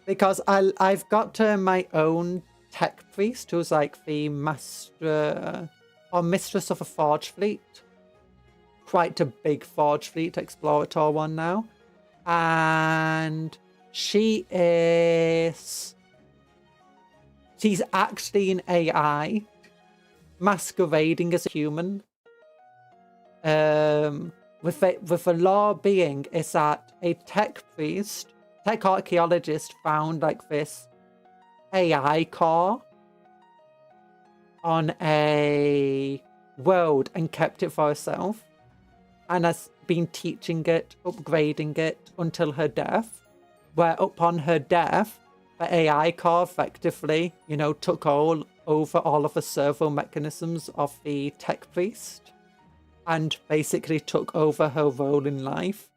Because I've got my own tech priest who's like the master or mistress of a forge fleet. Quite a big forge fleet explorator one now. And she's actually an AI masquerading as a human. With the law being is that a tech archaeologist found like this AI core on a world and kept it for herself, and has been teaching it, upgrading it until her death, where upon her death the AI core effectively, took over all of the servo mechanisms of the tech priest and basically took over her role in life,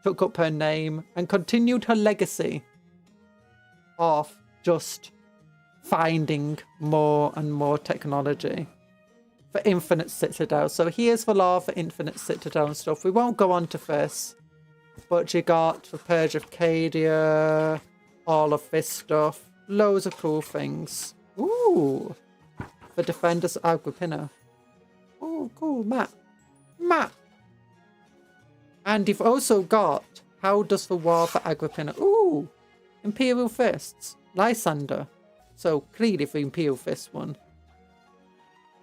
took up her name and continued her legacy of just finding more and more technology for Infinite Citadel. So here's the lore for Infinite Citadel and stuff. We won't go on to this, but you got the Purge of Cadia, all of this stuff, loads of cool things. Ooh, the Defenders of Agripinaa. Oh, cool, map. And you've also got How Does the War for Agripinaa. Ooh, Imperial Fists, Lysander. So clearly the Imperial Fist one.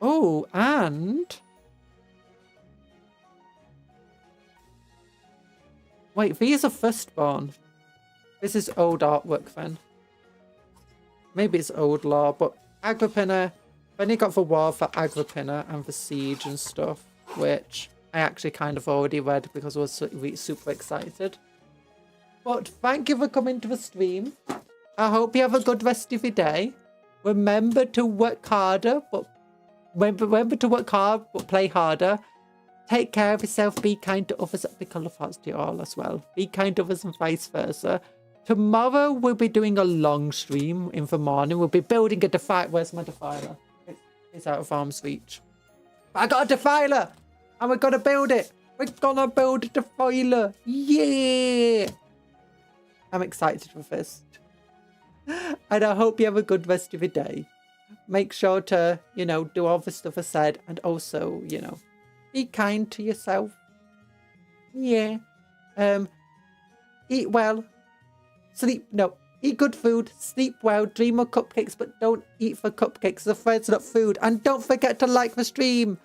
Oh, and wait, these are Firstborn. This is old artwork then. Maybe it's old lore, but Agripinaa. Then you got the War for Agripinaa and the Siege and stuff, which I actually kind of already read because I was super excited. But thank you for coming to the stream. I hope you have a good rest of your day. Remember to work harder, but play harder. Take care of yourself. Be kind to others. Big love hearts to you all as well. Be kind to others and vice versa. Tomorrow we'll be doing a long stream in the morning. We'll be building a defiler. Where's my defiler? It's out of arm's reach. But I got a defiler! And we're gonna build it! We're gonna build a defiler! Yeah! I'm excited for this. And I hope you have a good rest of your day. Make sure to, do all the stuff I said. And also, be kind to yourself. Yeah. Eat well. Eat good food, sleep well, dream of cupcakes, but don't eat for cupcakes. The friend's not food. And don't forget to like the stream.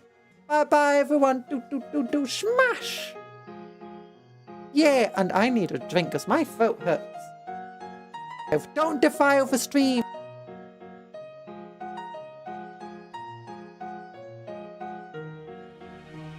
Bye-bye, everyone. Do, smash. Yeah, and I need a drink because my throat hurts. Don't defile the stream.